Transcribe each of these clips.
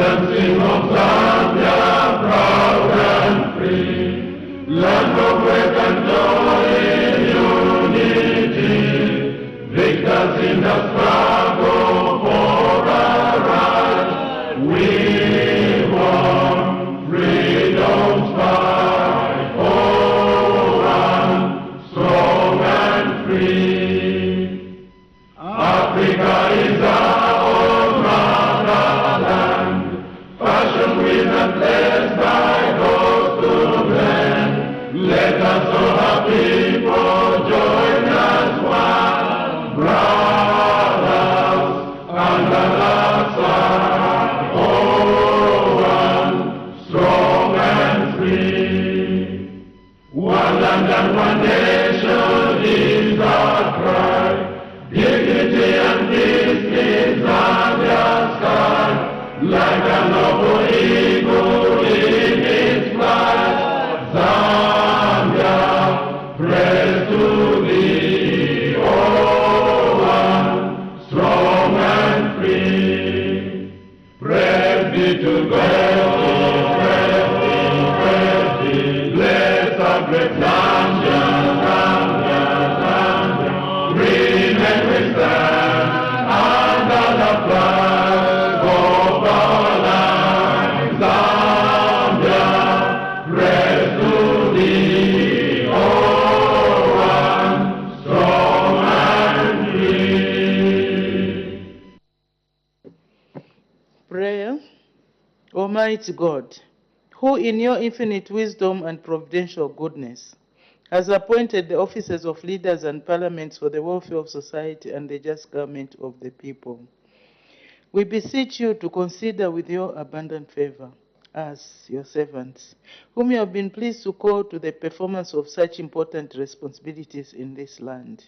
and sing of Zambia, proud and free, land of faith and joy in unity, victors in the struggle for our rights. We won freedom's fight, oh, one, strong and free. Africa is our own motherland, fashioned with and blessed by those to blend. Let us all our people join as one, brothers under the sun, oh, one, strong and free. One land and one nation is our cry, dignity and peace in Zambia's sky, like a noble eagle in its flight. Zambia, praise to thee, oh, one, strong and free. Praise be to God, praise be, bless our great Zambia, Zambia, Zambia. Remain we stand under the flag of our land. Zambia, praise to thee, oh, one, strong and free. Prayer. Almighty God, who in your infinite wisdom and providential goodness has appointed the offices of leaders and parliaments for the welfare of society and the just government of the people, we beseech you to consider with your abundant favor us, your servants, whom you have been pleased to call to the performance of such important responsibilities in this land.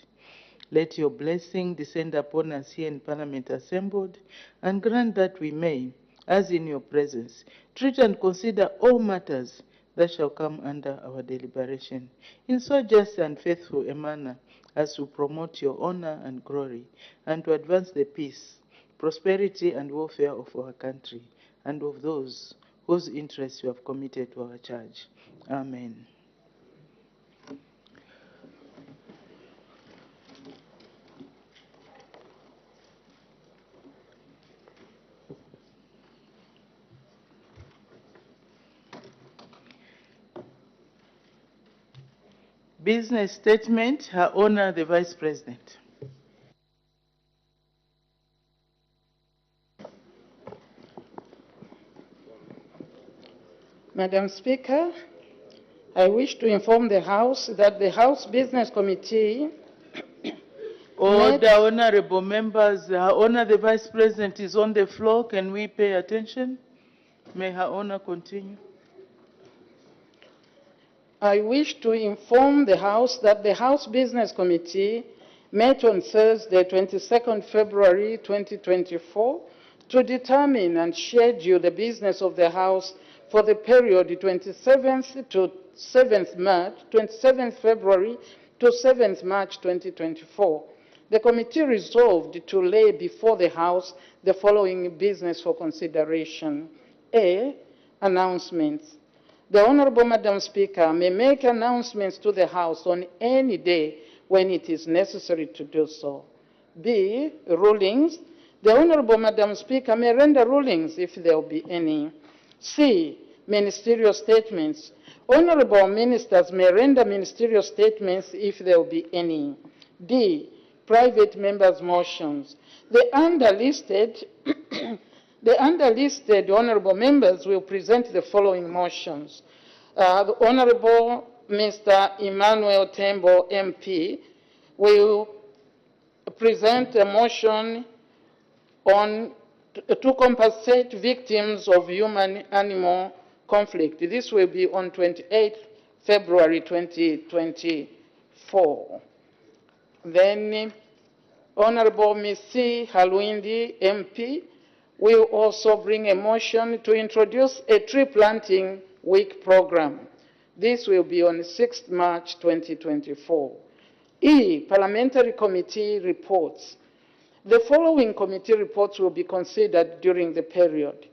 Let your blessing descend upon us here in Parliament assembled, and grant that we may, as in your presence, treat and consider all matters that shall come under our deliberation, in so just and faithful a manner as to promote your honor and glory, and to advance the peace, prosperity, and welfare of our country, and of those whose interests you have committed to our charge. Amen. Business statement, Her Honor the Vice President. Madam Speaker, I wish to inform the House that the House Business Committee Order, honorable members. Her Honor the Vice President is on the floor. Can we pay attention? May Her Honor continue. I wish to inform the House that the House Business Committee met on Thursday, 22nd February 2024, to determine and schedule the business of the House for the period 27th to 7th March, 27th February to 7th March 2024. The committee resolved to lay before the House the following business for consideration. A. Announcements. The Honorable Madam Speaker may make announcements to the House on any day when it is necessary to do so. B. Rulings. The Honorable Madam Speaker may render rulings if there will be any. C. Ministerial statements. Honorable ministers may render ministerial statements if there will be any. D. Private members' motions. The underlisted The underlisted honorable members will present the following motions. The Honorable Mr. Emmanuel Tembo, MP, will present a motion on to compensate victims of human-animal conflict. This will be on 28 February 2024. Then Honorable Ms. C. Halwindi, MP, will also bring a motion to introduce a tree planting week program. This will be on 6th March 2024. E. Parliamentary Committee reports. The following committee reports will be considered during the period.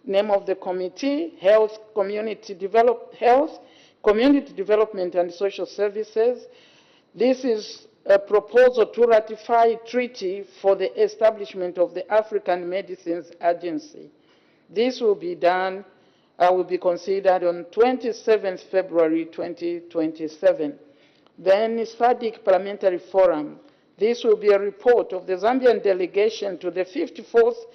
Name of the committee, Community Development and Social Services. This is a proposal to ratify treaty for the establishment of the African Medicines Agency. This will be done, will be considered on 27th February 2027. Then SADC Parliamentary Forum. This will be a report of the Zambian delegation to the 54th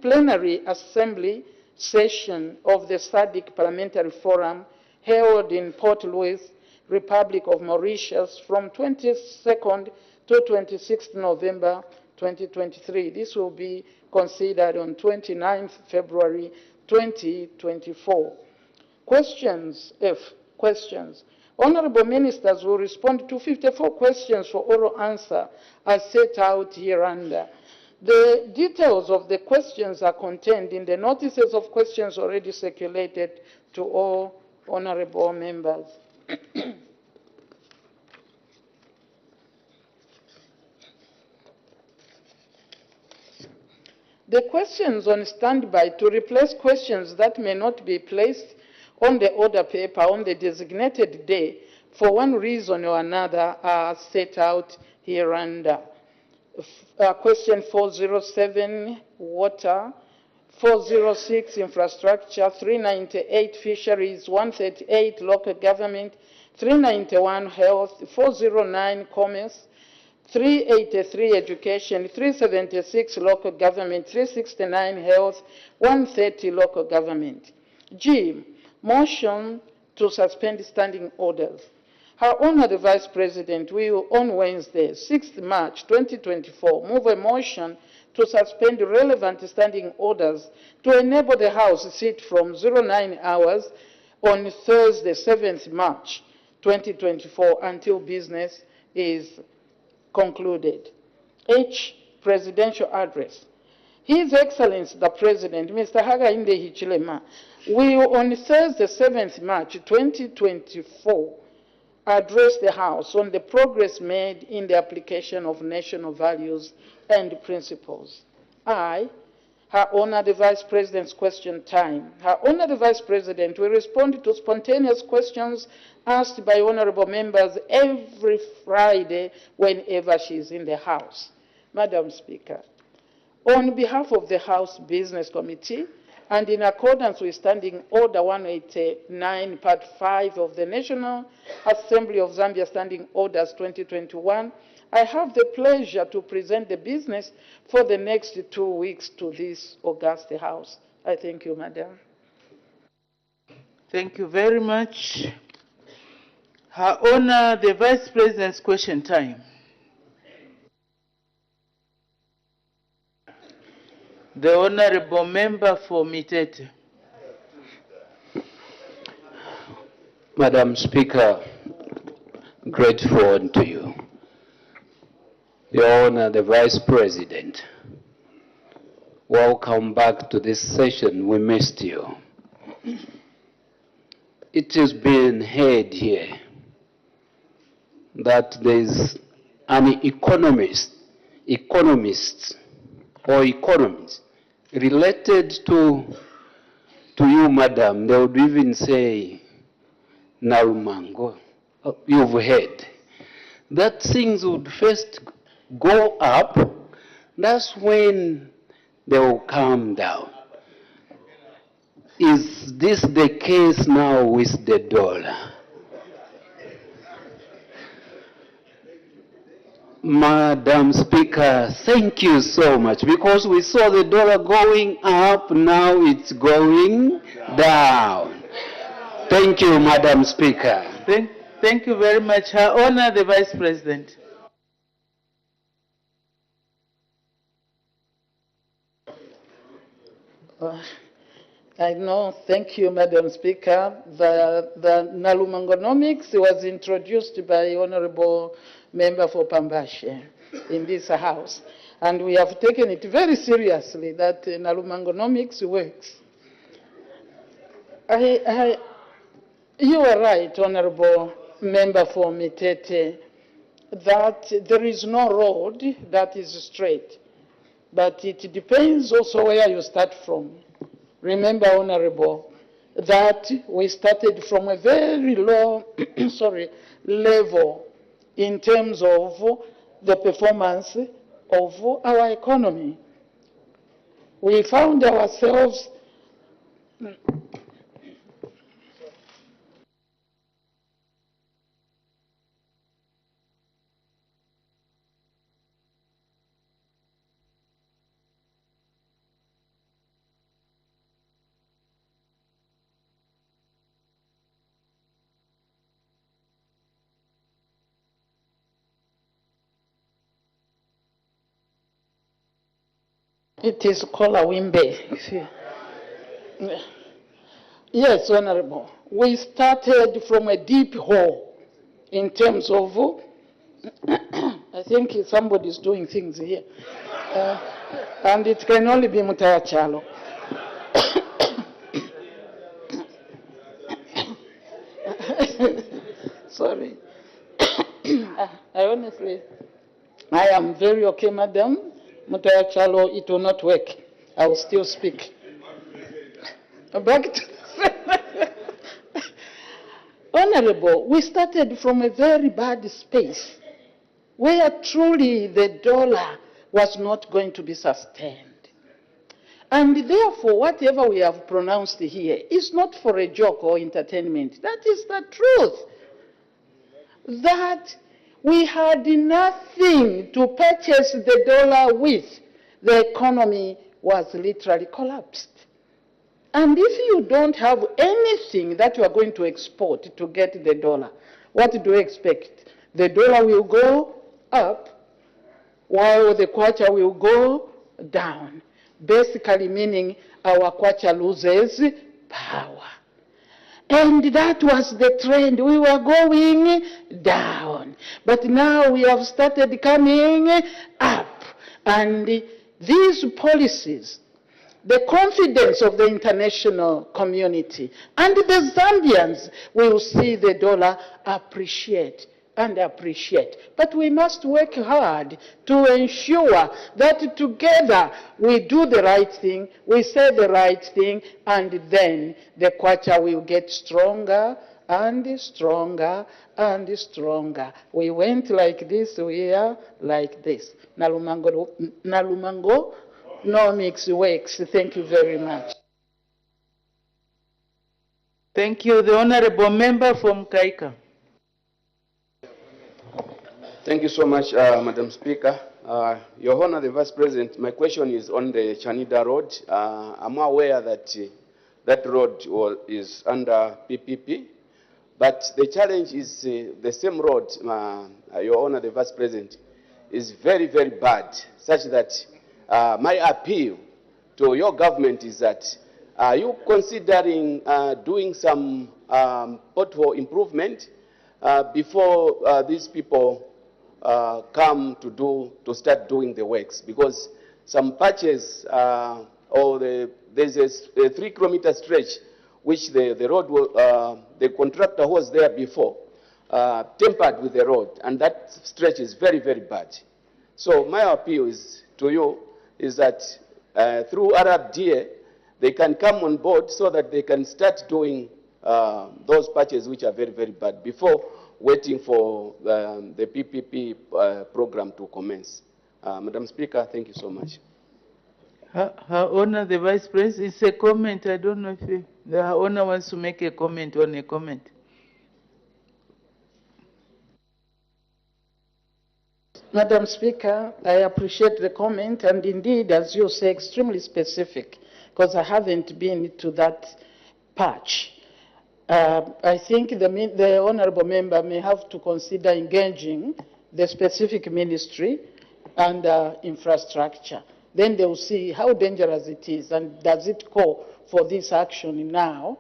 Plenary Assembly session of the SADC Parliamentary Forum held in Port Louis, Republic of Mauritius from 22nd to 26th November 2023. This will be considered on 29th February 2024. Questions, F, questions. Honorable ministers will respond to 54 questions for oral answer as set out hereunder. The details of the questions are contained in the notices of questions already circulated to all honorable members. The questions on standby to replace questions that may not be placed on the order paper on the designated day for one reason or another are set out hereunder. Question 407, water. 406, infrastructure. 398, fisheries. 138, local government. 391, health. 409, commerce. 383, education. 376, local government. 369, health. 130, local government. G, motion to suspend standing orders. Her Honor the Vice President will, on Wednesday, 6th March 2024, move a motion to suspend relevant standing orders to enable the House sit from 09 hours on Thursday, 7th March 2024, until business is concluded. H, Presidential Address. His Excellency the President, Mr. Hakainde Hichilema, will on Thursday, 7th March 2024, address the House on the progress made in the application of national values and principles. I, Her Honor the Vice President's question time. Her Honor the Vice President will respond to spontaneous questions asked by honorable members every Friday whenever she is in the House. Madam Speaker, on behalf of the House Business Committee, and in accordance with Standing Order 189, Part 5 of the National Assembly of Zambia Standing Orders 2021, I have the pleasure to present the business for the next 2 weeks to this august House. I thank you, Madam. Thank you very much. Her Honor, the Vice President's question time. The Honorable Member for Mitete. Madam Speaker, grateful unto you. Your Honor, the Vice President, welcome back to this session. We missed you. It has been heard here that there is an economist related to you, Madam. They would even say Narumango. You've heard that things would first go up, that's when they will calm down. Is this the case now with the dollar? Madam Speaker, thank you so much, because we saw the dollar going up, now it's going down. Thank you, Madam Speaker. Thank you very much. Her Honor, the Vice President. I know, thank you, Madam Speaker. The Nalumangonomics was introduced by Honorable Member for Pambashe in this House. And we have taken it very seriously that Nalumangonomics works. You are right, Honorable Member for Mitete, that there is no road that is straight. but it depends also where you start from. Remember, Honorable, that we started from a very low level in terms of the performance of our economy. We found ourselves it is called a wimbe. Yes, Honorable. We started from a deep hole in terms of, I think somebody's doing things here. And it can only be Mutayachalo. Sorry. I am very okay, madam. Mutayachalo, it will not work. I will still speak. Back to Honorable, we started from a very bad space where truly the dollar was not going to be sustained. And therefore, whatever we have pronounced here is not for a joke or entertainment. That is the truth. That we had nothing to purchase the dollar with. The economy was literally collapsed. And if you don't have anything that you are going to export to get the dollar, what do you expect? The dollar will go up while the kwacha will go down. Basically meaning our kwacha loses power. And that was the trend. We were going down. But now we have started coming up. And these policies, the confidence of the international community and the Zambians will see the dollar appreciate and appreciate. But we must work hard to ensure that together we do the right thing, we say the right thing, and then the kwacha will get stronger and stronger and stronger. We went like this, we are like this. Nalumango, no mix works. Thank you very much. Thank you. The Honorable Member from Kaika. Thank you so much, Madam Speaker. Your Honor, the Vice President, my question is on the Chanida Road. I'm aware that that road is under PPP, but the challenge is the same road, Your Honor, the Vice President, is very, very bad, such that my appeal to your government is that are you considering doing some pothole improvement before these people come to start doing the works? Because some patches there's a 3-kilometer stretch which the road the contractor was there before tempered with the road, and that stretch is very, very bad. So my appeal is to you is that through RFDA they can come on board so that they can start doing those patches which are very, very bad before waiting for the PPP program to commence. Madam Speaker, thank you so much. Her Honor, the Vice President, it's a comment. I don't know if Her Honor wants to make a comment on a comment. Madam Speaker, I appreciate the comment, and indeed, as you say, extremely specific, because I haven't been to that patch. I think the Honourable Member may have to consider engaging the specific ministry and infrastructure. Then they will see how dangerous it is, and does it call for this action now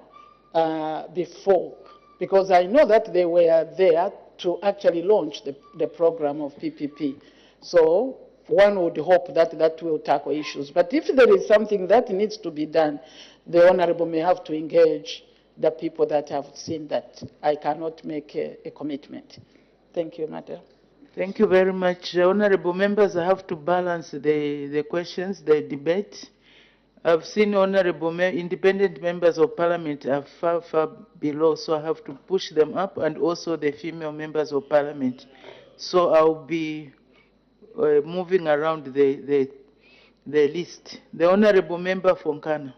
before? Because I know that they were there to actually launch the program of PPP. So one would hope that that will tackle issues. But if there is something that needs to be done, the Honourable may have to engage the people that have seen that. I cannot make a commitment. Thank you, Madam. Thank you very much. Honorable members, I have to balance the questions, the debate. I've seen independent members of parliament are far, far below, so I have to push them up, and also the female members of parliament. So I'll be moving around the list. The honorable member from Nkana.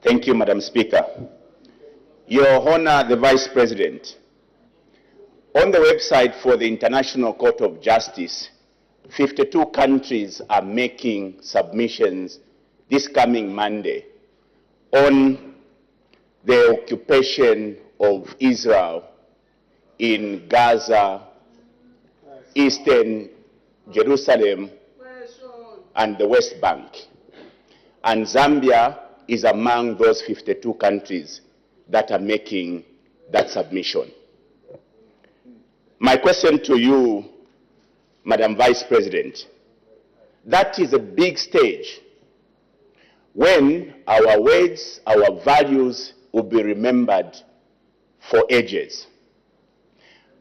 Thank you, Madam Speaker. Your Honor, the Vice President, on the website for the International Court of Justice, 52 countries are making submissions this coming Monday on the occupation of Israel in Gaza, Eastern Jerusalem, and the West Bank. And Zambia is among those 52 countries that are making that submission. My question to you, Madam Vice President, that is a big stage when our words, our values will be remembered for ages.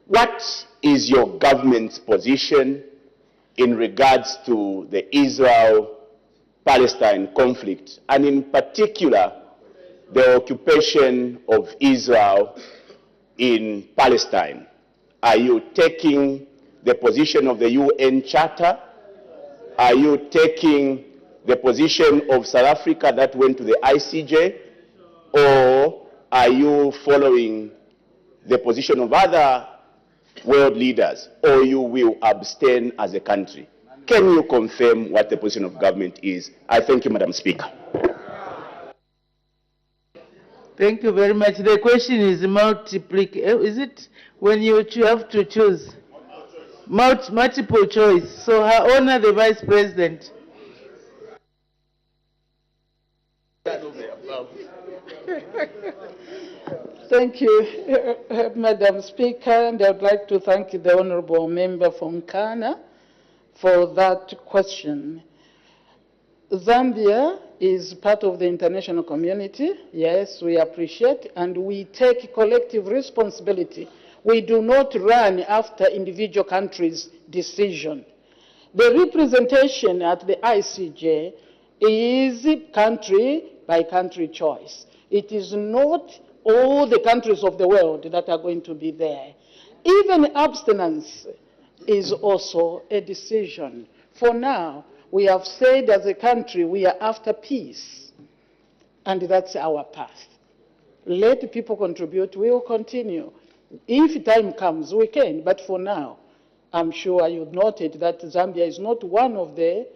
What is your government's position in regards to the Israel-Palestine conflict, and in particular, the occupation of Israel in Palestine? Are you taking the position of the UN Charter? Are you taking the position of South Africa that went to the ICJ? Or are you following the position of other world leaders, or you will abstain as a country? Can you confirm what the position of government is? I thank you, Madam Speaker. Thank you very much. The question is multiplicative. Is it when you have to choose? Multiple choice. So Her Honor the Vice President. Thank you, Madam Speaker, and I would like to thank the honorable member from Nkana for that question. Zambia is part of the international community. Yes, we appreciate, and we take collective responsibility. We do not run after individual countries' decision. The representation at the ICJ is country by country choice. It is not all the countries of the world that are going to be there. Even abstinence is also a decision. For now, we have said as a country we are after peace, and that's our path. Let people contribute, we will continue. If time comes, we can, but for now, I'm sure you noted that Zambia is not one of the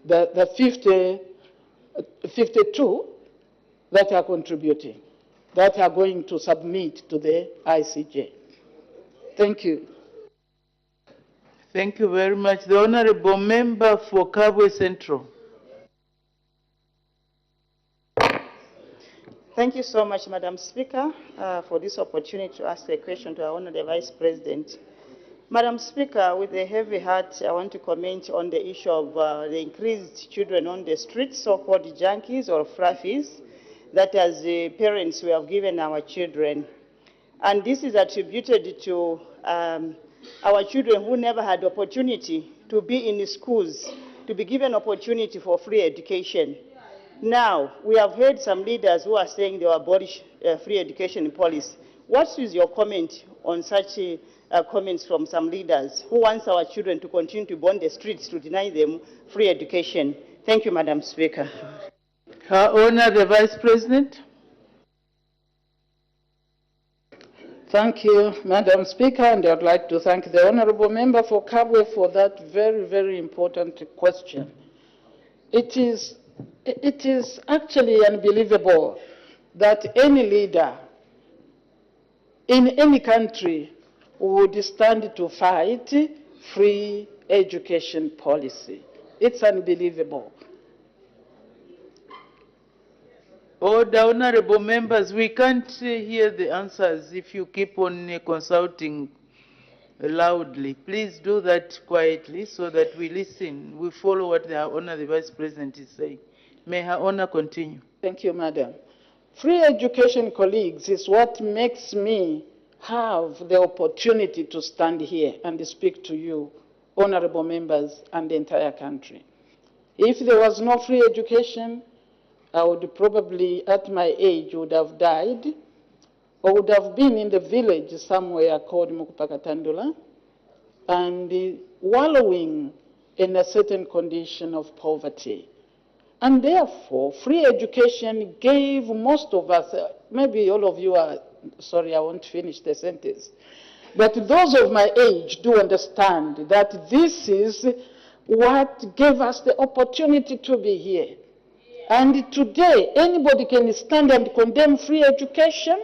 52 that are contributing, that are going to submit to the ICJ. Thank you. Thank you very much. The honorable member for Kabwe Central. Thank you so much, Madam Speaker, for this opportunity to ask a question to our Honourable Vice President. Madam Speaker, with a heavy heart, I want to comment on the issue of the increased children on the streets, so-called junkies or fluffies, that as parents we have given our children. And this is attributed to our children who never had opportunity to be in schools, to be given opportunity for free education. Now, we have heard some leaders who are saying they will abolish free education policy. What is your comment on such comments from some leaders who want our children to continue to be on the streets to deny them free education? Thank you, Madam Speaker. Her Honor, the Vice President. Thank you, Madam Speaker, and I'd like to thank the honorable member for Kabwe for that very, very important question. It is actually unbelievable that any leader in any country would stand to fight free education policy. It's unbelievable. The honorable members, we can't hear the answers if you keep on consulting loudly. Please do that quietly so that we listen. We follow what Her Honor the Vice President is saying. May Her Honor continue. Thank you, Madam. Free education, colleagues, is what makes me have the opportunity to stand here and speak to you, honorable members, and the entire country. If there was no free education, I would probably, at my age, would have died, or would have been in the village somewhere called Mukupakatandula, and wallowing in a certain condition of poverty. And therefore, free education gave most of us, maybe all of you are, sorry, I won't finish the sentence, but those of my age do understand that this is what gave us the opportunity to be here. And today, anybody can stand and condemn free education.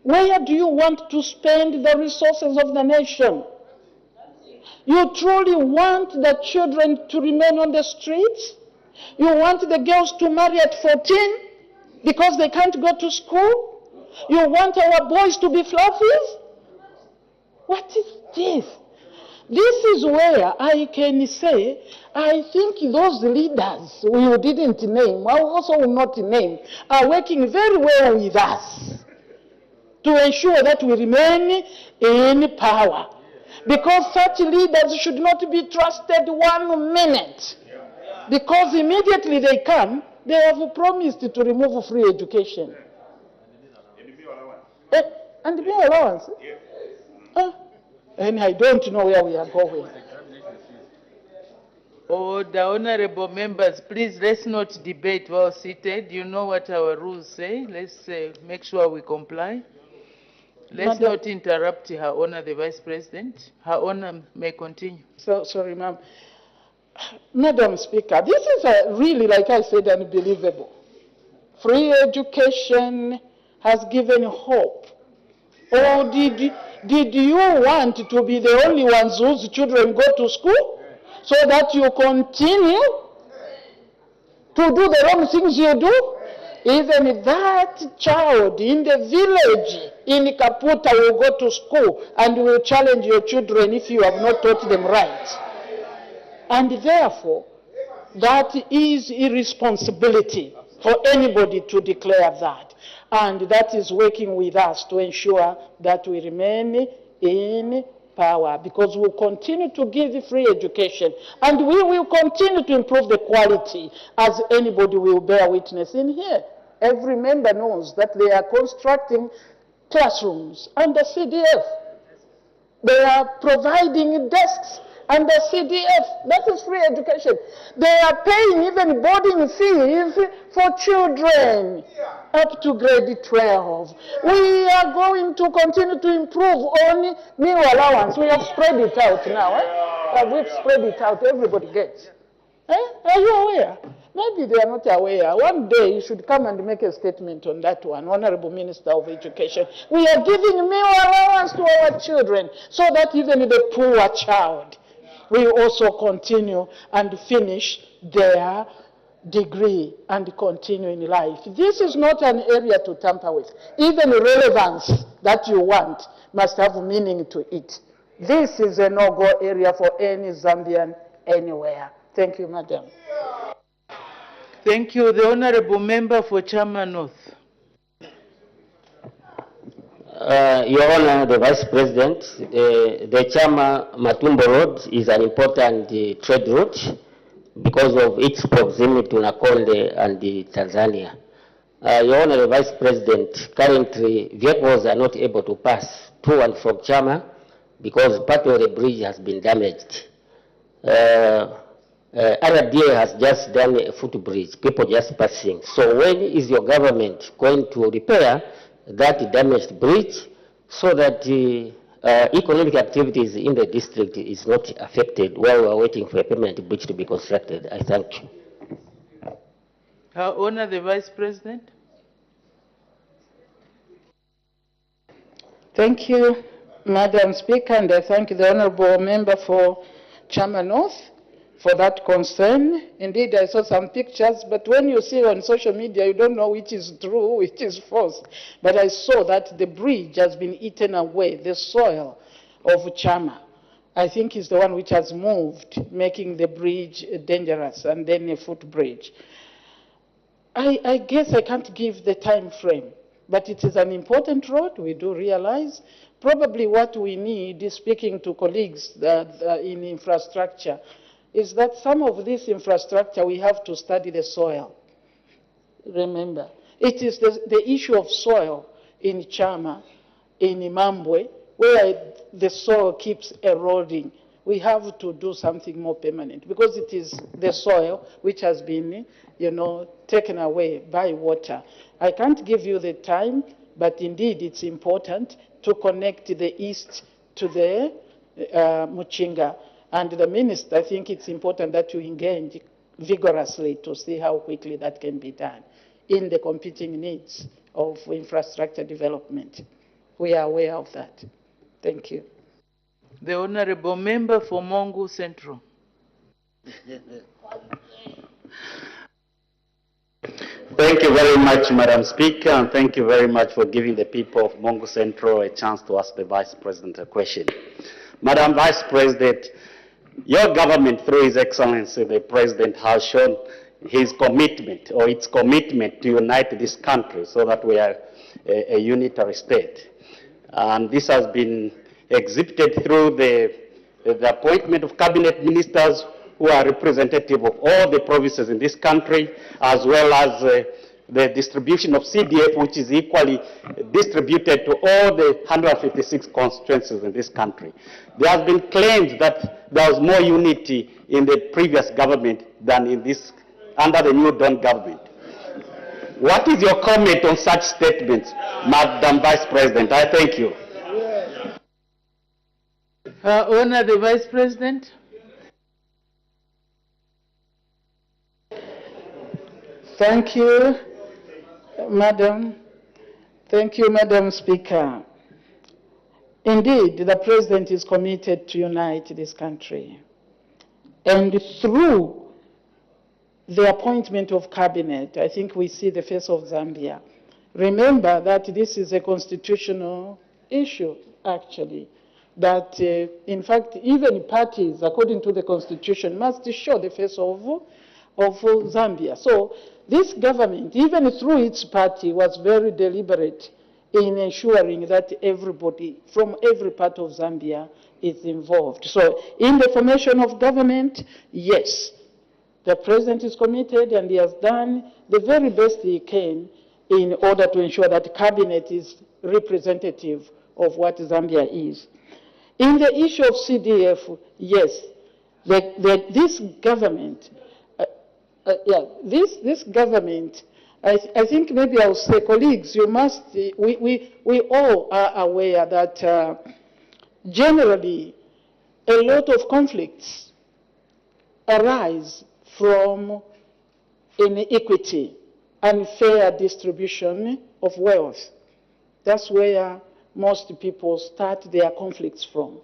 Where do you want to spend the resources of the nation? You truly want the children to remain on the streets? You want the girls to marry at 14 because they can't go to school? You want our boys to be fluffies? What is this? This is where I can say, I think those leaders we didn't name, I also will not name, are working very well with us to ensure that we remain in power. Because such leaders should not be trusted 1 minute. Because immediately they come, they have promised to remove free education. And the meal allowance? And I don't know where we are going. Oh, the honorable members, please, let's not debate while seated. You know what our rules say. Let's make sure we comply. Let's not interrupt Her Honor the Vice President. Her Honor may continue. Sorry, ma'am. Madam Speaker, this is really, like I said, unbelievable. Free education has given hope. Or did you want to be the only ones whose children go to school so that you continue to do the wrong things you do? Even that child in the village in Kaputa will go to school and will challenge your children if you have not taught them right. And therefore, that is irresponsibility for anybody to declare that. And that is working with us to ensure that we remain in power, because we'll continue to give free education and we will continue to improve the quality, as anybody will bear witness in here. Every member knows that they are constructing classrooms under CDF. They are providing desks under CDF. That is free education. They are paying even boarding fees for children up to grade 12. We are going to continue to improve on meal allowance. We have spread it out now. We've spread it out. Everybody gets. Are you aware? Maybe they are not aware. One day you should come and make a statement on that one, Honorable Minister of Education. We are giving meal allowance to our children so that even the poor child will also continue and finish their degree and continue in life. This is not an area to tamper with. Even relevance that you want must have meaning to it. This is a no-go area for any Zambian anywhere. Thank you, Madam. Thank you. The Honorable Member for Chama North. Your Honor, the Vice President, the Chama Matumbo Road is an important trade route because of its proximity to Nakonde and Tanzania. Your Honor, the Vice President, currently vehicles are not able to pass to and from Chama because part of the bridge has been damaged. RDA has just done a footbridge, people just passing. So when is your government going to repair that damaged bridge so that economic activities in the district is not affected while we are waiting for a permanent bridge to be constructed? I thank you. Her Honor the Vice President. Thank you, Madam Speaker, and I thank the Honourable Member for Chama North for that concern. Indeed, I saw some pictures, but when you see on social media, you don't know which is true, which is false. But I saw that the bridge has been eaten away, the soil of Chama, I think, is the one which has moved, making the bridge dangerous, and then a footbridge. I guess I can't give the time frame, But it is an important road, we do realize. Probably what we need is, speaking to colleagues in infrastructure, is that some of this infrastructure we have to study the soil. Remember, it is the issue of soil in Chama, in Imambwe, where the soil keeps eroding. We have to do something more permanent, because it is the soil which has been, taken away by water. I can't give you the time, but indeed it's important to connect the east to the Muchinga. And the minister, I think it's important that you engage vigorously to see how quickly that can be done in the competing needs of infrastructure development. We are aware of that. Thank you. The Honorable Member for Mongu Central. Thank you very much, Madam Speaker, and thank you very much for giving the people of Mongu Central a chance to ask the Vice President a question. Madam Vice President, your government, through His Excellency the President, has shown his commitment, or its commitment, to unite this country so that we are a unitary state. And this has been exhibited through the appointment of cabinet ministers who are representative of all the provinces in this country, as well as the distribution of CDF, which is equally distributed to all the 156 constituencies in this country. There has been claims that there was more unity in the previous government than in this, under the new Dawn government. What is your comment on such statements, Madam Vice President? I thank you. Honor the Vice President. Thank you, Madam. Thank you, Madam Speaker. Indeed, the President is committed to unite this country. And through the appointment of cabinet, I think we see the face of Zambia. Remember that this is a constitutional issue, actually, that in fact, even parties, according to the constitution, must show the face of Zambia. So this government, even through its party, was very deliberate in ensuring that everybody from every part of Zambia is involved. So in the formation of government, yes, the President is committed, and he has done the very best he can in order to ensure that cabinet is representative of what Zambia is. In the issue of CDF, yes, this government, this government, I think maybe I'll say, colleagues, you must, we all are aware that generally a lot of conflicts arise from inequity, unfair distribution of wealth. That's where most people start their conflicts from.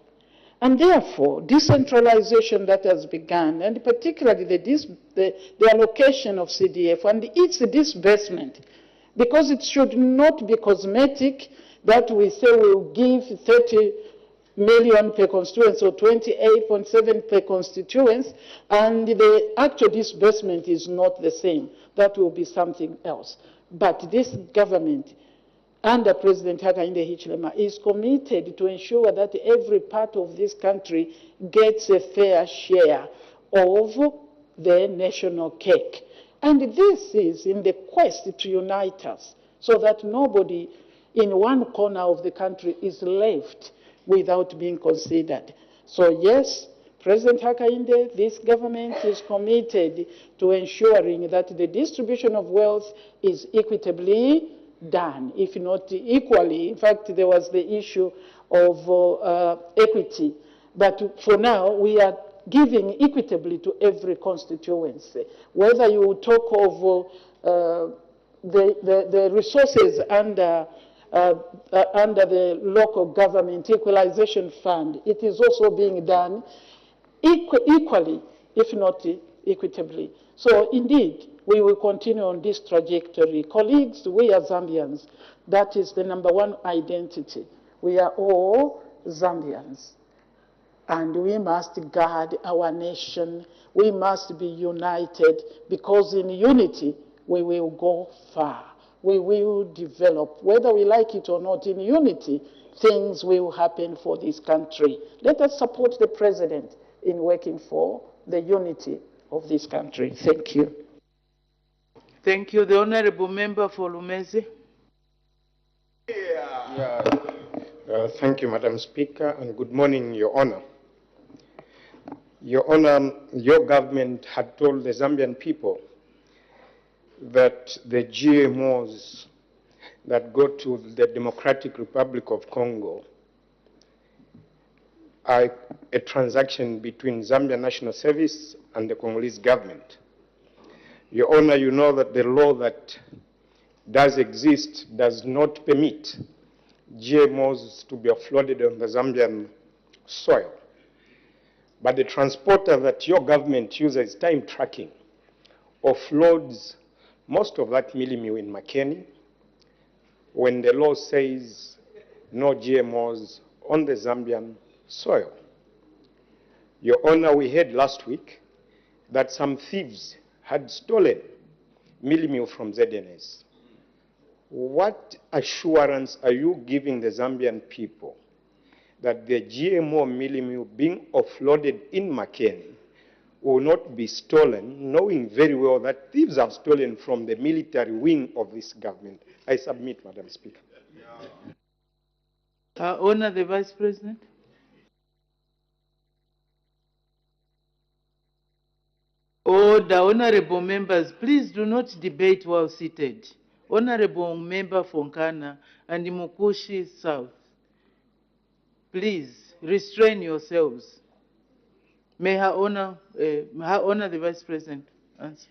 And therefore, decentralization that has begun, and particularly the allocation of CDF and its disbursement, because it should not be cosmetic that we say we'll give 30 million per constituency or 28.7 per constituency, and the actual disbursement is not the same. That will be something else. But this government, under President Hakainde Hichilema, is committed to ensure that every part of this country gets a fair share of the national cake. And this is in the quest to unite us so that nobody in one corner of the country is left without being considered. So yes, President Hakainde, this government is committed to ensuring that the distribution of wealth is equitably done, if not equally. In fact, there was the issue of equity. But for now, we are giving equitably to every constituency. Whether you talk of the resources under the local government equalization fund, it is also being done equally, if not equitably. So indeed, we will continue on this trajectory. Colleagues, we are Zambians. That is the number one identity. We are all Zambians. And we must guard our nation. We must be united, because in unity we will go far. we will develop. Whether we like it or not, in unity, things will happen for this country. Let us support the president in working for the unity of this country. Thank you. Thank you. The Honorable Member for Lumezi. Thank you, Madam Speaker, and good morning, Your Honor. Your Honor, your government had told the Zambian people that the GMOs that go to the Democratic Republic of Congo are a transaction between Zambia National Service and the Congolese government. Your Honor, you know that the law that does exist does not permit GMOs to be offloaded on the Zambian soil. But the transporter that your government uses time tracking offloads most of that milling in Makeni when the law says no GMOs on the Zambian soil. Your Honor, we heard last week that some thieves had stolen milling from ZNS. What assurance are you giving the Zambian people that the GMO milling being offloaded in Makeni will not be stolen, knowing very well that thieves have stolen from the military wing of this government? I submit, Madam Speaker. Honor the Vice President. Order, honorable members, please do not debate while seated. Honorable Member Fonkana and Mukushi South, please restrain yourselves. May Her Honor the Vice President answer.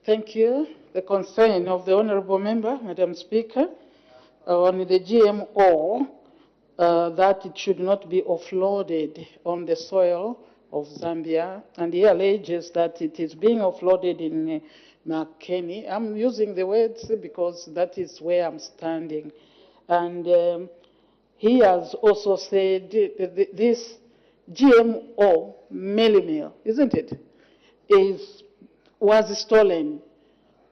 Thank you. The concern of the Honorable Member, Madam Speaker, on the GMO, that it should not be offloaded on the soil of Zambia, and he alleges that it is being offloaded in Makeni. I'm using the words because that is where I'm standing. And he has also said this GMO meal, isn't it, was stolen.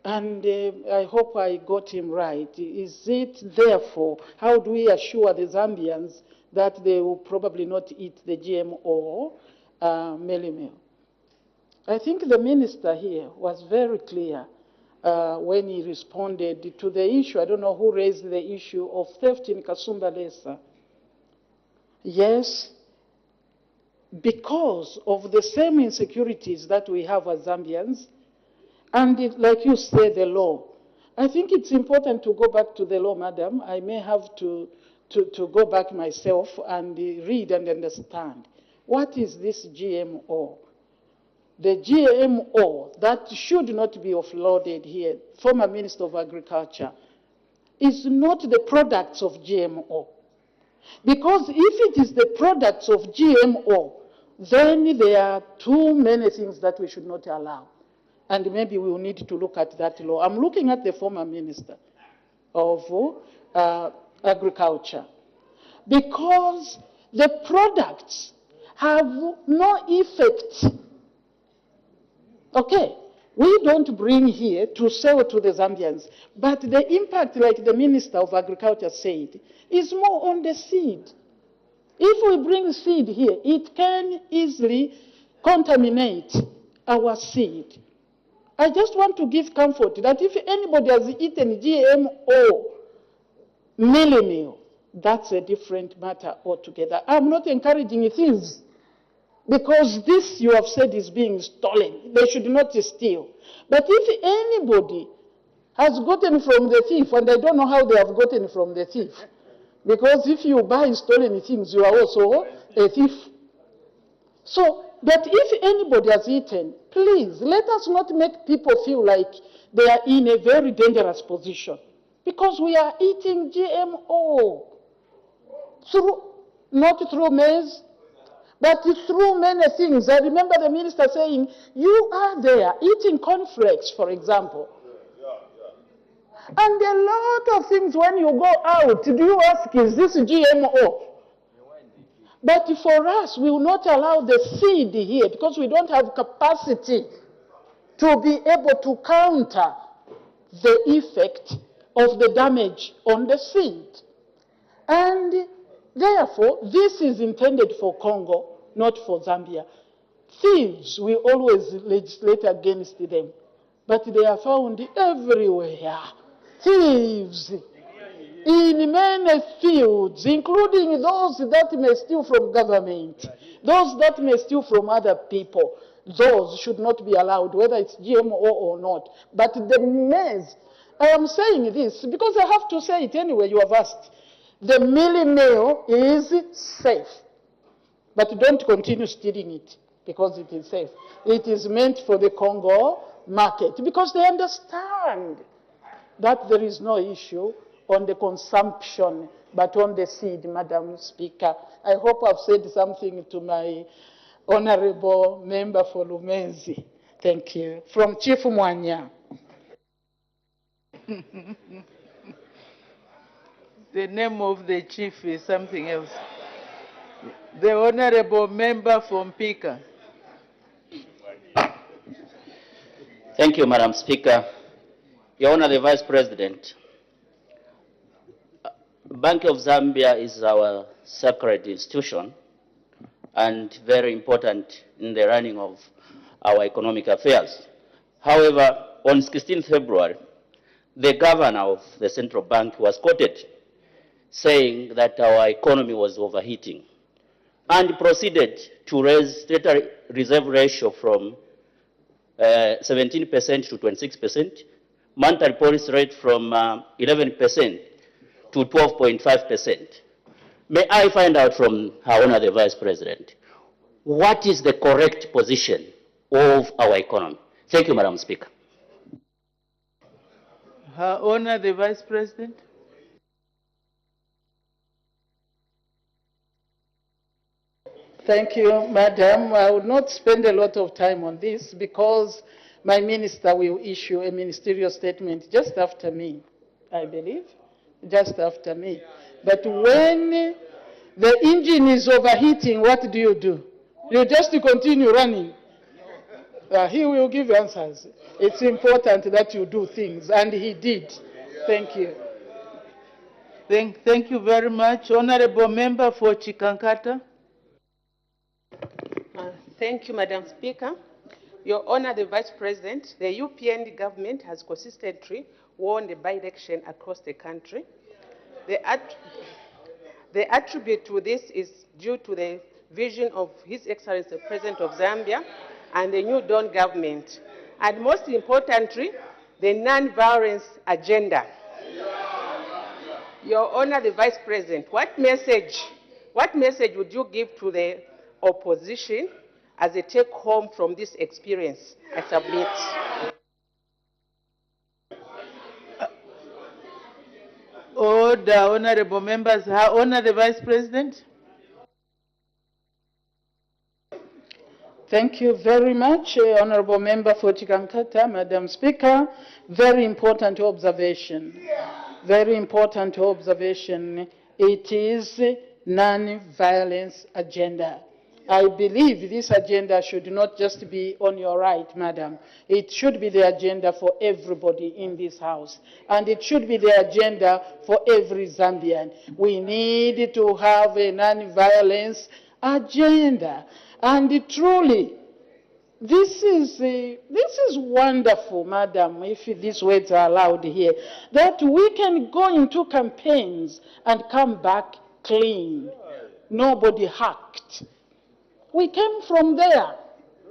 And I hope I got him right. Is it therefore, how do we assure the Zambians that they will probably not eat the GMO meal? I think the minister here was very clear when he responded to the issue. I don't know who raised the issue of theft in Kasumba Lesa. Yes, because of the same insecurities that we have as Zambians, and like you say, the law. I think it's important to go back to the law, madam. I may have to go back myself and read and understand. What is this GMO? The GMO that should not be offloaded here, former Minister of Agriculture, is not the products of GMO. Because if it is the products of GMO, then there are too many things that we should not allow. And maybe we will need to look at that law. I'm looking at the former Minister of Agriculture. Because the products have no effect. Okay, we don't bring here to sell to the Zambians, but the impact, like the Minister of Agriculture said, is more on the seed. If we bring seed here, it can easily contaminate our seed. I just want to give comfort that if anybody has eaten GMO meal, that's a different matter altogether. I'm not encouraging thieves, because this you have said is being stolen. They should not steal. But if anybody has gotten from the thief, and I don't know how they have gotten from the thief, because if you buy stolen things, you are also a thief. So, but if anybody has eaten, please, let us not make people feel like they are in a very dangerous position. Because we are eating GMO. Not through maize, but through many things. I remember the minister saying, you are there eating cornflakes, for example. And a lot of things when you go out, do you ask, is this GMO? But for us, we will not allow the seed here because we don't have capacity to be able to counter the effect of the damage on the seed. And therefore, this is intended for Congo, not for Zambia. Thieves, we always legislate against them, but they are found everywhere. Thieves in many fields, including those that may steal from government, those that may steal from other people. Those should not be allowed, whether it's GMO or not. But the maize, I am saying this because I have to say it anyway, you have asked. The mealie meal is safe, but don't continue stealing it because it is safe. It is meant for the Congo market because they understand that there is no issue on the consumption, but on the seed, Madam Speaker. I hope I've said something to my honorable member for Lumenzi. Thank you. From Chief Mwanya. The name of the chief is something else. The honorable member from Pika. Thank you, Madam Speaker. Your Honor, the Vice President, Bank of Zambia is our sacred institution and very important in the running of our economic affairs. However, on 16 February, the governor of the central bank was quoted saying that our economy was overheating and proceeded to raise state reserve ratio from 17% to 26%, monetary policy rate from 11% to 12.5%. May I find out from Her Honor the Vice President, what is the correct position of our economy? Thank you, Madam Speaker. Her Honor the Vice President. Thank you, Madam. I will not spend a lot of time on this because my minister will issue a ministerial statement just after me, I believe, just after me. But when the engine is overheating, what do? You just continue running. He will give answers. It's important that you do things, and he did. Thank you. Thank you very much. Honorable member for Chikankata. Thank you, Madam Speaker. Your Honor, the Vice President, the UPN government has consistently won the by-election across the country. The attribute to this is due to the vision of His Excellency, the President of Zambia, and the New Dawn government. And most importantly, the non-violence agenda. Your Honor, the Vice President, what message would you give to the opposition as a take-home from this experience? I submit. Order, honorable members. Her Honor the Vice President. Thank you very much, Honorable Member for Chikankata, Madam Speaker. Very important observation. Very important observation. It is non-violence agenda. I believe this agenda should not just be on your right, Madam. It should be the agenda for everybody in this House. And it should be the agenda for every Zambian. We need to have a non-violence agenda. And truly, this is wonderful, Madam, if these words are allowed here, that we can go into campaigns and come back clean. Nobody hacked. We came from there.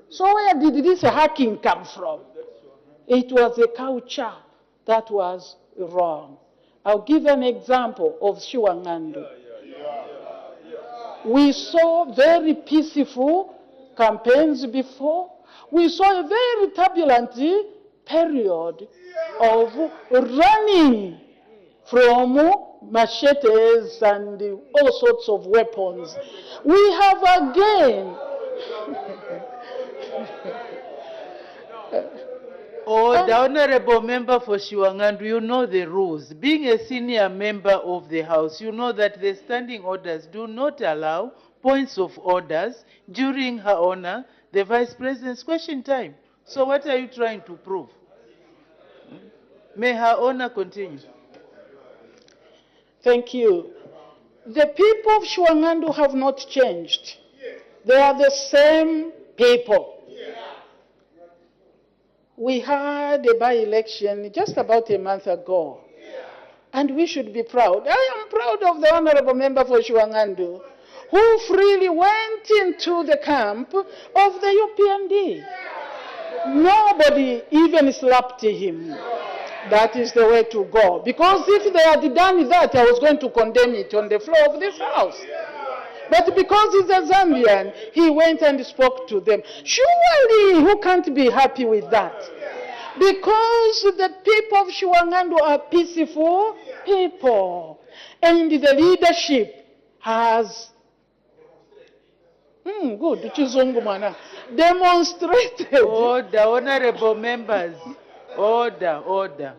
So where did this hacking come from? It was a culture that was wrong. I'll give an example of Shiwangandu. We saw very peaceful campaigns before. We saw a very turbulent period of running from machetes and all sorts of weapons. We have again the honorable member for Shiwangandu, you know the rules. Being a senior member of the House, you know that the standing orders do not allow points of orders during Her Honor the Vice President's question time. So what are you trying to prove? May Her Honor continue. Thank you. The people of Shwangandu have not changed. They are the same people. We had a by-election just about a month ago, and we should be proud. I am proud of the honorable member for Shwangandu, who freely went into the camp of the UPND. Nobody even slapped him. That is the way to go. Because if they had done that, I was going to condemn it on the floor of this house. But because he's a Zambian, he went and spoke to them. Surely, who can't be happy with that? Because the people of Shwangandu are peaceful people. And the leadership has good. Demonstrated. Order, honorable members. Order, order.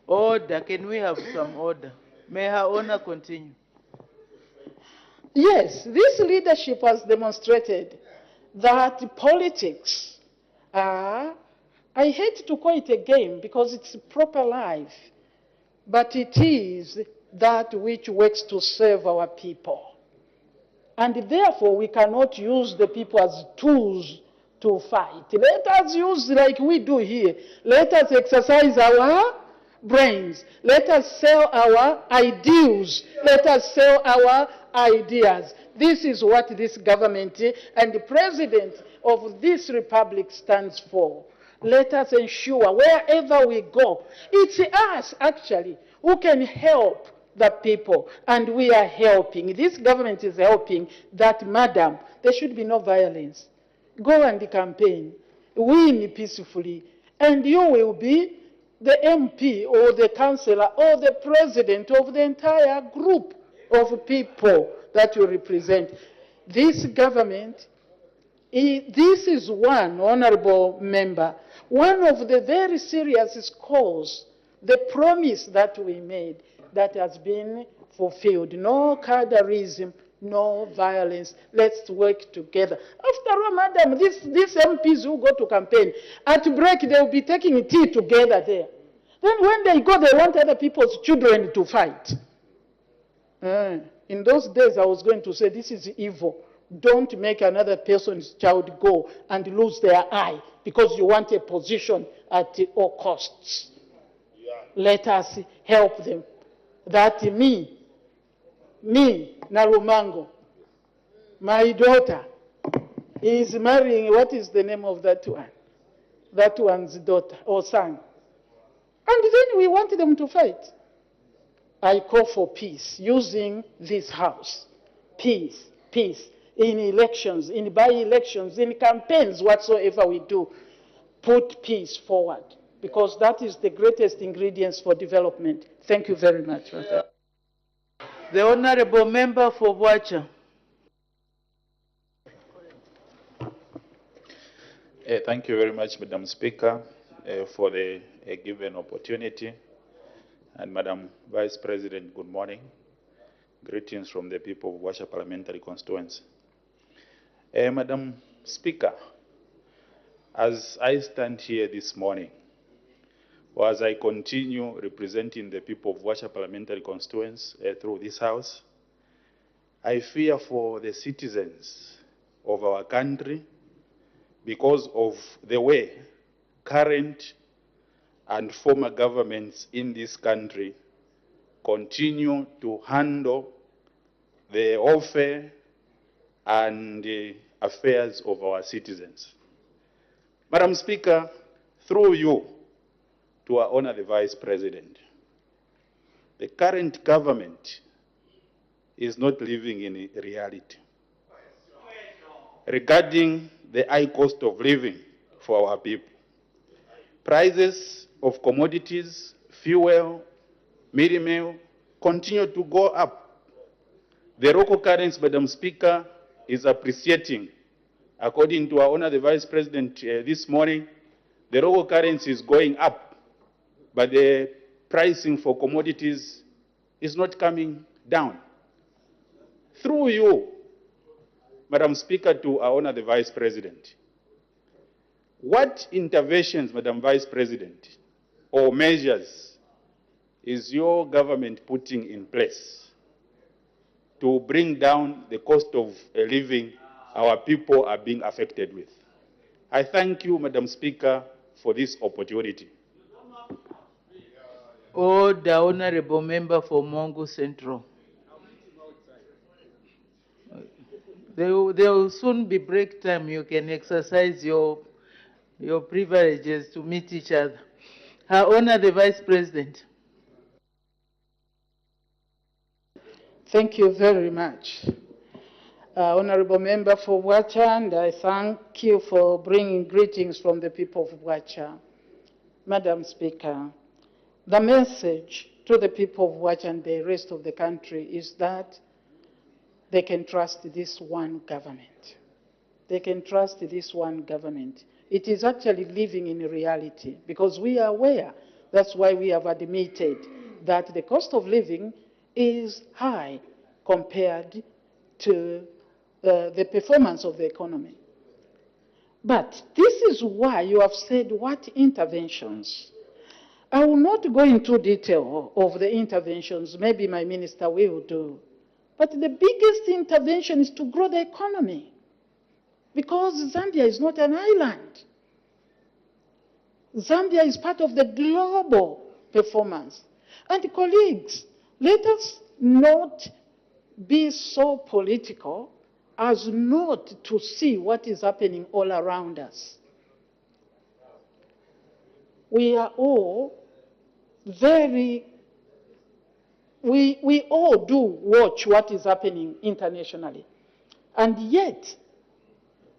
Order. Can we have some order? May Her Honor continue. Yes, this leadership has demonstrated that politics are, I hate to call it a game because it's proper life, but it is that which works to serve our people. And therefore, we cannot use the people as tools to fight. Let us use like we do here. Let us exercise our brains. Let us sell our ideals. Let us sell our ideas. This is what this government and the president of this republic stands for. Let us ensure wherever we go, it's us actually who can help the people, and we are helping. This government is helping that, madam, there should be no violence. Go and campaign, win peacefully, and you will be the MP or the councillor or the president of the entire group of people that you represent. This government, this is one, honorable member, one of the very serious cause, the promise that we made that has been fulfilled. No cadreism, no violence. Let's work together. After all, madam, these MPs who go to campaign, at break they will be taking tea together there. Then when they go, they want other people's children to fight. In those days, I was going to say, this is evil. Don't make another person's child go and lose their eye because you want a position at all costs. Yeah. Let us help them. That me, Narumango, my daughter, is marrying, what is the name of that one? That one's daughter or son. And then we want them to fight. I call for peace using this house. Peace, peace. In elections, in by-elections, in campaigns, whatsoever we do, put peace forward. Because that is the greatest ingredients for development. Thank you very much. The honorable member for Bwacha. Thank you very much, Madam Speaker, for the given opportunity. And Madam Vice President, good morning. Greetings from the people of Bwacha Parliamentary Constituency. Madam Speaker, as I stand here this morning, or as I continue representing the people of Bwacha Parliamentary Constituency through this House, I fear for the citizens of our country because of the way current and former governments in this country continue to handle the welfare and the affairs of our citizens. Madam Speaker, through you, to our Honor the Vice President, the current government is not living in reality. Regarding the high cost of living for our people, prices of commodities, fuel, meal continue to go up. The local currency, Madam Speaker, is appreciating. According to our Honor the Vice President this morning, the local currency is going up, but the pricing for commodities is not coming down. Through you, Madam Speaker, to our Honor the Vice President, what interventions, Madam Vice President, or measures is your government putting in place to bring down the cost of living our people are being affected with? I thank you, Madam Speaker, for this opportunity. Order, Honorable Member for Mongo Central. There will soon be break time. You can exercise your privileges to meet each other. Her Honor, the Vice President. Thank you very much. Honorable Member for Wacha, and I thank you for bringing greetings from the people of Wacha. Madam Speaker, the message to the people of Wacha and the rest of the country is that they can trust this one government. They can trust this one government. It is actually living in reality because we are aware. That's why we have admitted that the cost of living is high compared to the performance of the economy. But this is why you have said what interventions. I will not go into detail of the interventions. Maybe my minister will do. But the biggest intervention is to grow the economy because Zambia is not an island. Zambia is part of the global performance. And colleagues, let us not be so political as not to see what is happening all around us. We are all we all do watch what is happening internationally. And yet,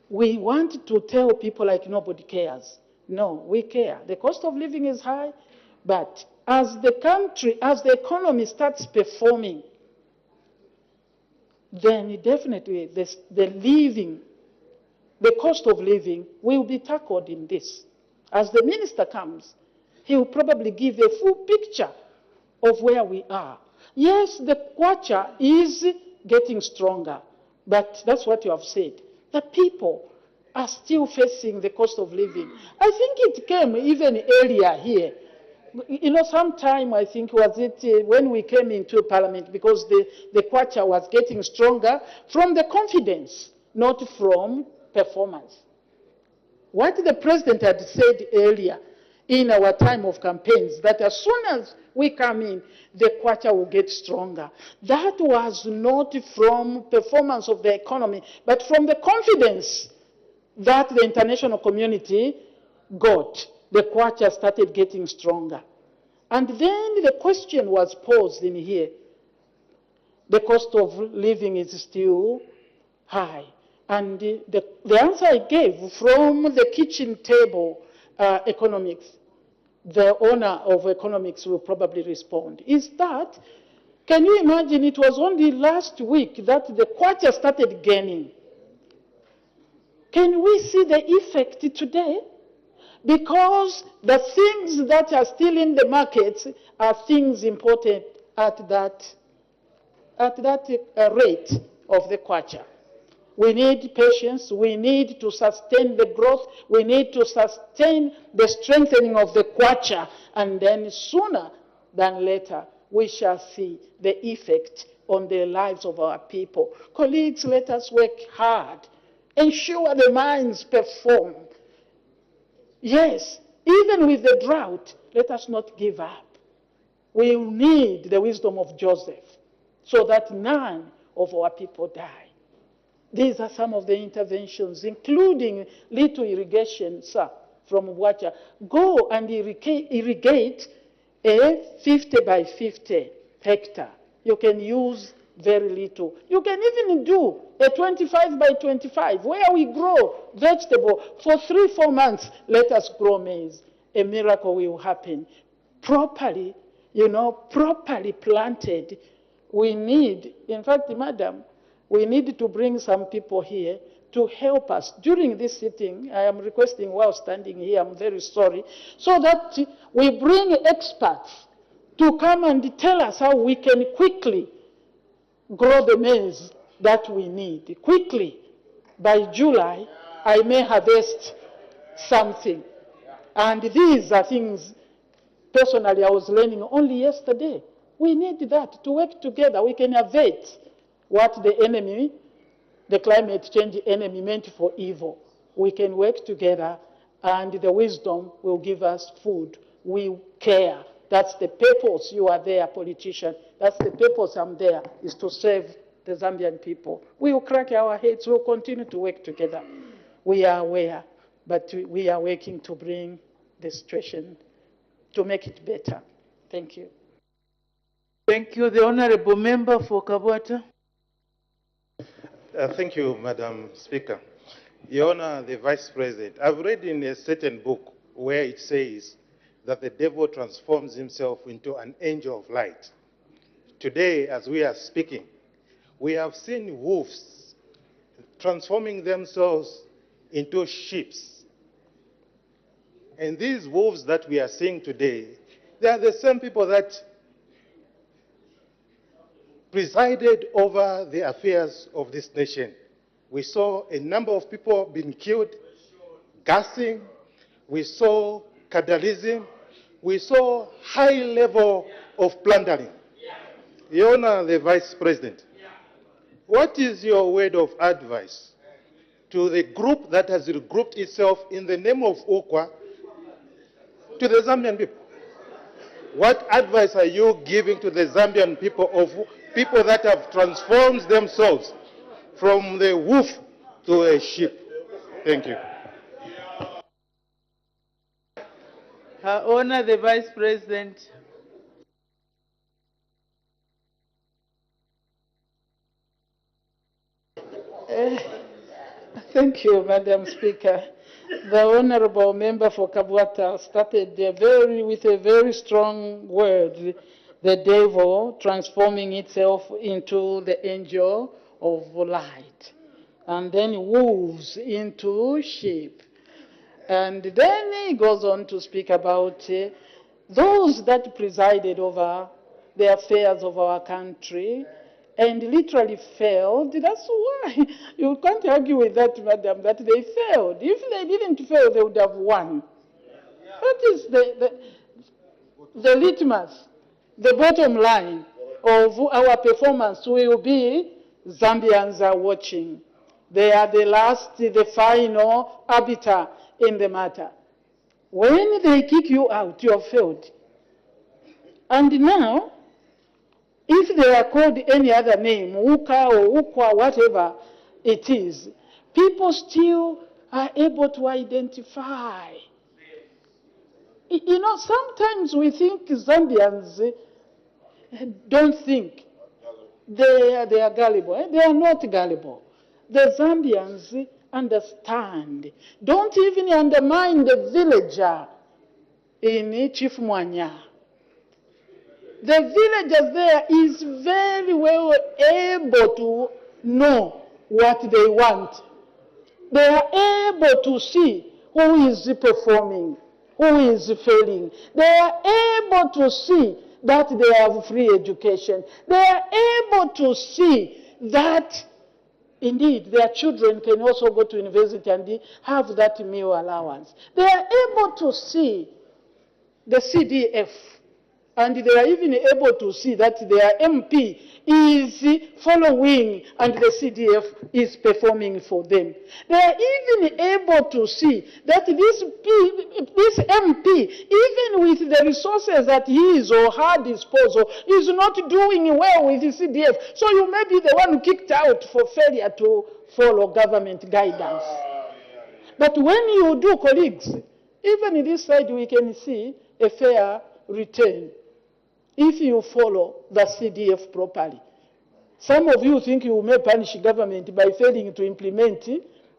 we want to tell people like nobody cares. No, we care. The cost of living is high, but as the country, as the economy starts performing, then definitely the cost of living will be tackled in this. As the minister comes, he will probably give a full picture of where we are. Yes, the kwacha is getting stronger, but that's what you have said. The people are still facing the cost of living. I think it came even earlier here. You know, sometime I think was it when we came into Parliament, because the kwacha was getting stronger from the confidence, not from performance. What the President had said earlier in our time of campaigns, that as soon as we come in, the kwacha will get stronger. That was not from performance of the economy, but from the confidence that the international community got. The kwacha started getting stronger. And then the question was posed in here. The cost of living is still high. And the answer I gave from the kitchen table economics, the owner of economics will probably respond, is that, can you imagine, it was only last week that the kwacha started gaining. Can we see the effect today? Because the things that are still in the markets are things imported at that rate of the kwacha. We need patience. We need to sustain the growth. We need to sustain the strengthening of the kwacha. And then sooner than later, we shall see the effect on the lives of our people. Colleagues, let us work hard. Ensure the mines perform. Yes, even with the drought, let us not give up. We need the wisdom of Joseph so that none of our people die. These are some of the interventions, including little irrigation, sir, from Wacha. Go and irrigate a 50 by 50 hectare. You can use very little. You can even do a 25 by 25, where we grow vegetable for 3-4 months. Let us grow maize. A miracle will happen. Properly, properly planted. We need, in fact, madam, we need to bring some people here to help us during this sitting. I am requesting while standing here, I'm very sorry, so that we bring experts to come and tell us how we can quickly grow the maize that we need. Quickly, by July, I may harvest something. And these are things Personally, I was learning only yesterday. We need that to work together. We can avert what the enemy, the climate change enemy, meant for evil. We can work together, and the wisdom will give us food. We care. That's the purpose you are there, politician. That's the purpose I'm there, is to serve the Zambian people. We will crack our heads. We'll continue to work together. We are aware, but we are working to bring the situation, to make it better. Thank you. Thank you. The Honorable Member for Kabwata. Thank you, Madam Speaker. Your Honor, the Vice President, I've read in a certain book where it says that the devil transforms himself into an angel of light. Today, as we are speaking, we have seen wolves transforming themselves into sheep. And these wolves that we are seeing today, they are the same people that presided over the affairs of this nation. We saw a number of people being killed, gassing, we saw cannibalism, we saw high level of plundering. Your Honor, the Vice President, what is your word of advice to the group that has regrouped itself in the name of Okwa to the Zambian people? What advice are you giving to the Zambian people, of people that have transformed themselves from the wolf to a sheep? Thank you. Her Honor, the Vice President. Thank you, Madam Speaker. The Honorable Member for Kabwata started with a very strong word, the devil transforming itself into the angel of light, and then wolves into sheep. And then he goes on to speak about those that presided over the affairs of our country and literally failed. That's why you can't argue with that, madam, that they failed. If they didn't fail, they would have won. What is the litmus, the bottom line of our performance will be Zambians are watching. They are the last, the final arbiter in the matter. When they kick you out, you have failed. And now, if they are called any other name, Uka or Ukwa, whatever it is, people still are able to identify. You know, sometimes we think Zambians don't think they are gullible. They are not gullible. The Zambians understand. Don't even undermine the villager in Chief Mwanya. The villagers there is very well able to know what they want. They are able to see who is performing, who is failing. They are able to see that they have free education. They are able to see that indeed their children can also go to university and have that meal allowance. They are able to see the CDF. And they are even able to see that their MP is following and the CDF is performing for them. They are even able to see that this MP, even with the resources at his or her disposal, is not doing well with the CDF. So you may be the one kicked out for failure to follow government guidance. But when you do, colleagues, even in this side we can see a fair return if you follow the CDF properly. Some of you think you may punish government by failing to implement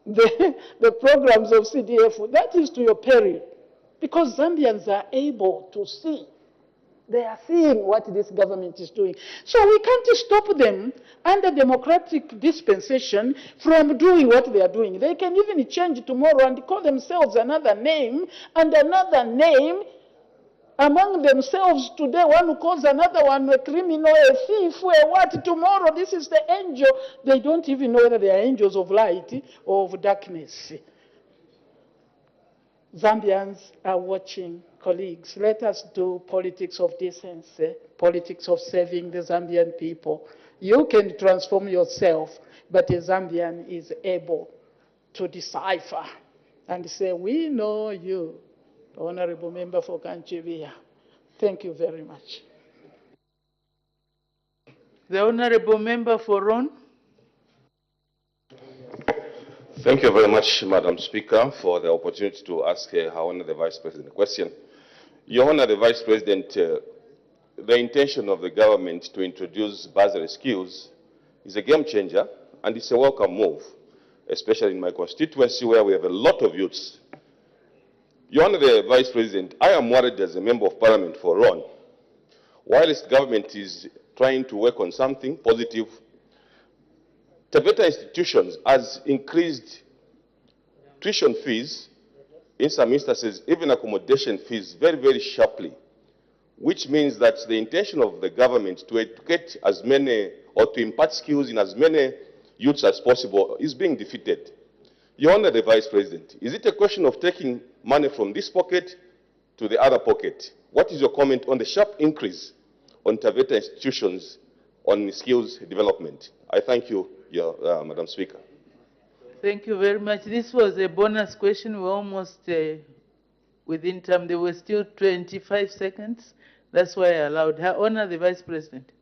the programs of CDF. That is to your peril, because Zambians are able to see. They are seeing what this government is doing. So we can't stop them under democratic dispensation from doing what they are doing. They can even change tomorrow and call themselves another name and another name. Among themselves today, one calls another one a criminal, a thief, a what. Tomorrow, this is the angel. They don't even know whether they are angels of light or of darkness. Zambians are watching, colleagues. Let us do politics of decency, politics of serving the Zambian people. You can transform yourself, but a Zambian is able to decipher and say, we know you, Honorable Member for Kanchivia. Thank you very much. The Honorable Member for Ron. Thank you very much, Madam Speaker, for the opportunity to ask Her Honor the Vice President a question. Your Honor the Vice President, the intention of the government to introduce bursary skills is a game changer, and it's a welcome move, especially in my constituency where we have a lot of youths. Your Honor the Vice President, I am worried as a Member of Parliament for Ron. Whilst government is trying to work on something positive, Taveta institutions has increased tuition fees, in some instances even accommodation fees very, very sharply, which means that the intention of the government to educate as many or to impart skills in as many youths as possible is being defeated. Your Honor the Vice President, is it a question of taking money from this pocket to the other pocket? What is your comment on the sharp increase on Taveta institutions on skills development? I thank you, Madam Speaker. Thank you very much. This was a bonus question. We're almost within time. There were still 25 seconds. That's why I allowed her. Honor the Vice President.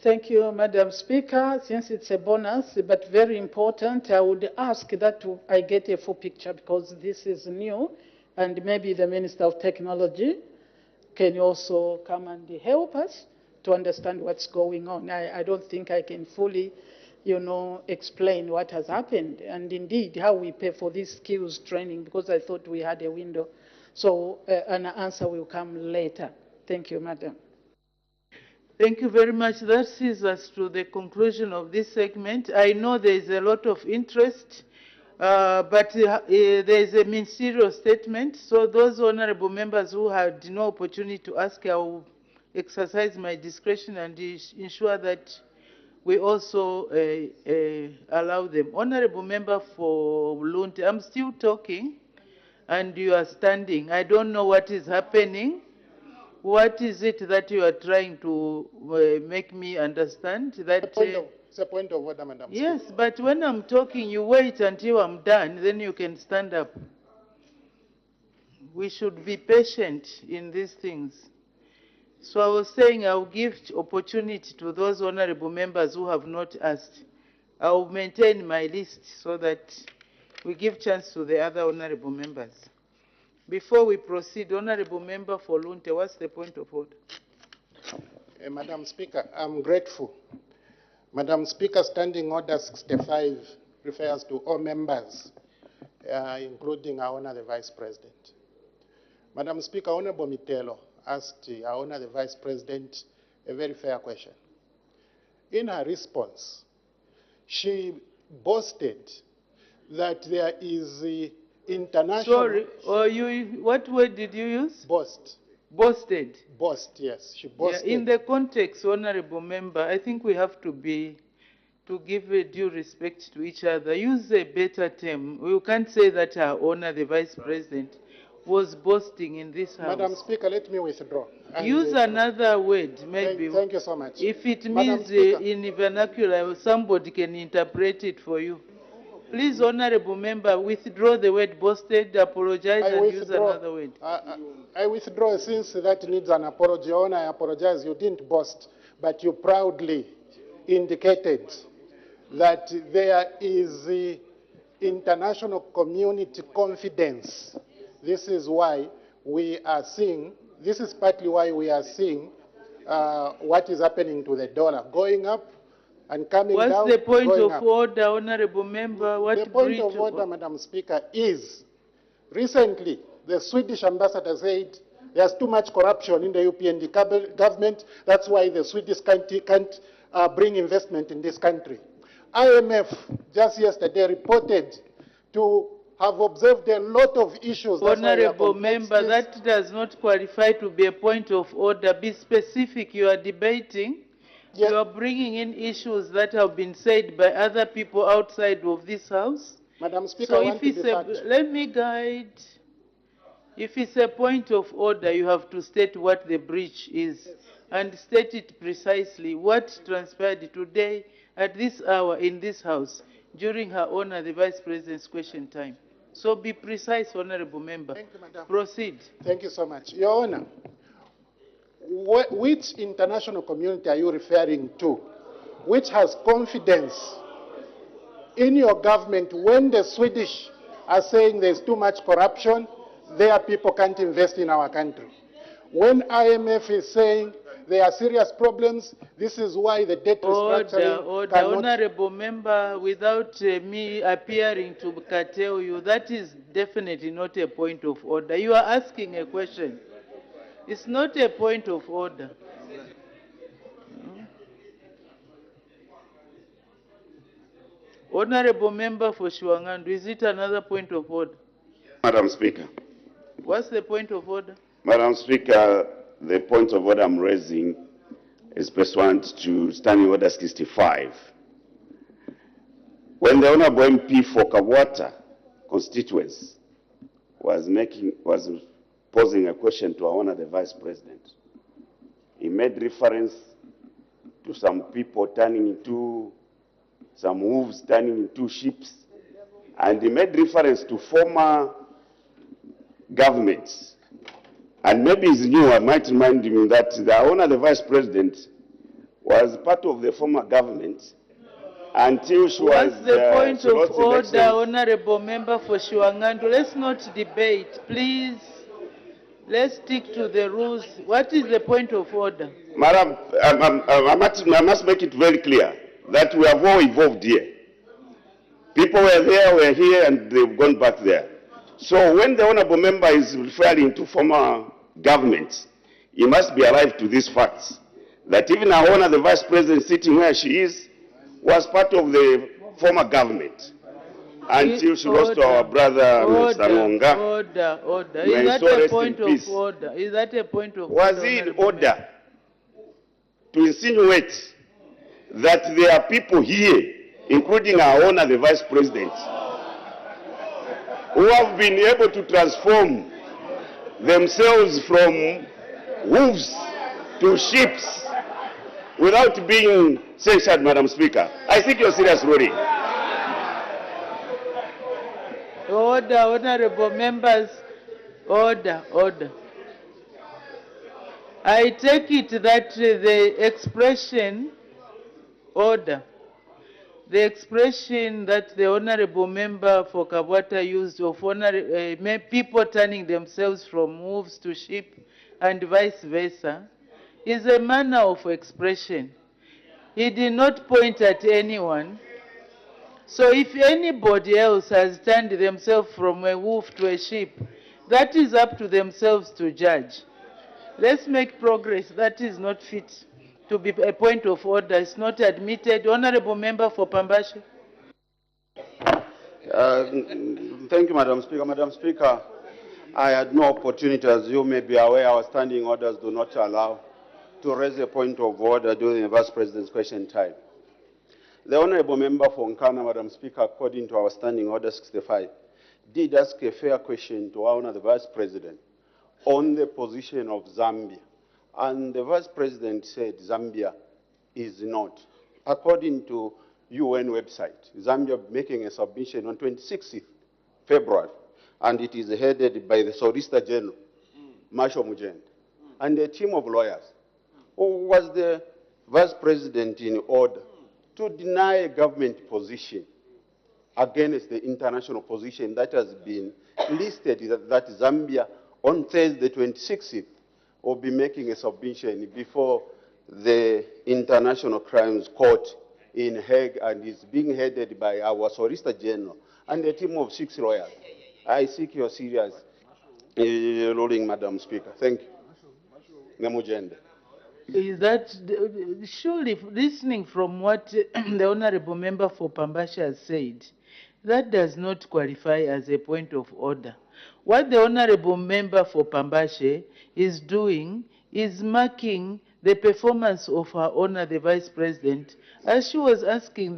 Thank you, Madam Speaker. Since it's a bonus, but very important, I would ask that I get a full picture because this is new, and maybe the Minister of Technology can also come and help us to understand what's going on. I don't think I can fully, explain what has happened and indeed how we pay for this skills training because I thought we had a window. So an answer will come later. Thank you, Madam. Thank you very much. That sees us to the conclusion of this segment. I know there is a lot of interest, but there is a ministerial statement. So those honorable members who had no opportunity to ask, I will exercise my discretion and ensure that we also allow them. Honorable member for Lunte, I'm still talking and you are standing. I don't know what is happening. What is it that you are trying to make me understand? That it's a point of order, Madam Yes, Speaker. but when I'm talking, you wait until I'm done, then you can stand up. We should be patient in these things. So I was saying I'll give opportunity to those honorable members who have not asked. I'll maintain my list so that we give chance to the other honorable members. Before we proceed, honorable member for Lunte, what's the point of order? Madam Speaker, I'm grateful. Madam Speaker, Standing Order 65 refers to all members, including our Honor the Vice President. Madam Speaker, Honorable Mitelo asked our Honor the Vice President a very fair question. In her response, she boasted that there is international... Sorry, what word did you use? Boast. Boasted? Boast, yes. She boasted. Yeah, in the context, honorable member, I think we have to give a due respect to each other. Use a better term. You can't say that our honor, the Vice President, was boasting in this House. Madam Speaker, let me withdraw. Use another word, maybe. Thank you so much. If it means in vernacular, somebody can interpret it for you. Please, honorable member, withdraw the word boasted, apologize, and use another word. I withdraw since that needs an apology. Honor, I apologize. You didn't boast, but you proudly indicated that there is international community confidence. This is why we are seeing, this is partly why we are seeing what is happening to the dollar, going up and coming down. What's the point of order, honorable member? The point of order, Madam Speaker, is recently the Swedish ambassador said there's too much corruption in the UPND government. That's why the Swedish can't bring investment in this country. IMF just yesterday reported to have observed a lot of issues. Honorable member, that does not qualify to be a point of order. Be specific. You are debating. Yes. You are bringing in issues that have been said by other people outside of this House. Madam Speaker, So I want to be let me guide. If it's a point of order, you have to state what the breach is and state it precisely what transpired today at this hour in this House during Her Honor the Vice President's question time. So be precise, Honorable Member. Thank you, Madam. Proceed. Thank you so much. Your Honor, which international community are you referring to which has confidence in your government when the Swedish are saying there's too much corruption, their people can't invest in our country? When IMF is saying there are serious problems, this is why the debt restructuring Order, cannot... Honorable Member, without me appearing to curtail you, that is definitely not a point of order. You are asking a question. It's not a point of order. Honorable Member for Shuangandu, is it another point of order? Madam Speaker. What's the point of order? Madam Speaker, the point of order I'm raising is pursuant to Standing Order 65. When the Honorable MP for Kabwata constituency was posing a question to our Honor the Vice President, he made reference to some people turning into, some wolves turning into sheep, and he made reference to former governments. And maybe it's new, I might remind him that the Honor the Vice President was part of the former government until she was... What's the point of order, Honorable Member for Shuangandu? Let's not debate, please. Let's stick to the rules. What is the point of order? Madam, I must make it very clear that we have all involved here. People were there, were here, and they've gone back there. So when the Honorable Member is referring to former governments, he must be alive to these facts. That even our Honor the Vice President sitting where she is was part of the former government until she lost to our brother Mr. Nonga. Order. Is that a point of order? Is that a point of order? Was it in order to insinuate that there are people here, including our Honor the Vice President, who have been able to transform themselves from wolves to sheep without being censured, Madam Speaker? I think you're serious, Rory. Order, honorable members. Order. I take it that the expression, order, the expression that the honorable member for Kabwata used of people turning themselves from wolves to sheep and vice versa is a manner of expression. He did not point at anyone. So if anybody else has turned themselves from a wolf to a sheep, that is up to themselves to judge. Let's make progress. That is not fit to be a point of order. It's not admitted. Honorable Member for Pambashe. Thank you, Madam Speaker. Madam Speaker, I had no opportunity, as you may be aware, our standing orders do not allow to raise a point of order during the Vice President's question time. The Honorable Member for Nkana, Madam Speaker, according to our Standing Order 65, did ask a fair question to our Honor the Vice President on the position of Zambia. And the Vice President said Zambia is not. According to UN website, Zambia making a submission on 26th February, and it is headed by the Solicitor General, Marshal Mujende, and a team of lawyers. Was the Vice President in order to deny a government position against the international position that has been listed, that Zambia on Thursday 26th will be making a submission before the International Crimes Court in Hague, and is being headed by our Solicitor General and a team of 6 lawyers. I seek your serious ruling, Madam Speaker. Thank you. Namujende. Is that surely, listening from what the Honorable Member for Pambashe has said, that does not qualify as a point of order. What the Honorable Member for Pambashe is doing is marking the performance of Her Honor the Vice President as she was answering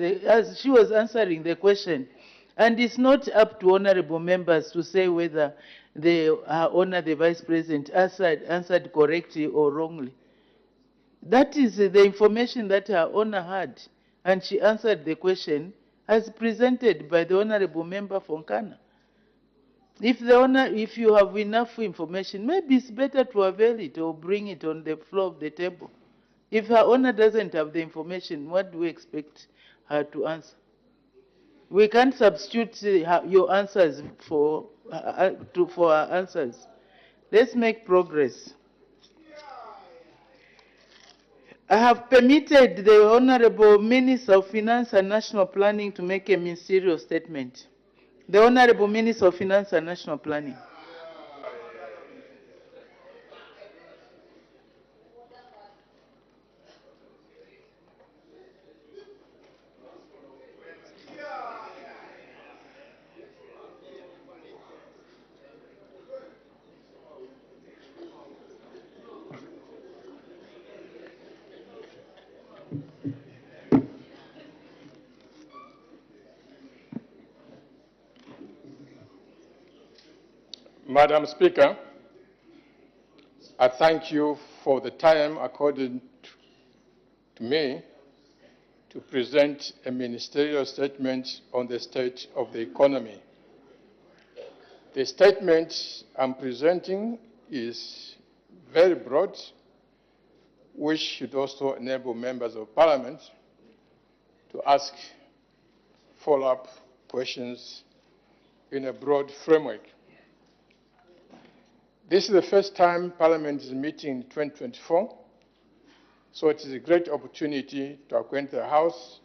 the question And it's not up to honorable members to say whether the honor the Vice President answered correctly or wrongly. That is the information that her honor had, and she answered the question as presented by the honorable member from Kana. If you have enough information, maybe it's better to avail it or bring it on the floor of the table. If her honor doesn't have the information, what do we expect her to answer? We can't substitute your answers for our answers. Let's make progress. I have permitted the Honorable Minister of Finance and National Planning to make a ministerial statement. The Honorable Minister of Finance and National Planning. Madam Speaker, I thank you for the time accorded to me to present a ministerial statement on the state of the economy. The statement I'm presenting is very broad, which should also enable members of Parliament to ask follow-up questions in a broad framework. This is the first time Parliament is meeting in 2024, so it is a great opportunity to acquaint the House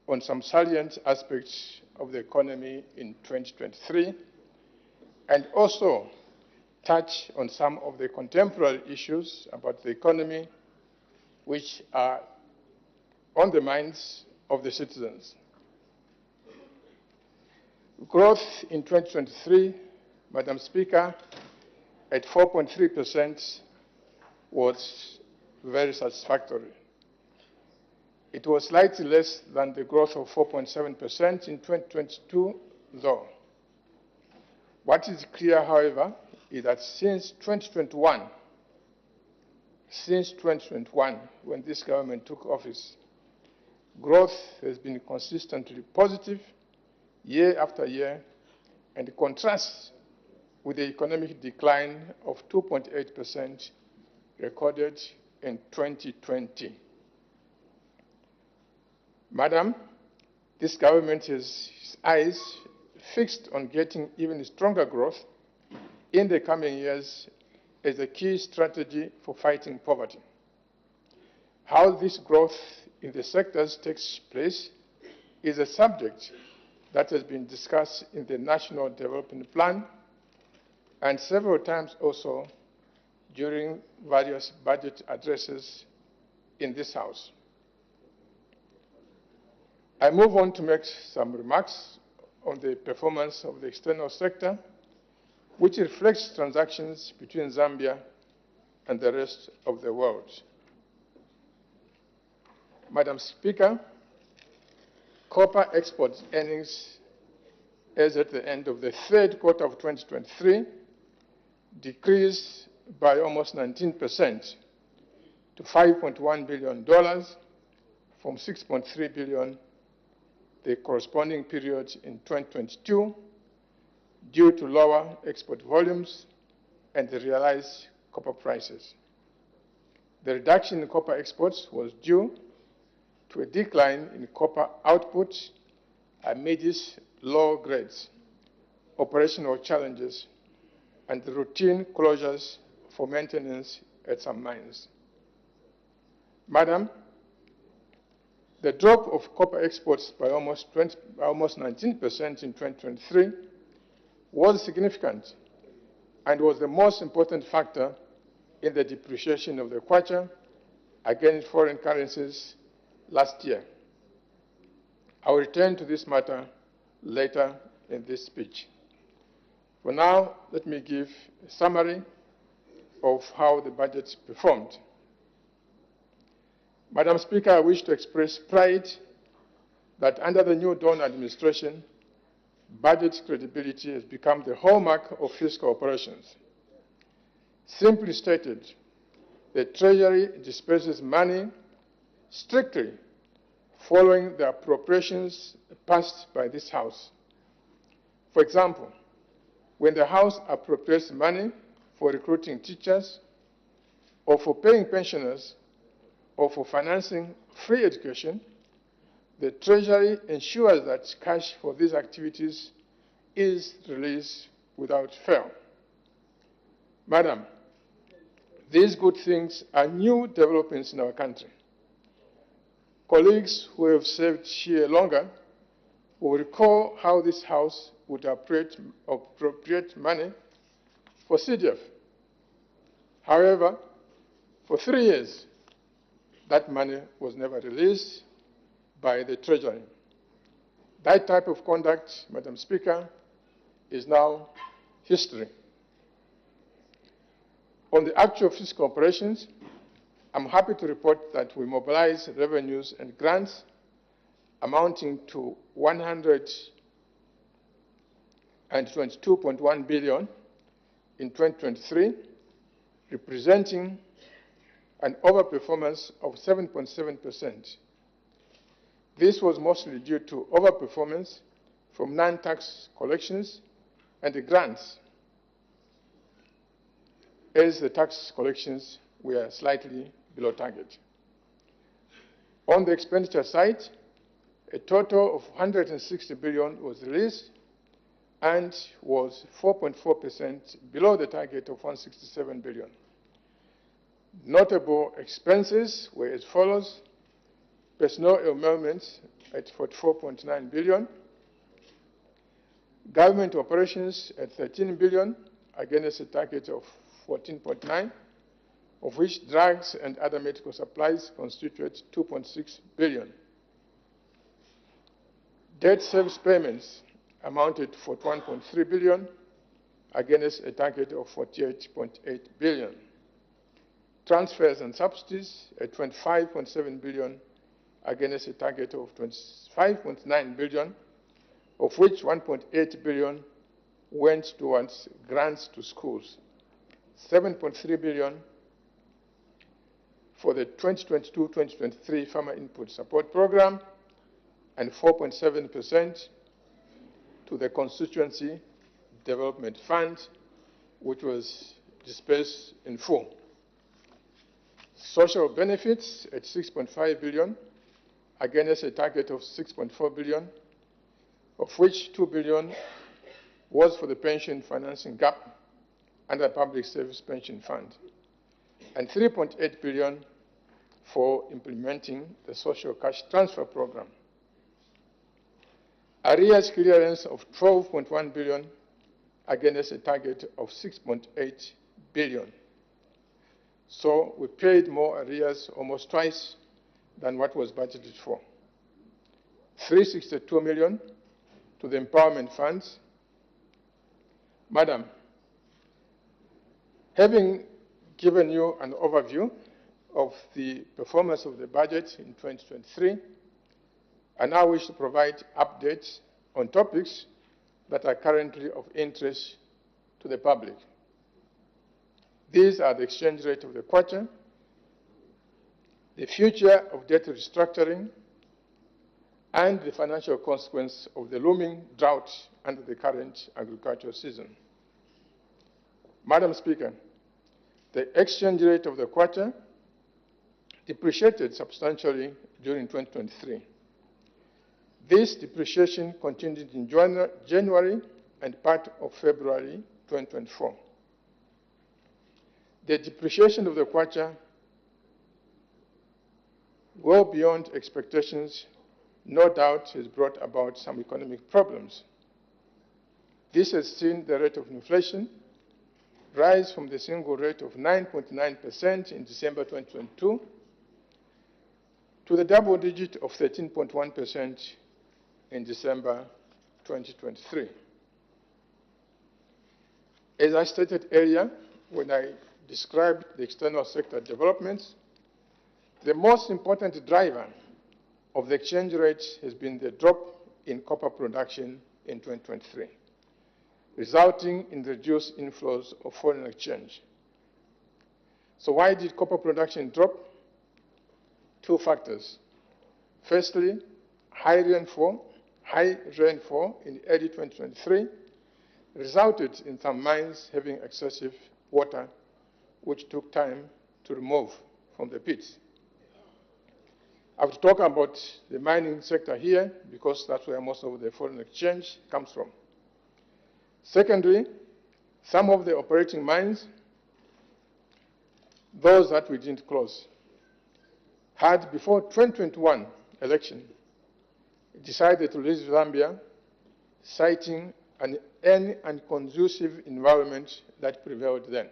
on some salient aspects of the economy in 2023, and also touch on some of the contemporary issues about the economy which are on the minds of the citizens. Growth in 2023, Madam Speaker, at 4.3% was very satisfactory. It was slightly less than the growth of 4.7% in 2022, though. What is clear, however, is that since 2021, when this government took office, growth has been consistently positive year after year, and contrasts with the economic decline of 2.8% recorded in 2020. Madam, this government has its eyes fixed on getting even stronger growth in the coming years as a key strategy for fighting poverty. How this growth in the sectors takes place is a subject that has been discussed in the National Development Plan and several times also during various budget addresses in this House. I move on to make some remarks on the performance of the external sector, which reflects transactions between Zambia and the rest of the world. Madam Speaker, copper export earnings as at the end of the third quarter of 2023 decreased by almost 19% to $5.1 billion from $6.3 billion the corresponding period in 2022 due to lower export volumes and the realized copper prices. The reduction in copper exports was due to a decline in copper output amidst low grades, operational challenges, and the routine closures for maintenance at some mines. Madam, the drop of copper exports by almost 19% in 2023 was significant and was the most important factor in the depreciation of the kwacha against foreign currencies last year. I will return to this matter later in this speech. For now, let me give a summary of how the budget performed. Madam Speaker, I wish to express pride that under the new Dawn administration, budget credibility has become the hallmark of fiscal operations. Simply stated, the Treasury disperses money strictly following the appropriations passed by this House. For example, when the House appropriates money for recruiting teachers, or for paying pensioners, or for financing free education, the Treasury ensures that cash for these activities is released without fail. Madam, these good things are new developments in our country. Colleagues who have served here longer will recall how this House would appropriate money for CDF. However, for 3 years, that money was never released by the Treasury. That type of conduct, Madam Speaker, is now history. On the actual fiscal operations, I'm happy to report that we mobilized revenues and grants amounting to 122.1 billion in 2023, representing an overperformance of 7.7%. This was mostly due to overperformance from non-tax collections and the grants, as the tax collections were slightly below target. On the expenditure side, a total of 160 billion was released and was 4.4% below the target of 167 billion. Notable expenses were as follows: personnel emoluments at 44.9 billion, government operations at 13 billion against a target of 14.9, of which drugs and other medical supplies constitute 2.6 billion. Debt service payments amounted to 41.3 billion against a target of 48.8 billion. Transfers and subsidies at 25.7 billion against a target of 25.9 billion, of which 1.8 billion went towards grants to schools, 7.3 billion for the 2022-2023 Farmer Input Support Program, and 4.7% to the Constituency Development Fund, which was dispersed in full. Social benefits at 6.5 billion against a target of 6.4 billion, of which 2 billion was for the pension financing gap under Public Service Pension Fund, and 3.8 billion for implementing the Social Cash Transfer Program. Arrears clearance of 12.1 billion against a target of 6.8 billion. So we paid more arrears, almost twice than what was budgeted for. 362 million to the empowerment funds. Madam, having given you an overview of the performance of the budget in 2023, I now wish to provide updates on topics that are currently of interest to the public. These are the exchange rate of the kwacha, the future of debt restructuring, and the financial consequence of the looming drought under the current agricultural season. Madam Speaker, the exchange rate of the kwacha depreciated substantially during 2023. This depreciation continued in January and part of February 2024. The depreciation of the kwacha, well beyond expectations, no doubt has brought about some economic problems. This has seen the rate of inflation rise from the single rate of 9.9% in December 2022 to the double digit of 13.1% in December 2023. As I stated earlier, when I described the external sector developments, the most important driver of the exchange rate has been the drop in copper production in 2023, resulting in reduced inflows of foreign exchange. So why did copper production drop? Two factors. Firstly, high rainfall in early 2023 resulted in some mines having excessive water, which took time to remove from the pits. I will talk about the mining sector here because that's where most of the foreign exchange comes from. Secondly, some of the operating mines, those that we didn't close, had before 2021 election decided to leave Zambia, citing an unconducive environment that prevailed then.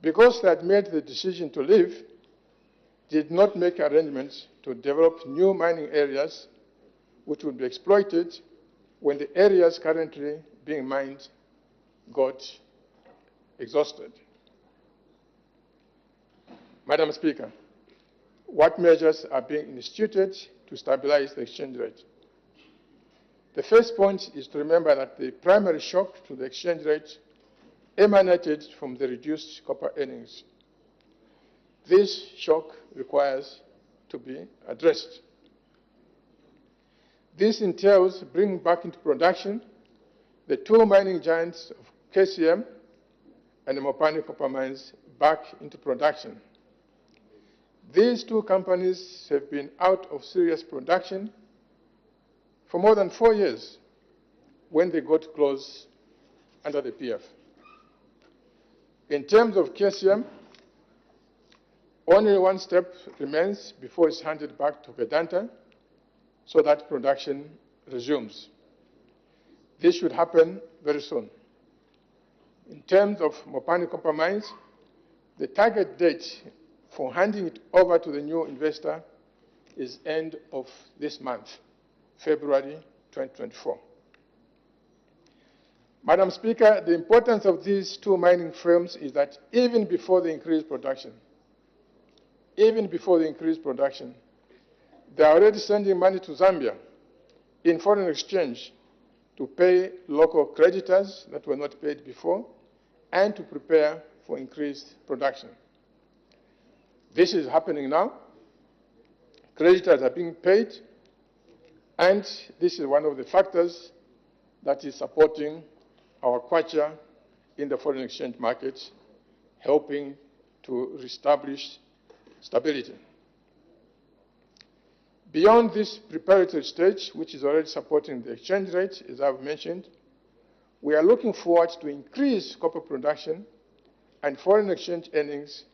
Because they had made the decision to leave, did not make arrangements to develop new mining areas which would be exploited when the areas currently being mined got exhausted. Madam Speaker, what measures are being instituted to stabilize the exchange rate? The first point is to remember that the primary shock to the exchange rate emanated from the reduced copper earnings. This shock requires to be addressed. This entails bringing back into production the two mining giants of KCM and the Mopani copper mines back into production. These two companies have been out of serious production for more than 4 years when they got closed under the PF. In terms of KCM, only one step remains before it's handed back to Vedanta so that production resumes. This should happen very soon. In terms of Mopani copper mines, the target date for handing it over to the new investor is end of this month, February 2024. Madam Speaker, the importance of these two mining firms is that even before the increased production, they are already sending money to Zambia in foreign exchange to pay local creditors that were not paid before and to prepare for increased production. This is happening now. Creditors are being paid, and this is one of the factors that is supporting our kwacha in the foreign exchange market, helping to reestablish stability. Beyond this preparatory stage, which is already supporting the exchange rate, as I've mentioned, we are looking forward to increase copper production and foreign exchange earnings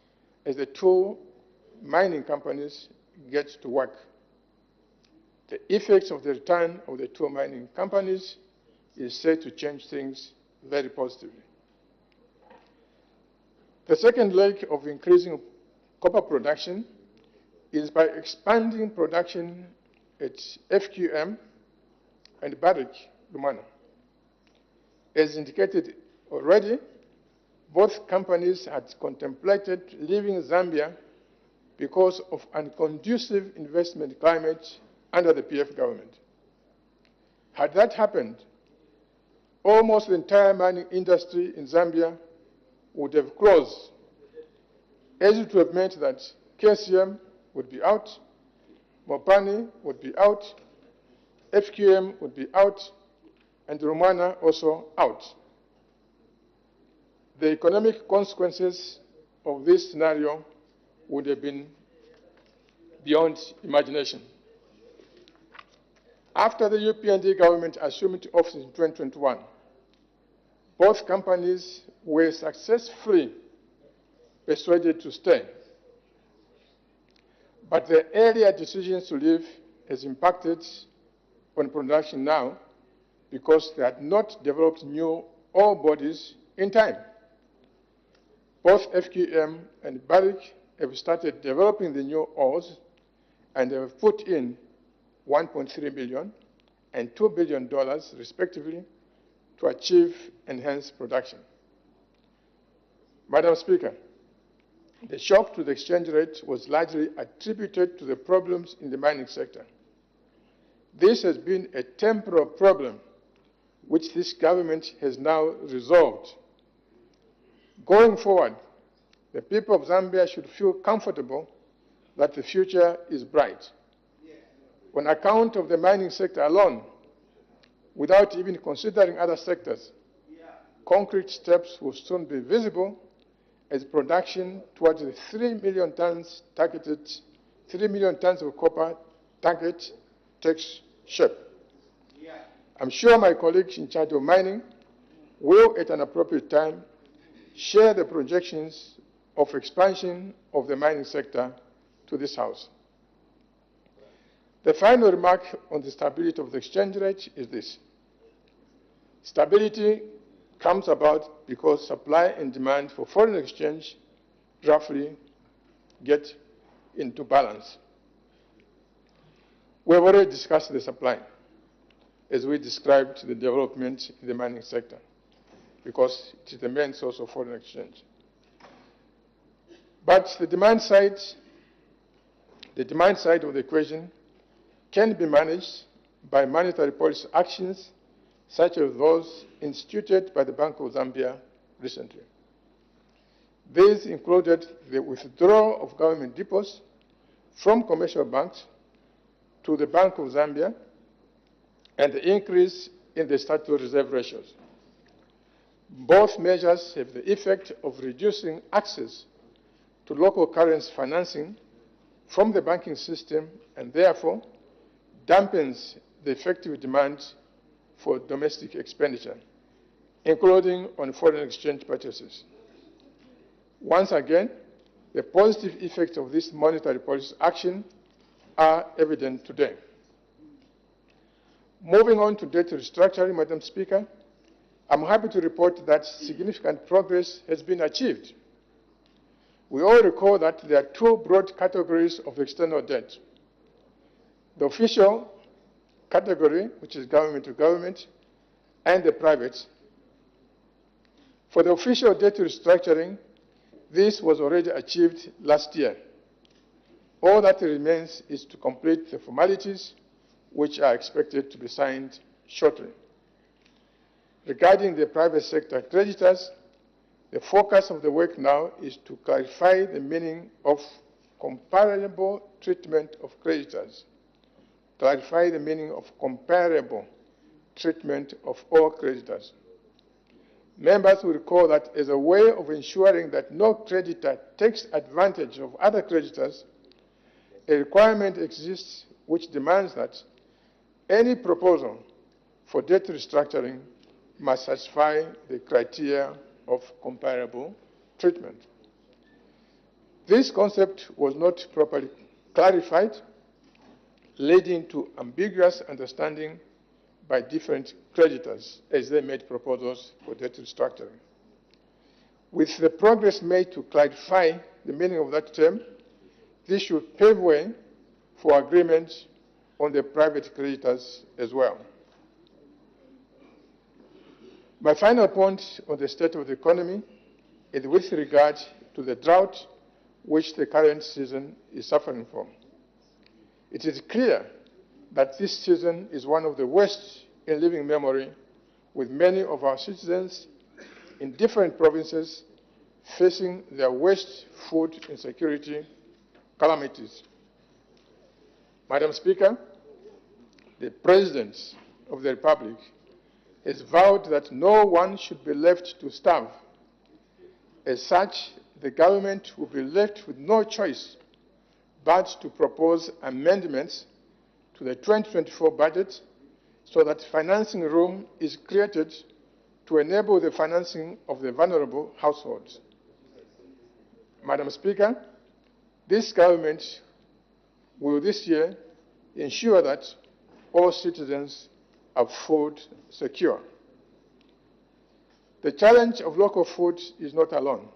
as the two mining companies get to work. The effects of the return of the two mining companies is said to change things very positively. The second leg of increasing copper production is by expanding production at FQM and Barrick Lumwana. As indicated already, both companies had contemplated leaving Zambia because of unconducive investment climate under the PF government. Had that happened, almost the entire mining industry in Zambia would have closed, as it would have meant that KCM would be out, Mopani would be out, FQM would be out, and Lumwana also out. The economic consequences of this scenario would have been beyond imagination. After the UPND government assumed office in 2021, both companies were successfully persuaded to stay. But the earlier decisions to leave has impacted on production now because they had not developed new ore bodies in time. Both FQM and Barrick have started developing the new ores and have put in $1.3 billion and $2 billion, respectively, to achieve enhanced production. Madam Speaker, the shock to the exchange rate was largely attributed to the problems in the mining sector. This has been a temporal problem which this government has now resolved. Going forward, the people of Zambia should feel comfortable that the future is bright. On account of the mining sector alone, without even considering other sectors, concrete steps will soon be visible as production towards the 3 million tons targeted, 3 million tons of copper target takes shape. I'm sure my colleagues in charge of mining will, at an appropriate time, share the projections of expansion of the mining sector to this House. The final remark on the stability of the exchange rate is this. Stability comes about because supply and demand for foreign exchange roughly get into balance. We have already discussed the supply as we described the development in the mining sector, because it is the main source of foreign exchange. But the demand side of the equation can be managed by monetary policy actions such as those instituted by the Bank of Zambia recently. These included the withdrawal of government deposits from commercial banks to the Bank of Zambia and the increase in the statutory reserve ratios. Both measures have the effect of reducing access to local currency financing from the banking system and therefore dampens the effective demand for domestic expenditure, including on foreign exchange purchases. Once again, the positive effects of this monetary policy action are evident today. Moving on to debt restructuring, Madam Speaker, I'm happy to report that significant progress has been achieved. We all recall that there are two broad categories of external debt. The official category, which is government to government, and the private. For the official debt restructuring, this was already achieved last year. All that remains is to complete the formalities, which are expected to be signed shortly. Regarding the private sector creditors, the focus of the work now is to clarify the meaning of comparable treatment of creditors. Clarify the meaning of comparable treatment of all creditors. Members will recall that as a way of ensuring that no creditor takes advantage of other creditors, a requirement exists which demands that any proposal for debt restructuring must satisfy the criteria of comparable treatment. This concept was not properly clarified, leading to ambiguous understanding by different creditors as they made proposals for debt restructuring. With the progress made to clarify the meaning of that term, this should pave way for agreement on the private creditors as well. My final point on the state of the economy is with regard to the drought which the current season is suffering from. It is clear that this season is one of the worst in living memory, with many of our citizens in different provinces facing their worst food insecurity calamities. Madam Speaker, the President of the Republic has vowed that no one should be left to starve. As such, the government will be left with no choice but to propose amendments to the 2024 budget so that financing room is created to enable the financing of the vulnerable households. Madam Speaker, this government will this year ensure that all citizens are food secure. The challenge of local food is not alone.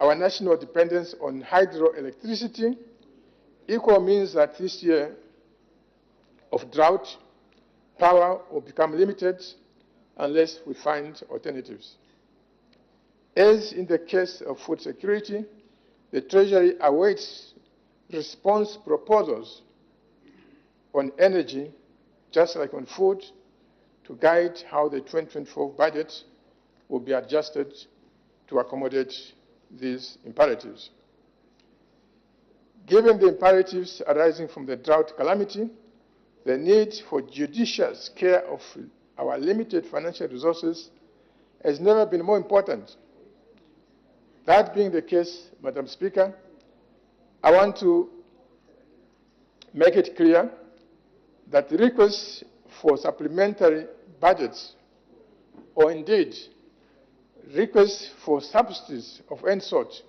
Our national dependence on hydroelectricity equal means that this year of drought, power will become limited unless we find alternatives. As in the case of food security, the Treasury awaits response proposals on energy just like on food, to guide how the 2024 budget will be adjusted to accommodate these imperatives. Given the imperatives arising from the drought calamity, the need for judicious care of our limited financial resources has never been more important. That being the case, Madam Speaker, I want to make it clear that requests for supplementary budgets, or indeed requests for subsidies of any sort,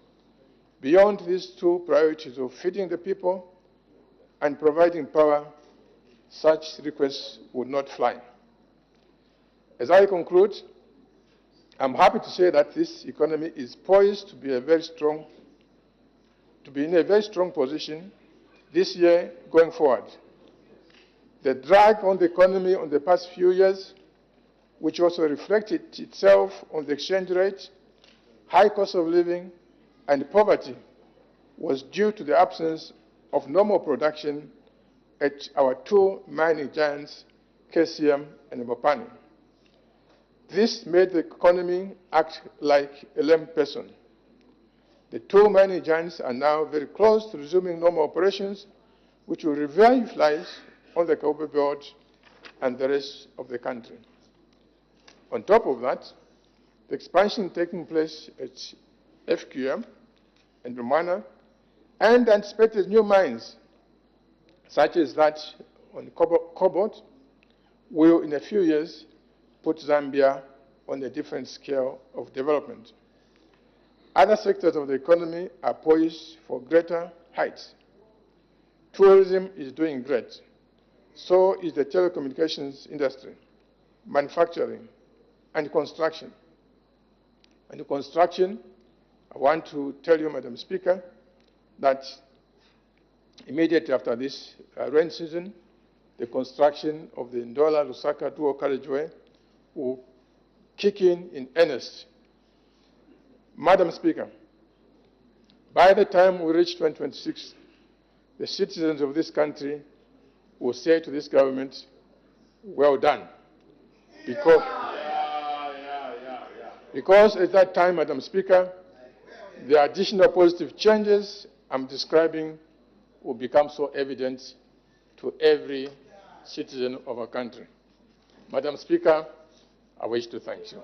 beyond these two priorities of feeding the people and providing power, such requests would not fly. As I conclude, I'm happy to say that this economy is poised to be in a very strong position this year going forward. The drag on the economy on the past few years, which also reflected itself on the exchange rate, high cost of living, and poverty, was due to the absence of normal production at our two mining giants, KCM and Mopani. This made the economy act like a lame person. The two mining giants are now very close to resuming normal operations, which will revitalize on the Kaube Belt and the rest of the country. On top of that, the expansion taking place at FQM and Romana and anticipated new mines, such as that on cobalt, will in a few years put Zambia on a different scale of development. Other sectors of the economy are poised for greater heights. Tourism is doing great. So is the telecommunications industry, manufacturing, and construction. And in construction, I want to tell you, Madam Speaker, that immediately after this rain season, the construction of the Ndola-Lusaka dual carriageway will kick in earnest. Madam Speaker, by the time we reach 2026, the citizens of this country will say to this government, well done. Because at that time, Madam Speaker, the additional positive changes I'm describing will become so evident to every citizen of our country. Madam Speaker, I wish to thank you.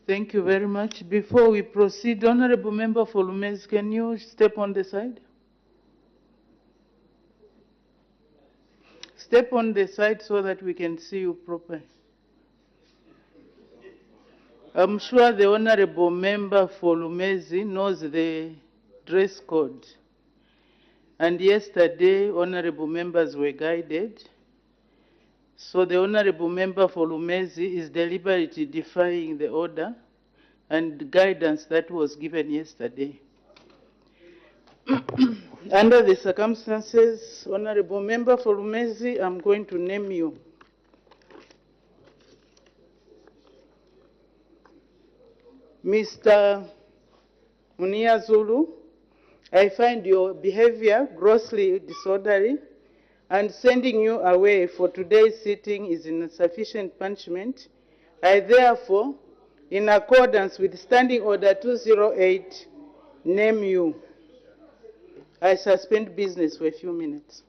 Thank you very much. Before we proceed, Honorable Member for Lumez, can you step on the side? Step on the side so that we can see you properly. I'm sure the Honorable Member for Lumezi knows the dress code. And yesterday, Honorable Members were guided. So the Honorable Member for Lumezi is deliberately defying the order and guidance that was given yesterday. Under the circumstances, Honorable Member for Lumezi, I'm going to name you. Mr. Munia Zulu, I find your behavior grossly disorderly, and sending you away for today's sitting is insufficient punishment. I therefore, in accordance with Standing Order 208, name you. I suspend business for a few minutes.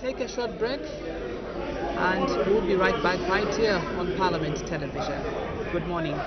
take a short break, and we'll be right back right here on Parliament Television. Good morning.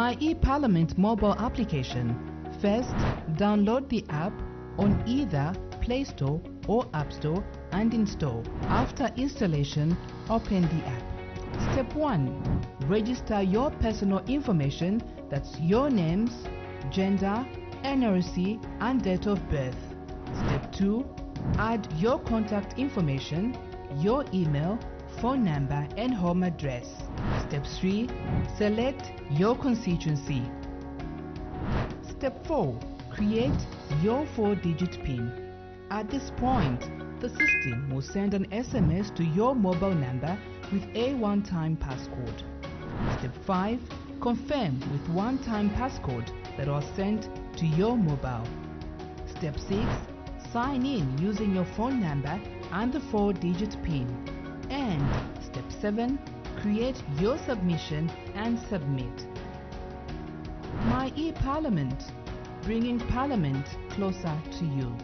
My eParliament mobile application. First, download the app on either Play Store or App Store and install. After installation, open the app. Step 1. Register your personal information, that's your names, gender, NRC, and date of birth. Step 2. Add your contact information, your email, phone number, and home address. Step 3. Select your constituency. Step 4. Create your 4-digit PIN. At this point, the system will send an SMS to your mobile number with a one-time passcode. Step 5. Confirm with one-time passcode that was sent to your mobile. Step 6. Sign in using your phone number and the 4-digit PIN. And Step 7. Create your submission and submit. My e-Parliament, bringing Parliament closer to you.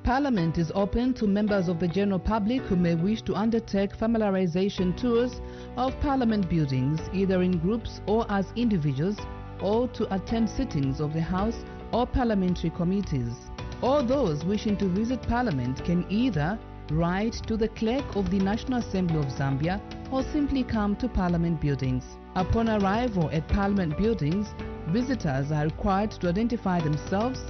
Parliament is open to members of the general public who may wish to undertake familiarization tours of Parliament buildings, either in groups or as individuals, or to attend sittings of the House or parliamentary committees. All those wishing to visit Parliament can either write to the Clerk of the National Assembly of Zambia or simply come to Parliament buildings. Upon arrival at Parliament buildings, visitors are required to identify themselves.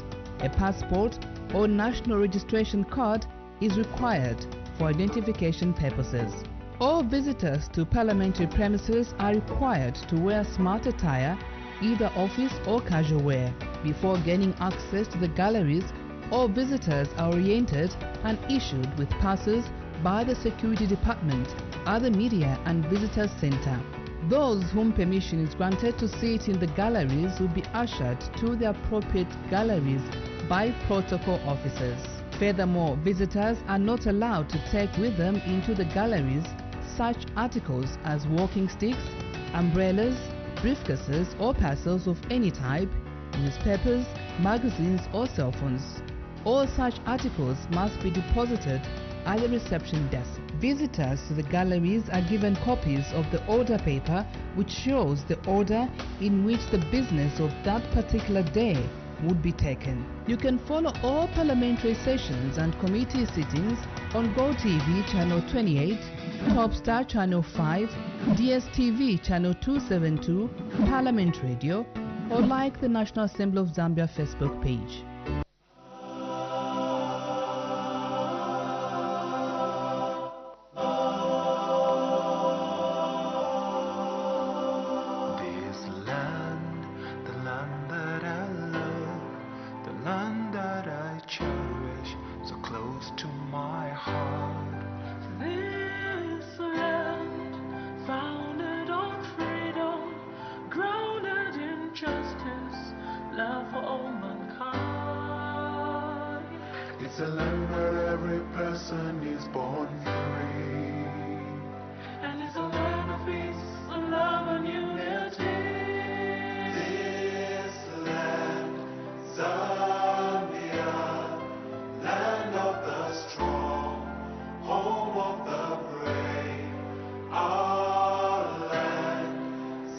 A passport or national registration card is required for identification purposes. All visitors to parliamentary premises are required to wear smart attire, either office or casual wear. Before gaining access to the galleries, all visitors are oriented and issued with passes by the Security Department at the Media and Visitors Center. Those whom permission is granted to sit in the galleries will be ushered to the appropriate galleries by protocol officers. Furthermore, visitors are not allowed to take with them into the galleries such articles as walking sticks, umbrellas, briefcases or parcels of any type, newspapers, magazines or cell phones. All such articles must be deposited at the reception desk. Visitors to the galleries are given copies of the order paper which shows the order in which the business of that particular day would be taken. You can follow all parliamentary sessions and committee sittings on GoTV Channel 28, Topstar Channel 5, DSTV Channel 272, Parliament Radio, or like the National Assembly of Zambia Facebook page. It's a land where every person is born free, and it's a land of peace, of love and unity. This land, Zambia, land of the strong, home of the brave, our land,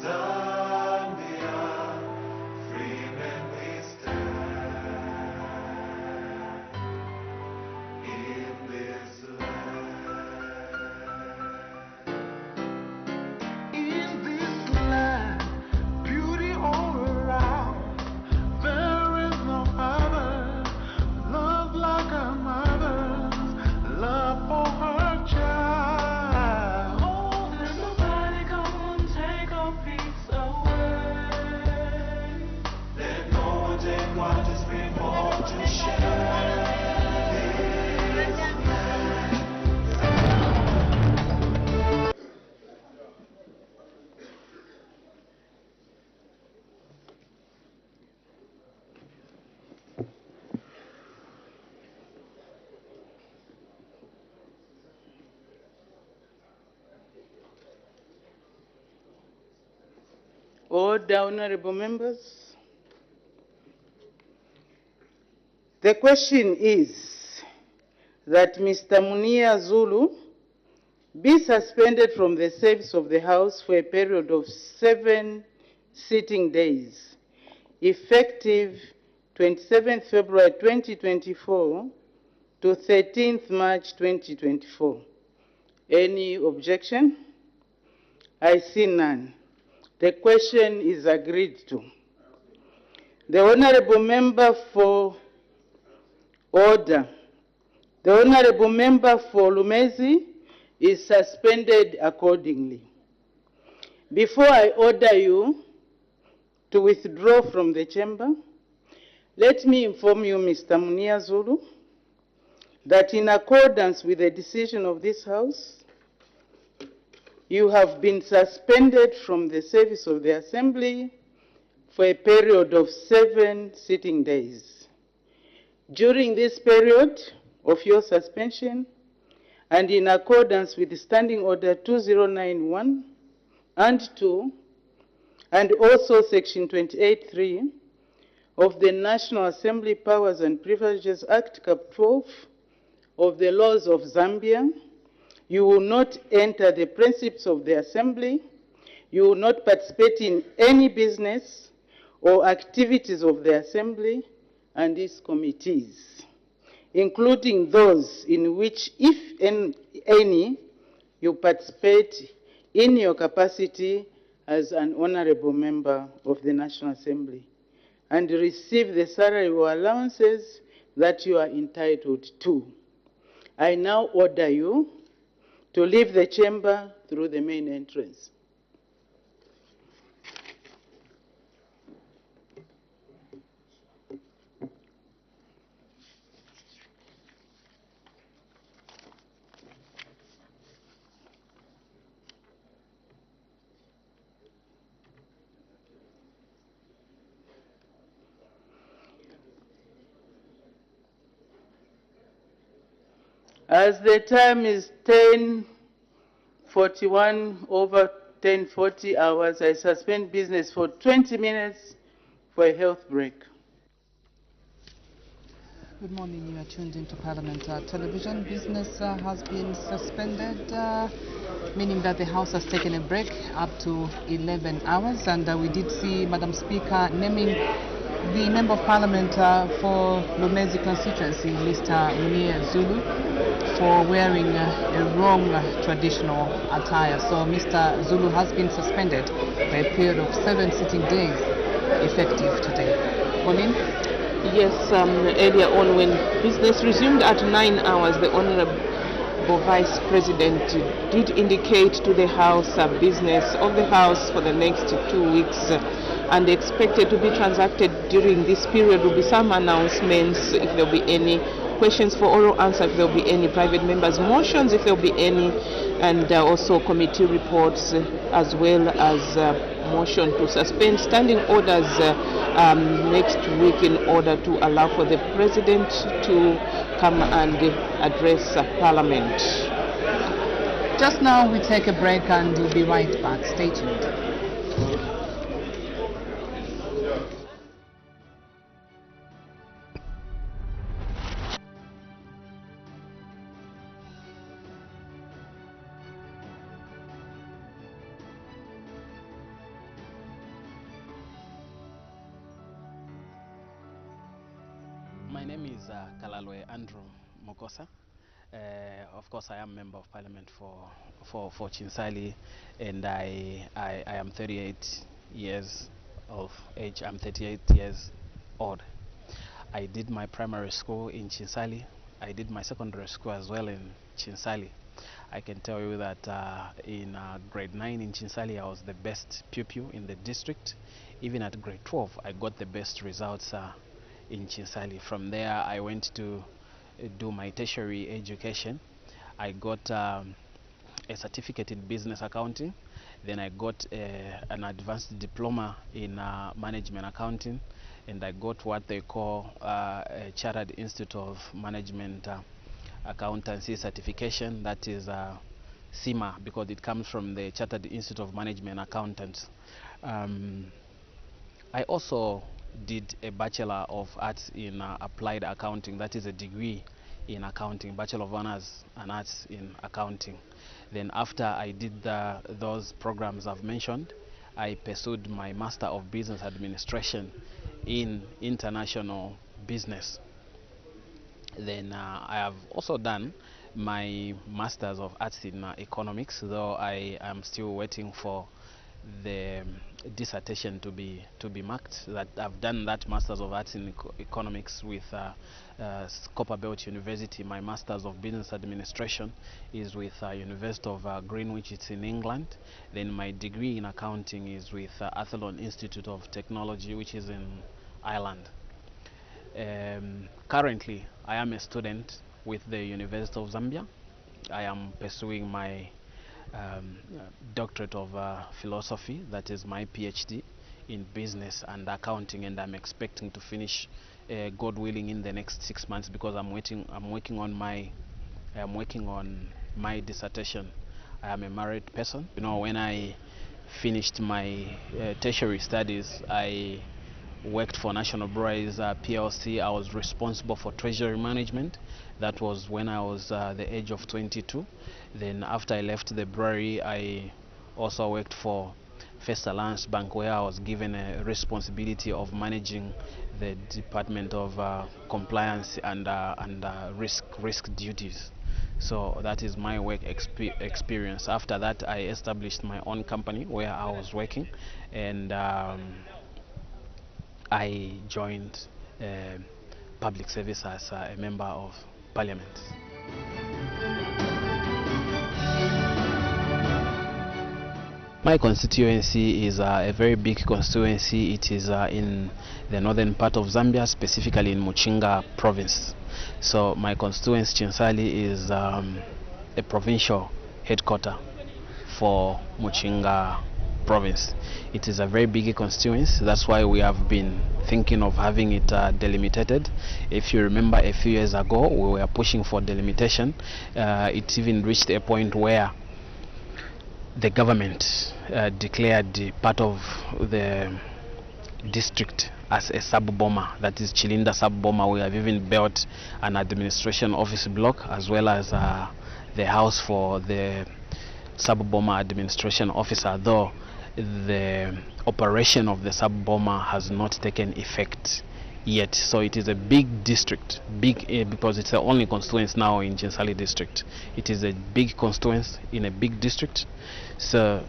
Zambia, free men we stand. Order, honorable members. The question is that Mr. Munia Zulu be suspended from the service of the House for a period of 7 sitting days, effective 27 February 2024 to 13th March 2024. Any objection? I see none. The question is agreed to. The Honourable Member for Order. The Honourable Member for Lumezi is suspended accordingly. Before I order you to withdraw from the chamber, let me inform you, Mr. Munia Zulu, that in accordance with the decision of this House, you have been suspended from the service of the Assembly for a period of 7 sitting days. During this period of your suspension, and in accordance with Standing Order 2091 and 2, and also Section 28(3) of the National Assembly Powers and Privileges Act, Cap 12, of the laws of Zambia, you will not enter the principles of the Assembly, you will not participate in any business or activities of the Assembly and its committees, including those in which, if any, you participate in your capacity as an honourable member of the National Assembly, and receive the salary or allowances that you are entitled to. I now order you to leave the chamber through the main entrance. As the time is 10:41 over 10:40 hours, I suspend business for 20 minutes for a health break. Good morning. You are tuned into Parliament Television. Business has been suspended, meaning that the House has taken a break up to 11 hours. And we did see Madam Speaker naming the Member of Parliament for Lumezi constituency, Mr. Munia Zulu, for wearing a wrong traditional attire. So Mr. Zulu has been suspended for a period of 7 sitting days, effective today. Pauline? Yes, earlier on when business resumed at 9 hours, the Honourable Vice President did indicate to the House business of the House for the next 2 weeks and expected to be transacted during this period will be some announcements, if there will be any questions for oral answer, if there will be any private members' motions, if there will be any, and also committee reports, as well as motion to suspend standing orders next week in order to allow for the President to come and address Parliament. Just now we take a break and we'll be right back. Stay tuned. My name is Kalalwe Andrew Mokosa. Of course, I am Member of Parliament for Chinsali, and I am 38 years of age. I'm 38 years old. I did my primary school in Chinsali. I did my secondary school as well in Chinsali. I can tell you that in grade 9 in Chinsali, I was the best pupil in the district. Even at grade 12, I got the best results in Chinsali. From there, I went to do my tertiary education. I got a certificate in business accounting. Then I got an advanced diploma in management accounting, and I got what they call a Chartered Institute of Management Accountancy certification. That is CIMA, because it comes from the Chartered Institute of Management Accountants. I also did a Bachelor of Arts in Applied Accounting. That is a degree in accounting, Bachelor of Honors and Arts in Accounting. Then after I did those programs I've mentioned, I pursued my Master of Business Administration in International Business. Then I have also done my Masters of Arts in Economics, though I am still waiting for the dissertation to be marked. That I've done that Masters of Arts in Economics with Copperbelt University. My Masters of Business Administration is with University of Greenwich, it's in England. Then my degree in accounting is with Athlone Institute of Technology, which is in Ireland. Currently, I am a student with the University of Zambia. I am pursuing my doctorate of philosophy, that is my PhD in business and accounting, and I'm expecting to finish, God willing, in the next 6 months, because I'm working on my dissertation. I am a married person. You know, when I finished my tertiary studies, I worked for National Breweries PLC. I was responsible for treasury management. That was when I was the age of 22. Then after I left the brewery, I also worked for First Alliance Bank, where I was given a responsibility of managing the Department of Compliance and risk duties. So that is my work experience. After that, I established my own company where I was working, and I joined public service as a member of parliament. My constituency is a very big constituency. It is in the northern part of Zambia, specifically in Muchinga province. So my constituency, Chinsali, is a provincial headquarter for Muchinga province. It is a very big constituency. That's why we have been thinking of having it delimited. If you remember, a few years ago we were pushing for delimitation. It even reached a point where the government declared part of the district as a sub-boma, that is Chilinda sub-boma. We have even built an administration office block, as well as the house for the sub-boma administration officer, though the operation of the sub-boma has not taken effect yet. So it is a big district, because it's the only constituency now in Chinsali district. It is a big constituency in a big district. So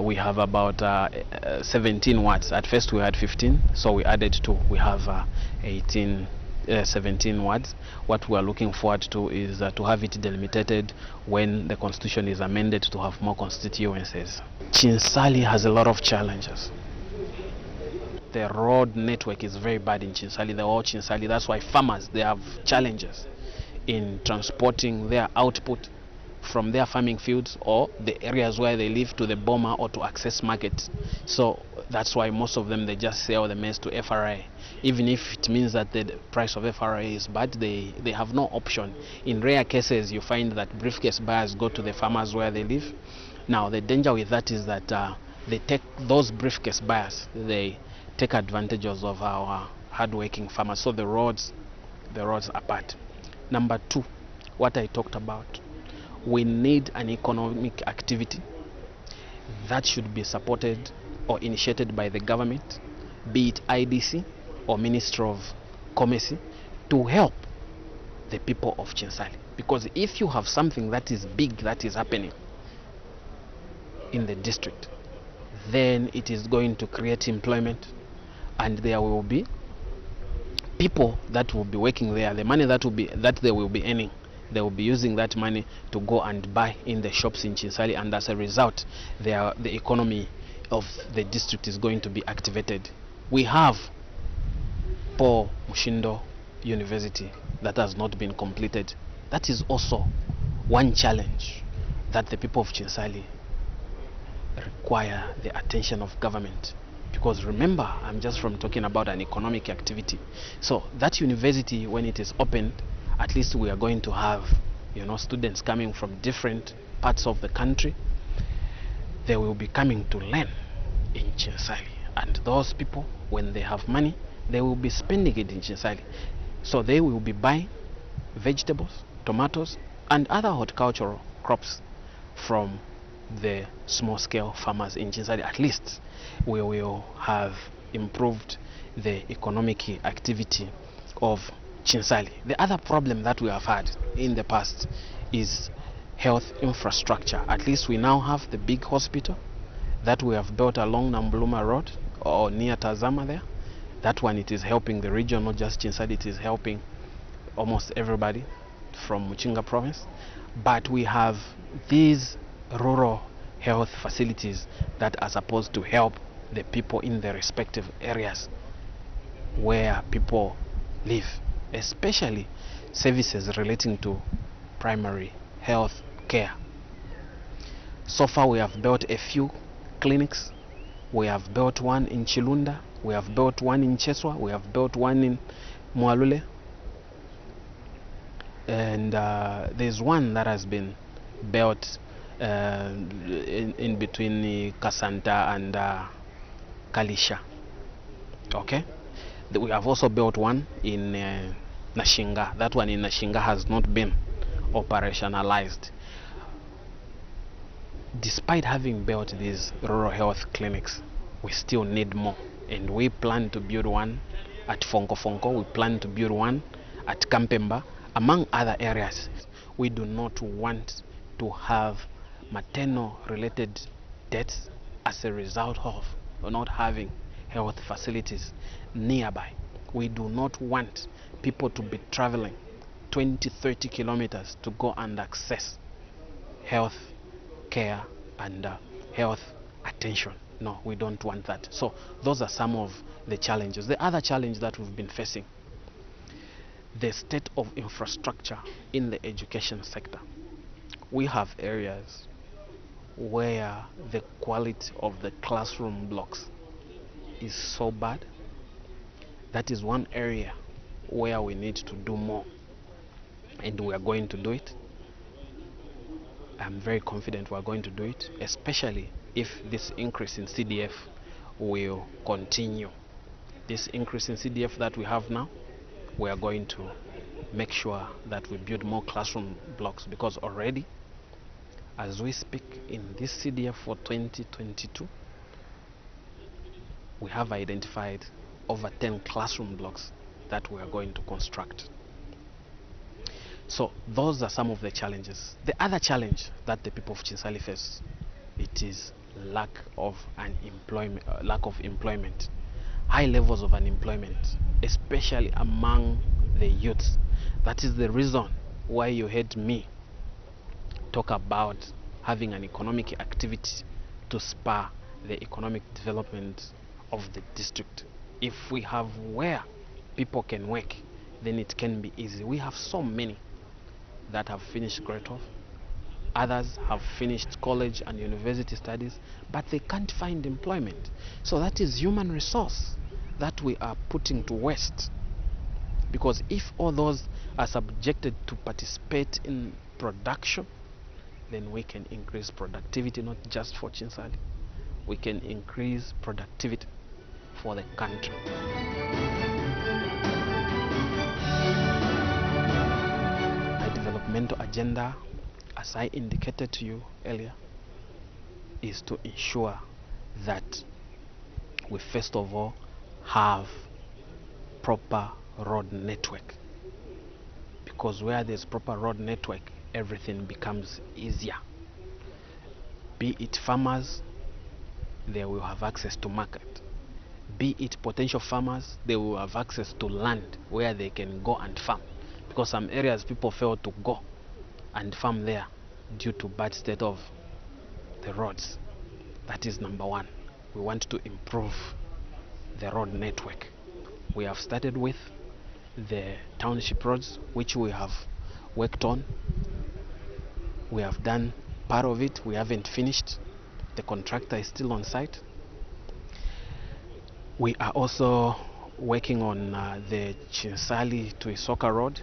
we have about 17 wards. At first we had 15, so we added 2. We have 17 wards. What we are looking forward to is to have it delimited when the constitution is amended to have more constituencies. Chinsali has a lot of challenges. The road network is very bad in Chinsali, the whole Chinsali. That's why farmers, they have challenges in transporting their output from their farming fields or the areas where they live to the boma or to access markets. So that's why most of them, they just sell the maize to FRA. Even if it means that the price of FRA is bad, they have no option. In rare cases, you find that briefcase buyers go to the farmers where they live. Now, the danger with that is that they take those briefcase buyers, they take advantages of our hardworking farmers. So the roads are bad. Number 2, what I talked about, we need an economic activity that should be supported or initiated by the government, be it IDC or Ministry of Commerce, to help the people of Chinsali. Because if you have something that is big that is happening in the district, then it is going to create employment, and there will be people that will be working there. The money that they will be earning, they will be using that money to go and buy in the shops in Chinsali, and as a result, the economy of the district is going to be activated. We have Paul Mushindo University that has not been completed. That is also one challenge that the people of Chinsali require the attention of government. Because remember, I'm just from talking about an economic activity. So that university, when it is opened, at least we are going to have, students coming from different parts of the country. They will be coming to learn in Chinsali, and those people, when they have money, they will be spending it in Chinsali. So they will be buying vegetables, tomatoes, and other horticultural crops from the small-scale farmers in Chinsali. At least we will have improved the economic activity of Chinsali. The other problem that we have had in the past is health infrastructure. At least we now have the big hospital that we have built along Nambuluma Road or near Tazama there. That one, it is helping the region, not just Chinsali, it is helping almost everybody from Muchinga province. But we have these rural health facilities that are supposed to help the people in the respective areas where people live, especially services relating to primary health care. So far we have built a few clinics. We have built one in Chilunda, we have built one in Cheswa, we have built one in Mwalule, and there's one that has been built in between Kasanta and Kalisha. Okay, we have also built one in Nashinga. That one in Nashinga has not been operationalized. Despite having built these rural health clinics, we still need more, and we plan to build one at Fonko. We plan to build one at Kampemba, among other areas. We do not want to have maternal related deaths as a result of not having health facilities nearby. We do not want people to be traveling 20-30 kilometers to go and access health care and health attention. No, we don't want that. So those are some of the challenges. The other challenge that we've been facing, the state of infrastructure in the education sector. We have areas where the quality of the classroom blocks is so bad. That is one area where we need to do more, and we are going to do it. I'm very confident we are going to do it, especially if this increase in CDF will continue. This increase in CDF that we have now, we are going to make sure that we build more classroom blocks, because already, as we speak, in this CDF for 2022, we have identified over 10 classroom blocks that we are going to construct. So those are some of the challenges. The other challenge that the people of Chinsali face, it is lack of employment, high levels of unemployment, especially among the youths. That is the reason why you heard me talk about having an economic activity to spur the economic development of the district. If we have where people can work, then it can be easy. We have so many that have finished grade 12. Others have finished college and university studies, but they can't find employment. So that is human resource that we are putting to waste. Because if all those are subjected to participate in production, then we can increase productivity, not just for Chinsali. We can increase productivity for the country. My developmental agenda, as I indicated to you earlier, is to ensure that we first of all have proper road network, because where there's proper road network, everything becomes easier. Be it farmers, they will have access to market. Be it potential farmers, they will have access to land where they can go and farm, because some areas people fail to go and farm there due to bad state of the roads. That is number one. We want to improve the road network. We have started with the township roads, which we have worked on. We have done part of it. We haven't finished. The contractor is still on site. We are also working on the Chinsali to Isoka road,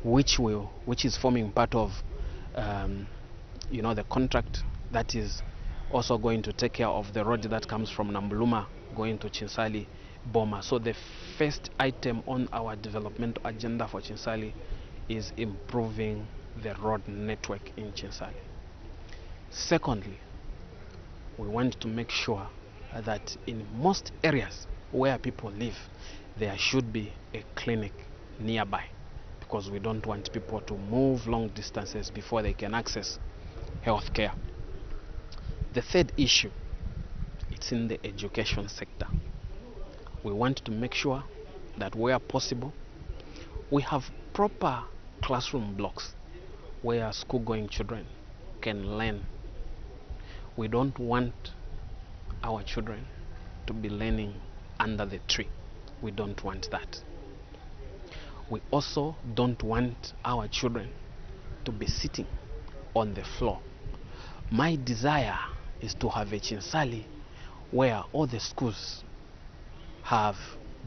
which is forming part of the contract that is also going to take care of the road that comes from Nambuluma going to Chinsali Boma. So the first item on our development agenda for Chinsali is improving the road network in Chinsali. Secondly, we want to make sure that in most areas where people live, there should be a clinic nearby, because we don't want people to move long distances before they can access health care. The third issue, it's in the education sector. We want to make sure that where possible, we have proper classroom blocks where school-going children can learn. We don't want our children to be learning under the tree. We don't want that. We also don't want our children to be sitting on the floor. My desire is to have a Chinsali where all the schools have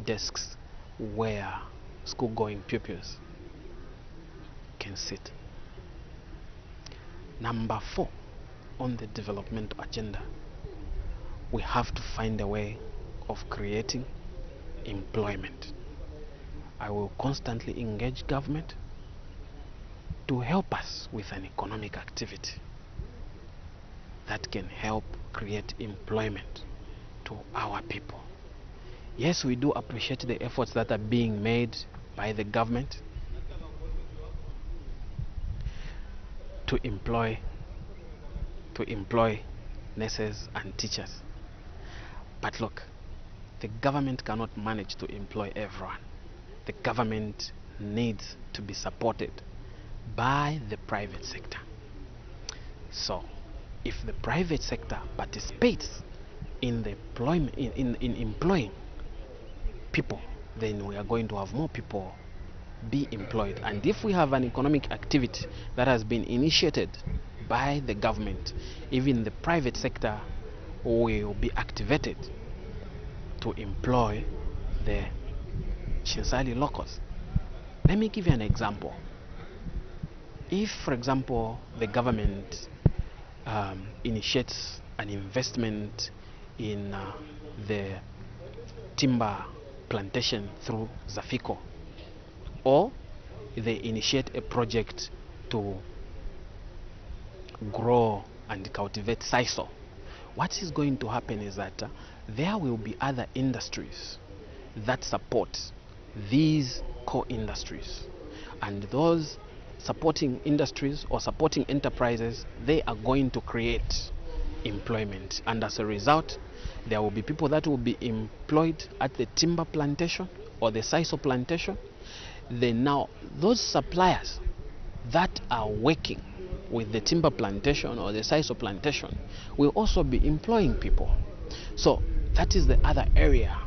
desks where school-going pupils can sit. Number 4 on the development agenda, we have to find a way of creating employment. I will constantly engage government to help us with an economic activity that can help create employment to our people. Yes, we do appreciate the efforts that are being made by the government to employ nurses and teachers. But look, the government cannot manage to employ everyone. The government needs to be supported by the private sector. So, if the private sector participates in the employing people, then we are going to have more people be employed. And if we have an economic activity that has been initiated by the government, even the private sector will be activated to employ the Chinsali locals. Let me give you an example. If, for example, the government initiates an investment in the timber plantation through Zafico, or they initiate a project to grow and cultivate sisal, what is going to happen is that there will be other industries that support these core industries, and those supporting industries or supporting enterprises, they are going to create employment, and as a result there will be people that will be employed at the timber plantation or the sisal plantation. Then now those suppliers that are working with the timber plantation or the sisal plantation will also be employing people. So that is the other area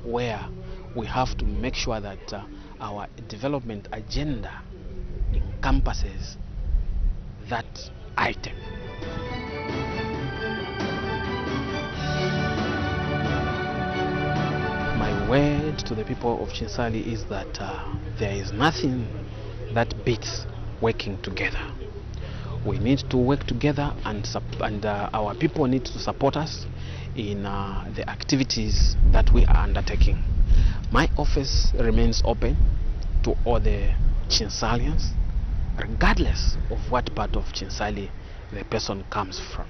where we have to make sure that our development agenda encompasses that item. My word to the people of Chinsali is that there is nothing that beats working together. We need to work together, and our people need to support us in the activities that we are undertaking. My office remains open to all the Chinsalians, regardless of what part of Chinsali the person comes from.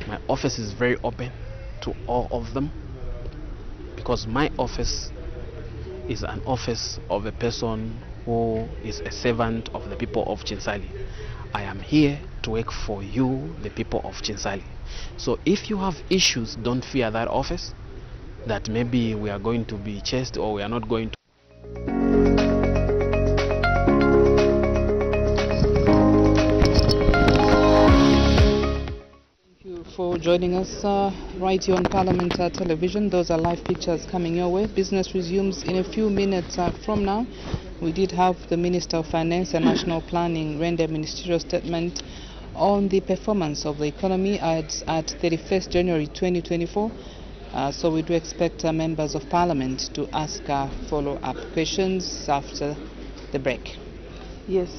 My office is very open to all of them, because my office is an office of a person who is a servant of the people of Chinsali. I am here to work for you, the people of Chinsali. So if you have issues, don't fear that office, that maybe we are going to be chased or we are not going to. For joining us right here on Parliament Television. Those are live pictures coming your way. Business resumes in a few minutes from now. We did have the Minister of Finance and National Planning render a ministerial statement on the performance of the economy at 31st January 2024. So we do expect members of Parliament to ask follow-up questions after the break. Yes,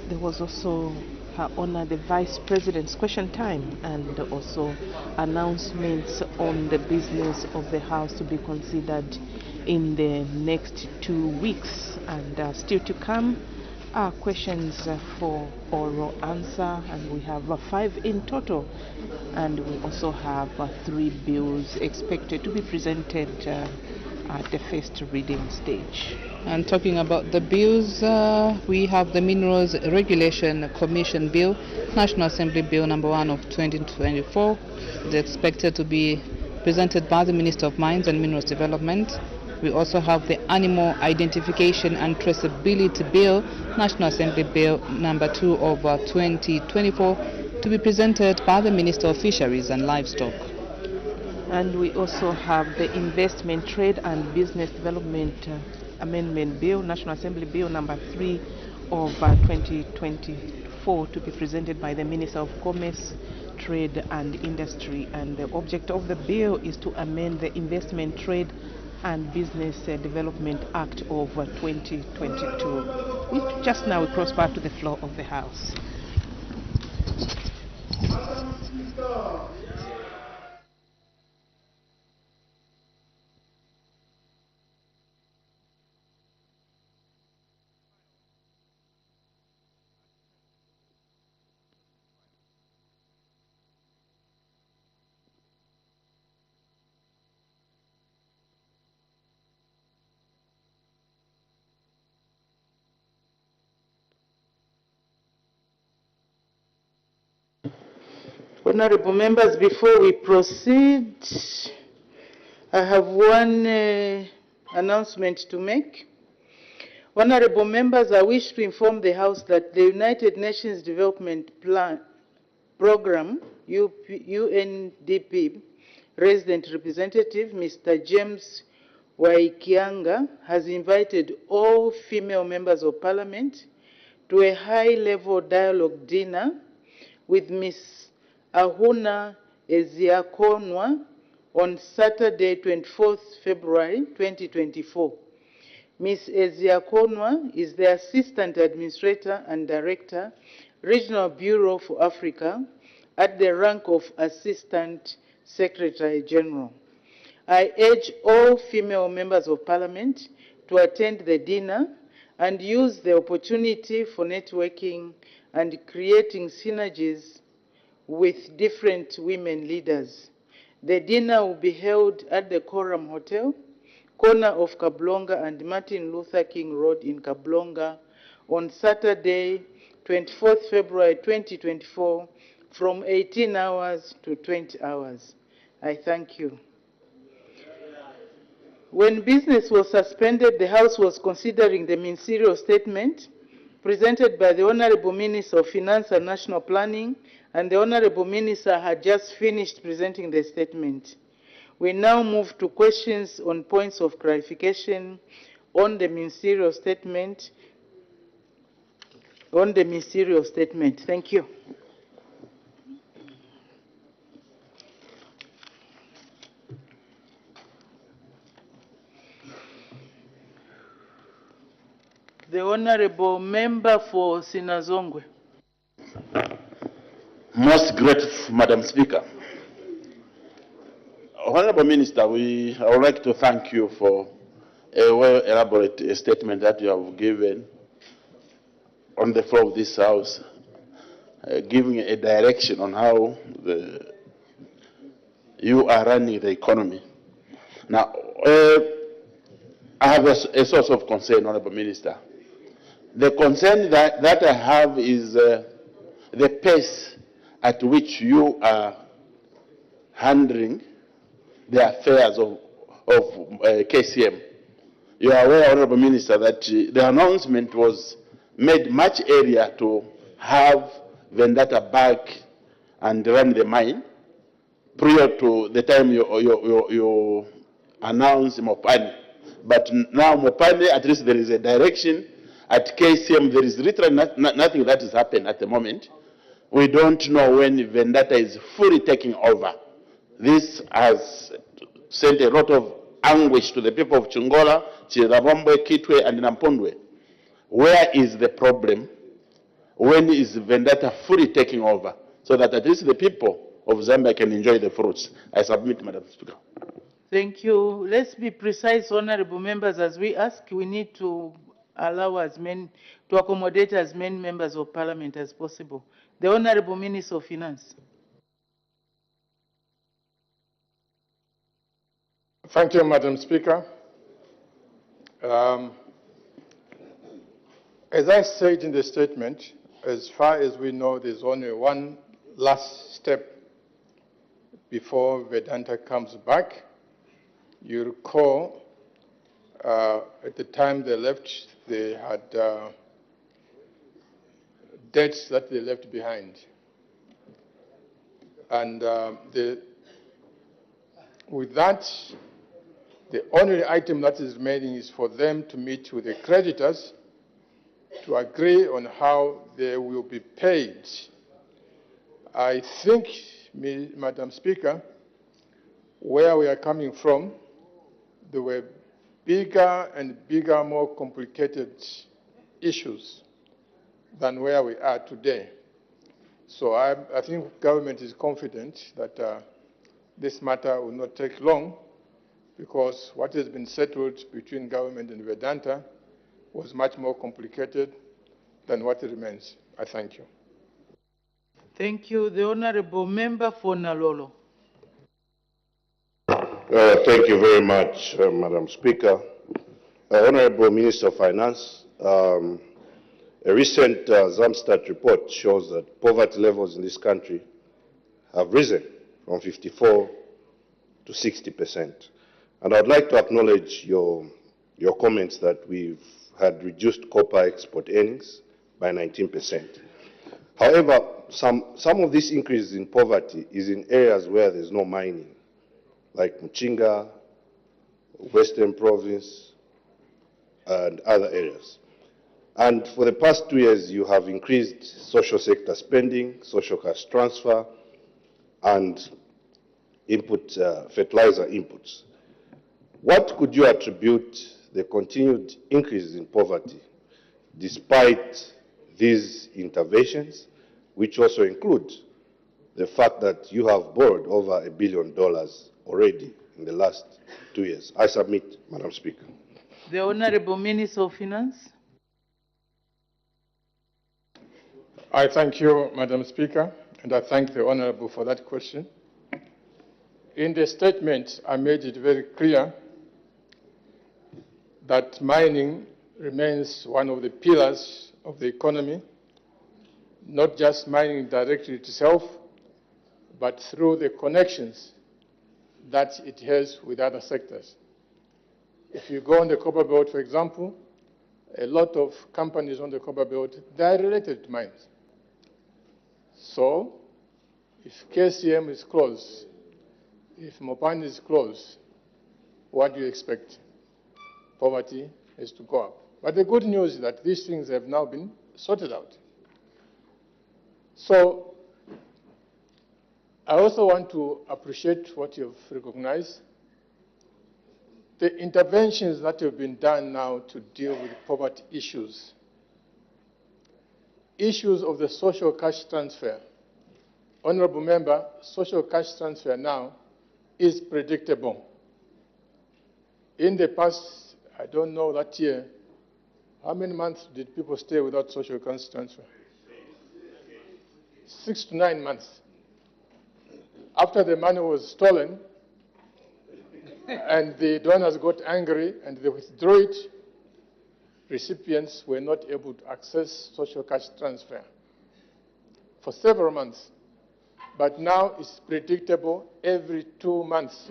there was also Her Honor the Vice President's question time, and also announcements on the business of the House to be considered in the next 2 weeks. And still to come are questions for oral answer, and we have 5 in total, and we also have 3 bills expected to be presented at the first reading stage. And talking about the bills, we have the Minerals Regulation Commission Bill, National Assembly Bill number 1 of 2024. It's expected to be presented by the Minister of Mines and Minerals Development. We also have the Animal Identification and Traceability Bill, National Assembly Bill number 2 of 2024, to be presented by the Minister of Fisheries and Livestock. And we also have the Investment, Trade and Business Development Amendment Bill, National Assembly Bill number 3 of 2024, to be presented by the Minister of Commerce, Trade and Industry. And the object of the bill is to amend the Investment, Trade and Business Development Act of 2022. We just now cross back to the floor of the House. Honorable members, before we proceed, I have one announcement to make. Honorable members, I wish to inform the House that the United Nations Development Program, UNDP, Resident Representative, Mr. James Waikianga, has invited all female members of Parliament to a high-level dialogue dinner with Ms. Ahuna Eziakonwa on Saturday, 24th February 2024. Ms. Eziakonwa is the Assistant Administrator and Director, Regional Bureau for Africa, at the rank of Assistant Secretary General. I urge all female members of Parliament to attend the dinner and use the opportunity for networking and creating synergies with different women leaders. The dinner will be held at the Coram Hotel, corner of Kablonga and Martin Luther King Road in Kablonga, on Saturday, 24th February 2024, from 18 hours to 20 hours. I thank you. When business was suspended, the House was considering the ministerial statement presented by the Honorable Minister of Finance and National Planning, and the Honorable Minister had just finished presenting the statement. We now move to questions on points of clarification on the ministerial statement. Thank you. The Honorable Member for Sinazongwe. Most grateful, Madam Speaker. Honorable Minister, I would like to thank you for a well-elaborated statement that you have given on the floor of this House, giving a direction on how you are running the economy. Now, I have a source of concern, Honorable Minister. The concern that I have is the pace at which you are handling the affairs of KCM. You are aware, Honorable Minister, that the announcement was made much earlier to have Vendetta back and run the mine prior to the time you announced Mopani. But now Mopani, at least there is a direction. At KCM, there is literally nothing that has happened at the moment. We don't know when Vendetta is fully taking over. This has sent a lot of anguish to the people of Chungola, Chirabombe, Kitwe, and Nampondwe. Where is the problem? When is Vendetta fully taking over? So that at least the people of Zambia can enjoy the fruits. I submit, Madam Speaker. Thank you. Let's be precise, honorable members, as we ask. We need to allow to accommodate as many members of Parliament as possible. The Honorable Minister of Finance. Thank you, Madam Speaker. As I said in the statement, as far as we know, there's only one last step before Vedanta comes back. You recall, at the time they left, they had debts that they left behind. And with that, the only item that is remaining is for them to meet with the creditors to agree on how they will be paid. I think, Madam Speaker, where we are coming from, there were bigger and bigger, more complicated issues than where we are today. So I think government is confident that this matter will not take long, because what has been settled between government and Vedanta was much more complicated than what remains. I thank you. Thank you. The Honorable Member for Nalolo. Thank you very much, Madam Speaker. Honorable Minister of Finance, a recent Zamstat report shows that poverty levels in this country have risen from 54 to 60%. And I'd like to acknowledge your comments that we've had reduced copper export earnings by 19%. However, some of this increase in poverty is in areas where there's no mining, like Muchinga, Western Province, and other areas. And for the past 2 years, you have increased social sector spending, social cash transfer, and fertilizer inputs. What could you attribute the continued increase in poverty despite these interventions, which also include the fact that you have borrowed over $1 billion already in the last 2 years? I submit, Madam Speaker. The Honorable Minister of Finance. I thank you, Madam Speaker, and I thank the Honorable for that question. In the statement, I made it very clear that mining remains one of the pillars of the economy, not just mining directly itself, but through the connections that it has with other sectors. If you go on the Copper Belt, for example, a lot of companies on the Copper Belt, they are related to mines. So, if KCM is closed, if Mopani is closed, what do you expect? Poverty is to go up. But the good news is that these things have now been sorted out. So, I also want to appreciate what you've recognized. The interventions that have been done now to deal with poverty issues of the social cash transfer. Honorable Member, social cash transfer now is predictable. In the past, I don't know that year, how many months did people stay without social cash transfer? 6 to 9 months. After the money was stolen, and the donors got angry and they withdrew it, recipients were not able to access social cash transfer for several months. But now it's predictable every 2 months.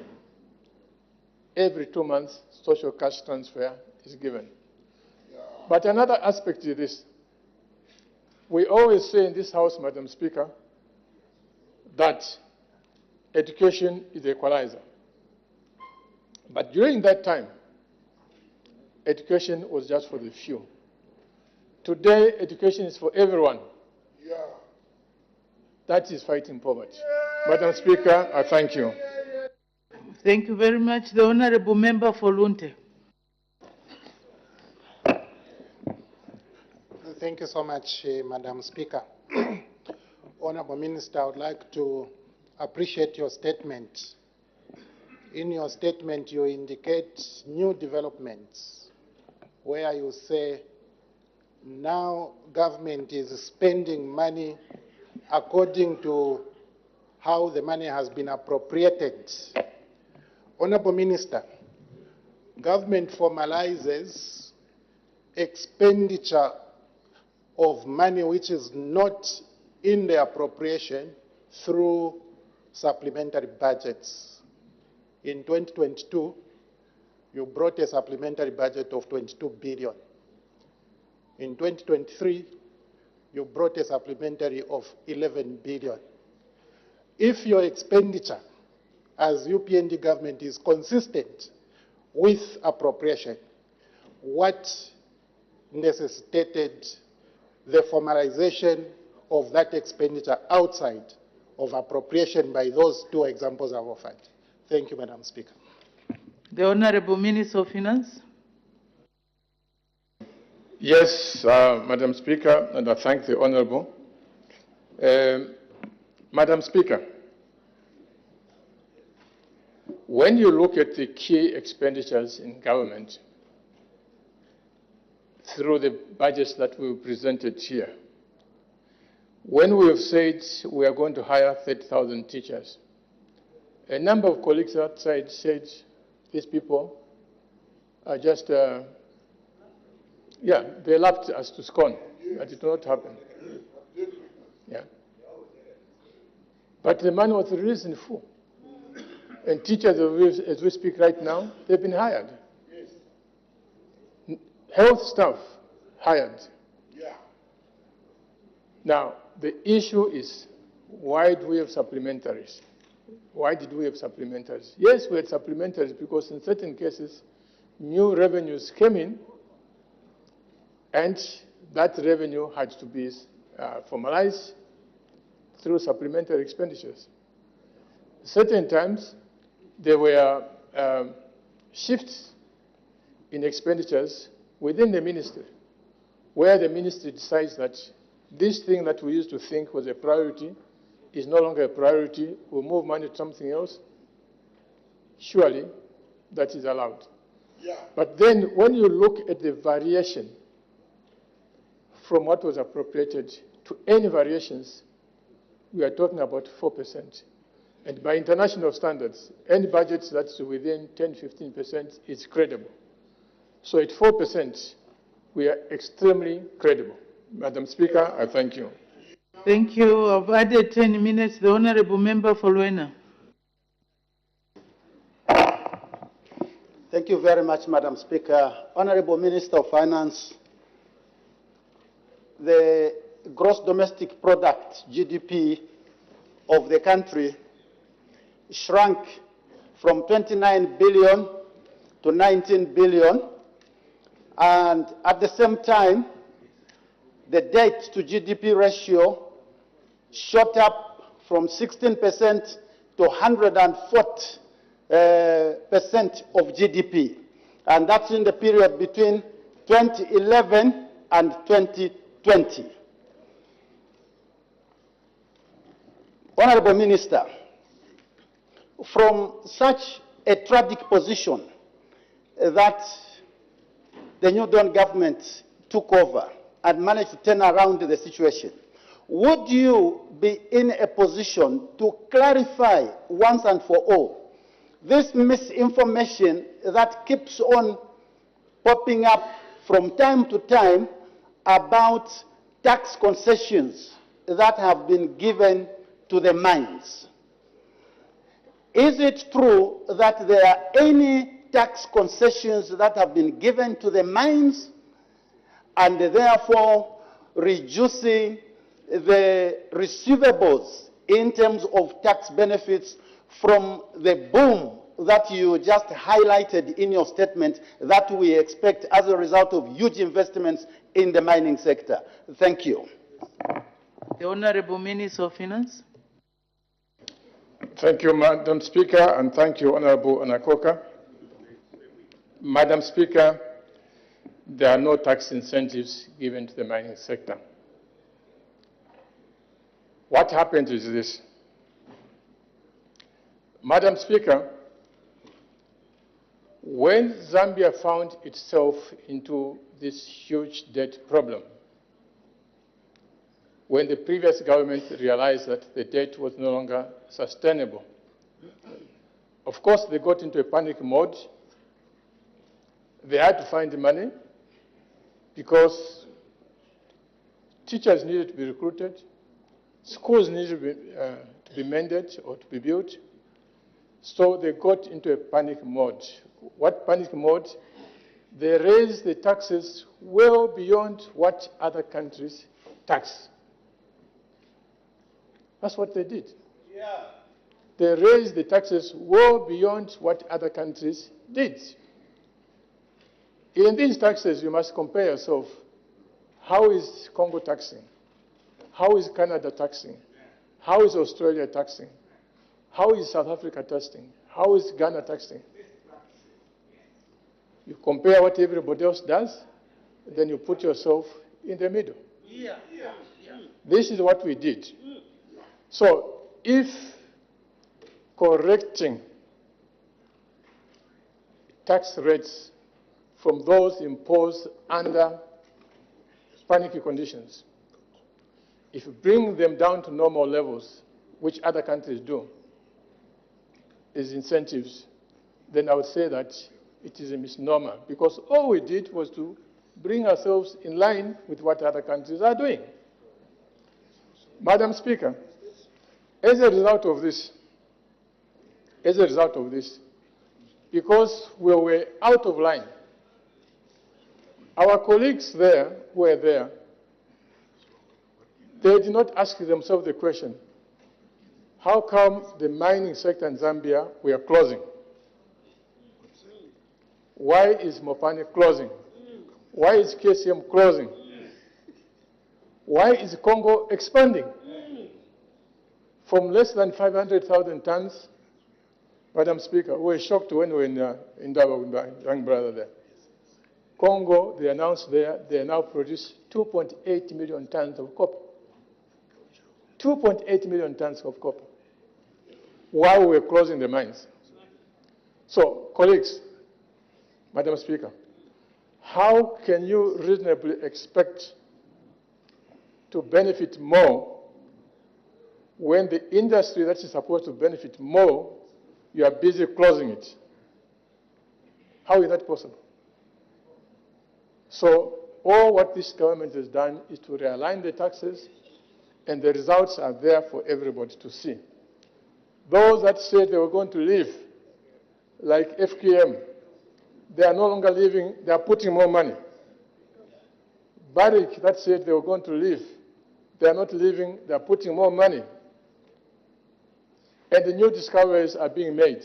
Every 2 months, social cash transfer is given. But another aspect is this. We always say in this House, Madam Speaker, that education is the equalizer. But during that time, education was just for the few. Today, education is for everyone. That is fighting poverty. Madam Speaker, I thank you. Thank you very much. The Honorable Member for Lunte. Thank you so much, Madam Speaker. Honorable Minister, I would like to appreciate your statement. In your statement, you indicate new developments where you say now government is spending money according to how the money has been appropriated. Honorable Minister, government formalizes expenditure of money which is not in the appropriation through supplementary budgets. In 2022, you brought a supplementary budget of 22 billion. In 2023, you brought a supplementary of 11 billion. If your expenditure as UPND government is consistent with appropriation, what necessitated the formalization of that expenditure outside of appropriation by those two examples I've offered? Thank you, Madam Speaker. The Honorable Minister of Finance. Yes, Madam Speaker, and I thank the Honourable. Madam Speaker, when you look at the key expenditures in government through the budgets that we presented here, when we have said we are going to hire 30,000 teachers, a number of colleagues outside said these people are just, they laughed us to scorn. That did not happen. Yeah. But the money was released in full. And teachers, as we speak right now, they've been hired. Health staff, hired. Now, the issue is, why do we have supplementaries? Why did we have supplementaries? Yes, we had supplementaries because in certain cases, new revenues came in, and that revenue had to be formalized through supplementary expenditures. Certain times, there were shifts in expenditures within the ministry, where the ministry decides that this thing that we used to think was a priority is no longer a priority, we'll move money to something else. Surely, that is allowed. But then, when you look at the variation from what was appropriated to any variations, we are talking about 4%. And by international standards, any budget that's within 10–15% is credible. So at 4%, we are extremely credible. Madam Speaker, I thank you. Thank you. I've added 10 minutes. The Honourable Member for Luena. Thank you very much, Madam Speaker. Honourable Minister of Finance, the gross domestic product, GDP, of the country shrunk from 29 billion to 19 billion, and at the same time, the debt to GDP ratio shot up from 16% to 140% of GDP, and that's in the period between 2011 and 2020. Honourable Minister, from such a tragic position that the New Dawn government took over and managed to turn around the situation, would you be in a position to clarify once and for all this misinformation that keeps on popping up from time to time about tax concessions that have been given to the mines? Is it true that there are any tax concessions that have been given to the mines and therefore reducing the receivables in terms of tax benefits from the boom that you just highlighted in your statement that we expect as a result of huge investments in the mining sector? Thank you. The Honourable Minister of Finance. Thank you, Madam Speaker, and thank you, Honourable Anakoka. Madam Speaker, there are no tax incentives given to the mining sector. What happened is this. Madam Speaker, when Zambia found itself into this huge debt problem, when the previous government realized that the debt was no longer sustainable, of course they got into a panic mode They had to find the money because teachers needed to be recruited, schools needed to be mended or to be built. So they got into a panic mode. What panic mode? They raised the taxes well beyond what other countries tax. That's what they did. Yeah. They raised the taxes well beyond what other countries did. In these taxes, you must compare yourself. How is Congo taxing? How is Canada taxing? How is Australia taxing? How is South Africa taxing? How is Ghana taxing? You compare what everybody else does, then you put yourself in the middle. Yeah. This is what we did. So if correcting tax rates from those imposed under panicky conditions, if you bring them down to normal levels, which other countries do, is incentives, then I would say that it is a misnomer, because all we did was to bring ourselves in line with what other countries are doing. Madam Speaker, as a result of this, because we were out of line, our colleagues there who were there, they did not ask themselves the question, how come the mining sector in Zambia we are closing? Why is Mopane closing? Why is KCM closing? Why is Congo expanding? From less than 500,000 tons, Madam Speaker, we were shocked when we were in Dabo with my young brother there. Congo, they announced there, they now produce 2.8 million tons of copper. 2.8 million tons of copper, while we were closing the mines. So, colleagues, Madam Speaker, how can you reasonably expect to benefit more when the industry that is supposed to benefit more, you are busy closing it? How is that possible? So all what this government has done is to realign the taxes, and the results are there for everybody to see. Those that said they were going to leave, like FKM, they are no longer leaving, they are putting more money. Barrick that said they were going to leave, they are not leaving, they are putting more money. And the new discoveries are being made.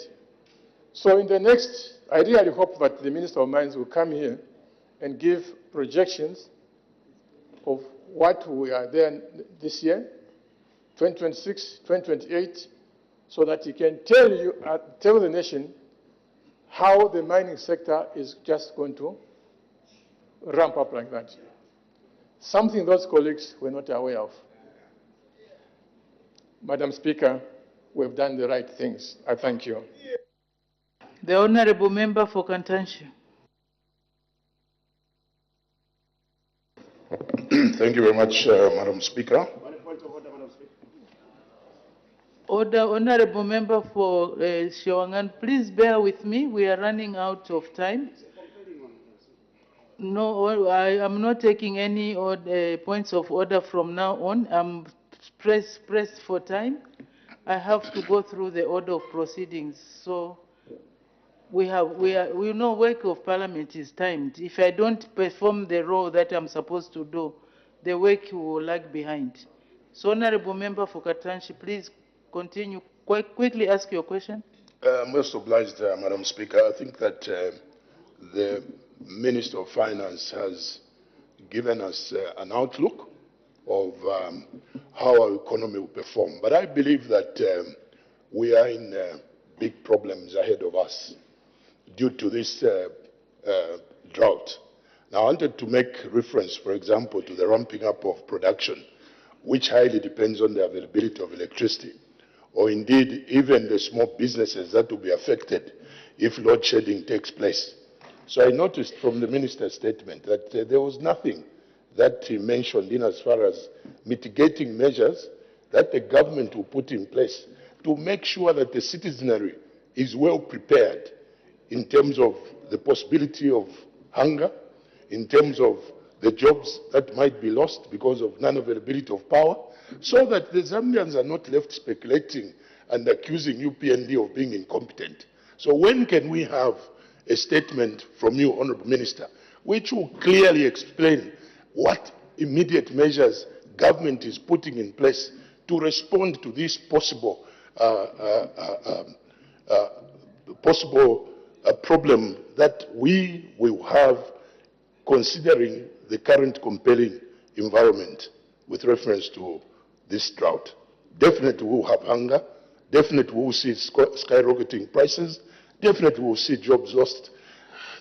So in the next, I really hope that the Minister of Mines will come here and give projections of what we are there this year, 2026, 2028, so that he can tell you, tell the nation how the mining sector is just going to ramp up like that. Something those colleagues were not aware of. Madam Speaker, we've done the right things. I thank you. The Honourable Member for Kantanshi. Thank you very much, Madam Speaker. Order, Honourable Member for Shawangan, please bear with me. We are running out of time. No, I am not taking any points of order from now on. I'm pressed for time. I have to go through the order of proceedings. So we know work of Parliament is timed. If I don't perform the role that I'm supposed to do, the work will lag behind. So, Honourable Member for Katanshi, please continue. Quite quickly ask your question. Most obliged, Madam Speaker. I think that the Minister of Finance has given us an outlook of how our economy will perform. But I believe that we are in big problems ahead of us due to this drought. Now, I wanted to make reference, for example, to the ramping up of production, which highly depends on the availability of electricity, or indeed even the small businesses that will be affected if load shedding takes place. So I noticed from the minister's statement that there was nothing that he mentioned in as far as mitigating measures that the government will put in place to make sure that the citizenry is well prepared in terms of the possibility of hunger, in terms of the jobs that might be lost because of non-availability of power, so that the Zambians are not left speculating and accusing UPND of being incompetent. So when can we have a statement from you, Honorable Minister, which will clearly explain what immediate measures government is putting in place to respond to this possible problem that we will have, considering the current compelling environment with reference to this drought? Definitely we will have hunger, definitely we will see skyrocketing prices, definitely we will see jobs lost,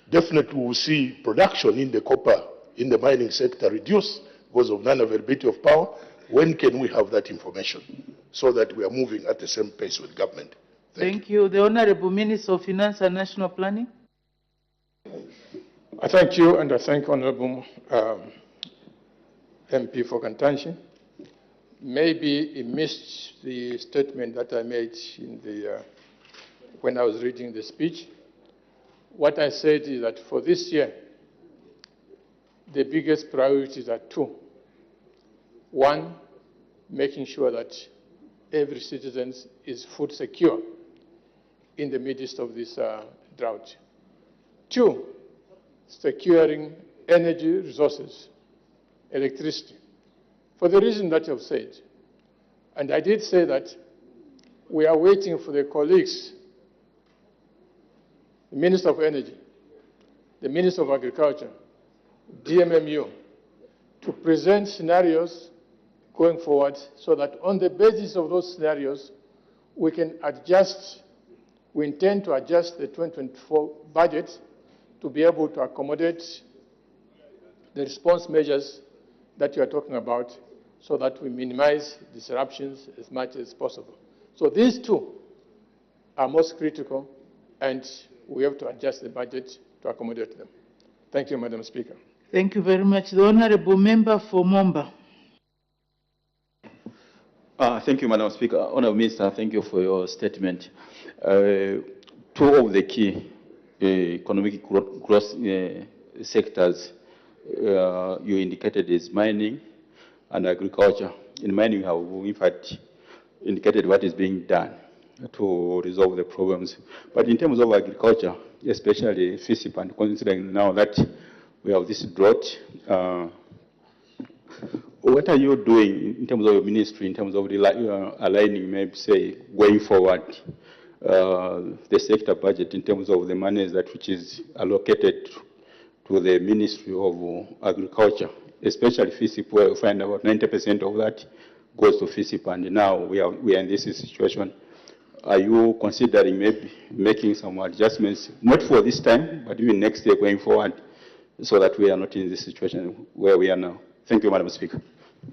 definitely we will see production in the copper, in the mining sector reduce because of non-availability of power. When can we have that information so that we are moving at the same pace with government? Thank you. The Honorable Minister of Finance and National Planning. I thank you, and I thank Honorable MP for Kantanshi. Maybe he missed the statement that I made in when I was reading the speech. What I said is that for this year, the biggest priorities are two. One, making sure that every citizen is food secure in the midst of this drought. Two, securing energy resources, electricity, for the reason that you've said. And I did say that we are waiting for the colleagues, the Minister of Energy, the Minister of Agriculture, DMMU, to present scenarios going forward so that on the basis of those scenarios, we can adjust, we intend to adjust the 2024 budget to be able to accommodate the response measures that you are talking about so that we minimize disruptions as much as possible. So these two are most critical, and we have to adjust the budget to accommodate them. Thank you, Madam Speaker. Thank you very much. The Honorable Member for Momba. Thank you, Madam Speaker. Honorable Minister, thank you for your statement. Two of the key economic growth sectors you indicated is mining and agriculture. In mining, you have, in fact, indicated what is being done to resolve the problems. But in terms of agriculture, especially FISIP, and considering now that we have this drought, what are you doing in terms of your ministry, in terms of aligning, maybe say, going forward, the sector budget in terms of the money that which is allocated to the Ministry of Agriculture, especially FISIP, where we find about 90% of that goes to FISIP, and now we are in this situation. Are you considering maybe making some adjustments, not for this time, but even next year going forward, so that we are not in this situation where we are now? Thank you, Madam Speaker.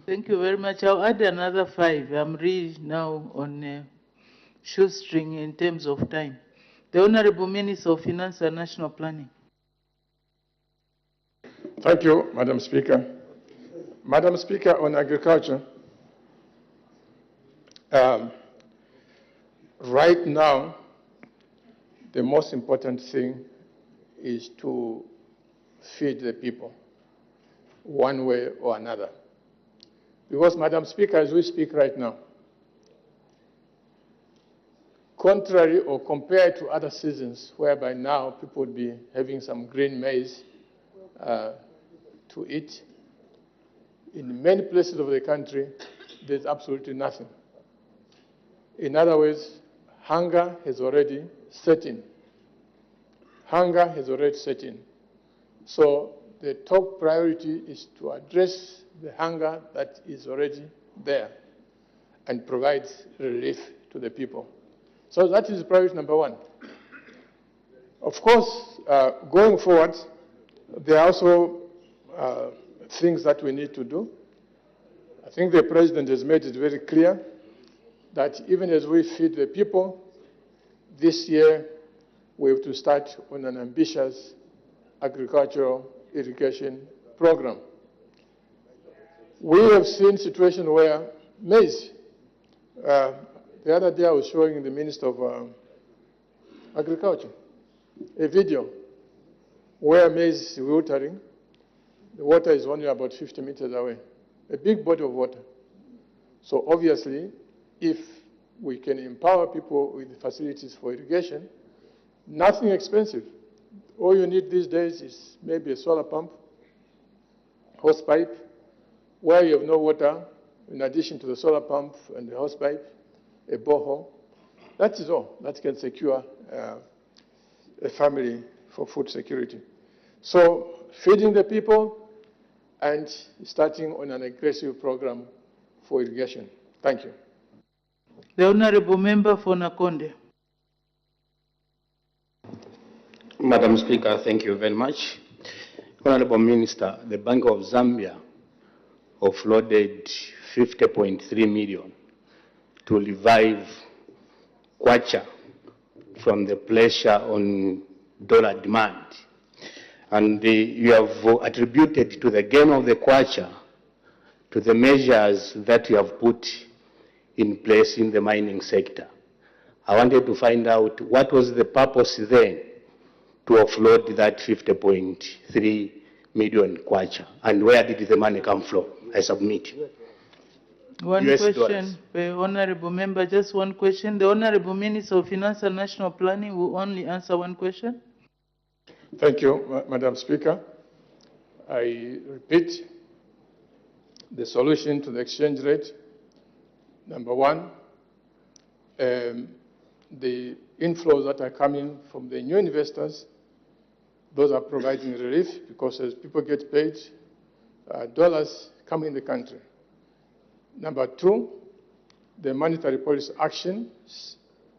Thank you very much. I'll add another 5. I'm really now on shoestring in terms of time. The Honorable Minister of Finance and National Planning. Thank you, Madam Speaker. Madam Speaker, on agriculture, right now, the most important thing is to feed the people one way or another. Because, Madam Speaker, as we speak right now, contrary or compared to other seasons, whereby now people would be having some green maize to eat, in many places of the country, there's absolutely nothing. In other words, hunger has already set in. Hunger has already set in. So the top priority is to address the hunger that is already there and provide relief to the people. So that is priority number one. Of course, going forward, there are also things that we need to do. I think the President has made it very clear that even as we feed the people, this year we have to start on an ambitious agricultural irrigation program. We have seen situations where maize, the other day I was showing the Minister of Agriculture a video where maize is watering, the water is only about 50 meters away, a big body of water. So obviously, if we can empower people with facilities for irrigation, nothing expensive. All you need these days is maybe a solar pump, hose pipe, where you have no water, in addition to the solar pump and the hose pipe, a borehole. That is all. That can secure a family for food security. So feeding the people and starting on an aggressive program for irrigation. Thank you. The Honorable Member for Nakonde. Madam Speaker, thank you very much. Honorable Minister, the Bank of Zambia offloaded 50.3 million to revive kwacha from the pressure on dollar demand. And you have attributed to the gain of the kwacha to the measures that you have put in place in the mining sector. I wanted to find out what was the purpose then to offload that 50.3 million kwacha, and where did the money come from? I submit. One US question dollars. per Honorable Member, just one question. The Honorable Minister of Finance and National Planning will only answer one question. Thank you, Madam Speaker. I repeat, the solution to the exchange rate, number one, the inflows that are coming from the new investors, those are providing relief because as people get paid, dollars come in the country. Number two, the monetary policy actions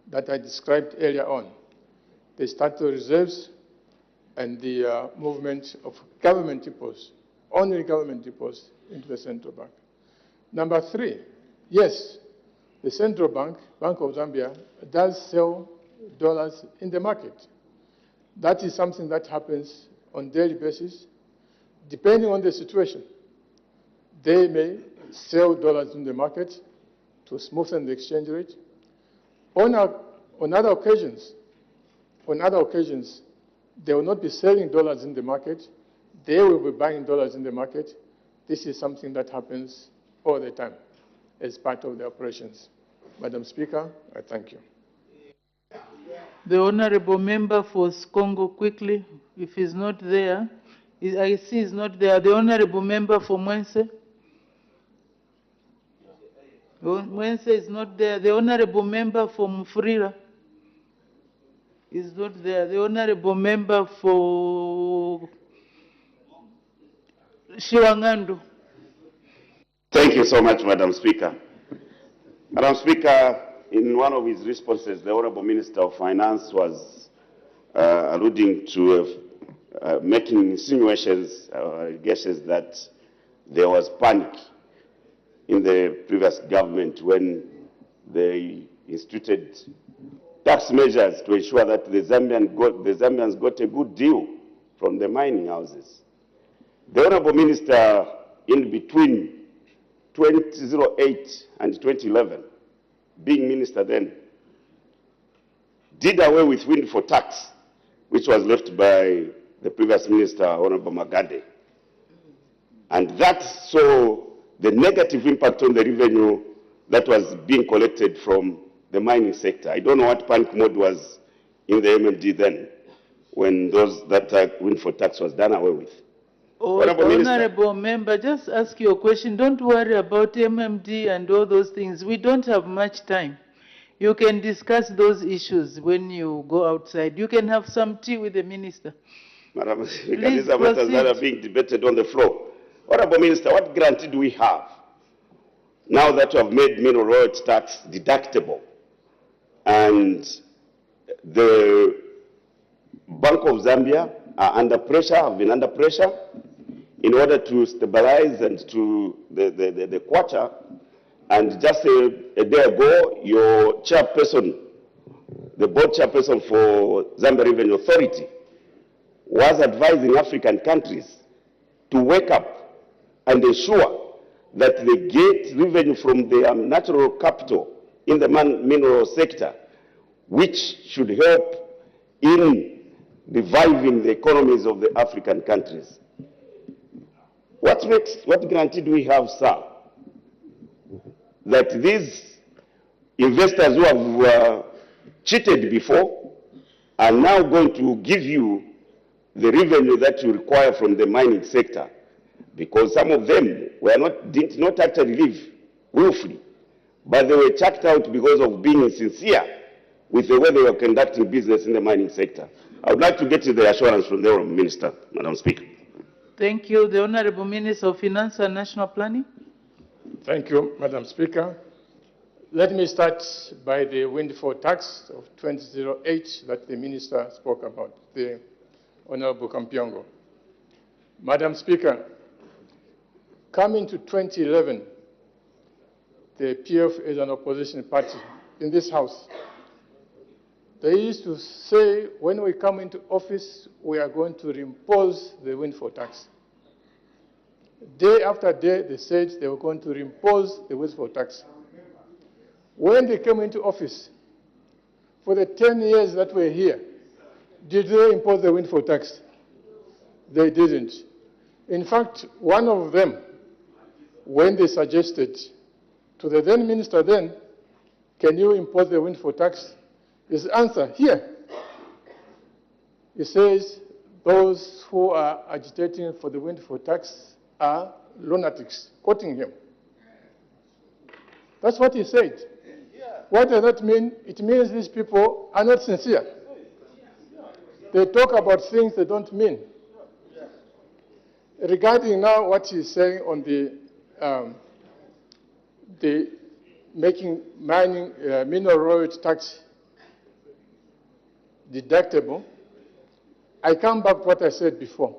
that I described earlier on, the statutory reserves and the movement of government deposits, only government deposits into the central bank. Number three, yes, the central bank, Bank of Zambia, does sell dollars in the market. That is something that happens on a daily basis. Depending on the situation, they may sell dollars in the market to smoothen the exchange rate. On other occasions, they will not be selling dollars in the market. They will be buying dollars in the market. This is something that happens all the time as part of the operations. Madam Speaker, I thank you. The Honorable Member for Congo, quickly, if he's not there. I see he's not there. The Honorable Member for Mwense. Mwense is not there. The Honorable Member for Mufurira is not there. The Honorable Member for Shiwangandu. Thank you so much, Madam Speaker. Madam Speaker, in one of his responses, the Honorable Minister of Finance was alluding to making insinuations, allegations that there was panic in the previous government when they instituted tax measures to ensure that the Zambians got a good deal from the mining houses. The Honorable Minister, in between 2008 and 2011, being minister then, did away with windfall tax, which was left by the previous minister, Honorable Magade. And that saw the negative impact on the revenue that was being collected from the mining sector. I don't know what panic mode was in the MMD then, when that windfall tax was done away with. Honorable Member, just ask your question. Don't worry about MMD and all those things. We don't have much time. You can discuss those issues when you go outside. You can have some tea with the minister. Madam Speaker, these are matters that are being debated on the floor. Honorable Minister, what guarantee do we have now that you have made mineral royalty tax deductible and the Bank of Zambia are under pressure, have been under pressure in order to stabilize and to the kwacha, and just a day ago, your chairperson, the board chairperson for Zambia Revenue Authority, was advising African countries to wake up and ensure that they get revenue from their natural capital in the mineral sector, which should help in reviving the economies of the African countries. What guarantee do we have, sir, that these investors who have cheated before are now going to give you the revenue that you require from the mining sector? Because some of them did not actually live willfully, but they were chucked out because of being sincere with the way they were conducting business in the mining sector. I would like to get the assurance from the Honourable Minister, Madam Speaker. Thank you. The Honourable Minister of Finance and National Planning. Thank you, Madam Speaker. Let me start by the windfall tax of 2008 that the Minister spoke about, the Honourable Kampiongo. Madam Speaker, coming to 2011, the PF is an opposition party in this House. They used to say, when we come into office, we are going to reimpose the windfall tax. Day after day, they said they were going to reimpose the windfall tax. When they came into office, for the 10 years that we're here, did they impose the windfall tax? They didn't. In fact, one of them, when they suggested to the then minister then, can you impose the windfall tax? His answer, here. He says, those who are agitating for the windfall tax are lunatics, quoting him. That's what he said. What does that mean? It means these people are not sincere. They talk about things they don't mean. Regarding now what he's saying on the making mining mineral royalty tax deductible, I come back to what I said before.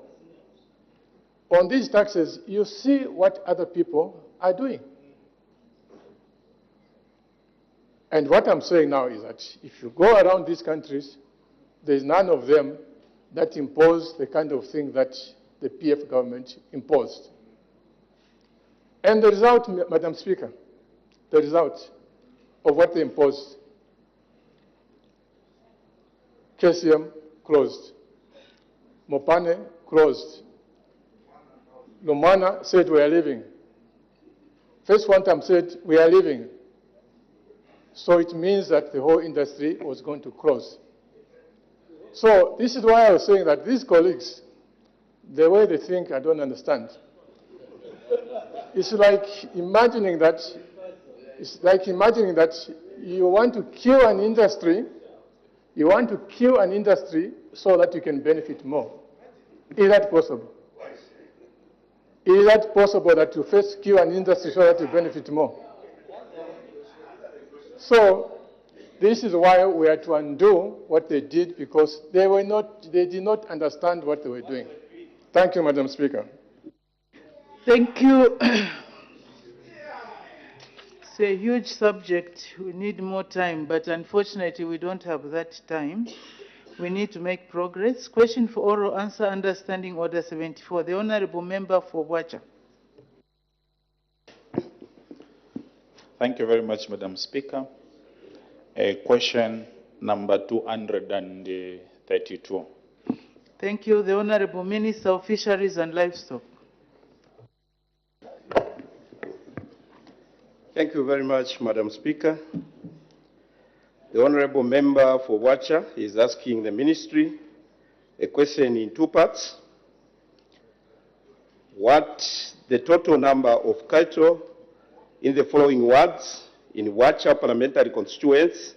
On these taxes, you see what other people are doing. And what I'm saying now is that if you go around these countries, there's none of them that impose the kind of thing that the PF government imposed. And the result, Madam Speaker, the result of what they imposed, KCM closed, Mopane closed, Lumana said we are leaving, First Quantum said we are leaving. So it means that the whole industry was going to close. So this is why I was saying that these colleagues, the way they think, I don't understand. It's like imagining that you want to kill an industry, so that you can benefit more. Is that possible? Is that possible that you first kill an industry so that you benefit more? So this is why we are to undo what they did, because they did not understand what they were doing. Thank you, Madam Speaker. Thank you. It's a huge subject. We need more time, but unfortunately we don't have that time. We need to make progress. Question for oral answer under Standing Order 74. The Honourable Member for Wacha. Thank you very much, Madam Speaker. Question number 232. Thank you. The Honourable Minister of Fisheries and Livestock. Thank you very much, Madam Speaker. The Honourable Member for Wacha is asking the Ministry a question in two parts. What the total number of cattle in the following wards in Wacha parliamentary constituency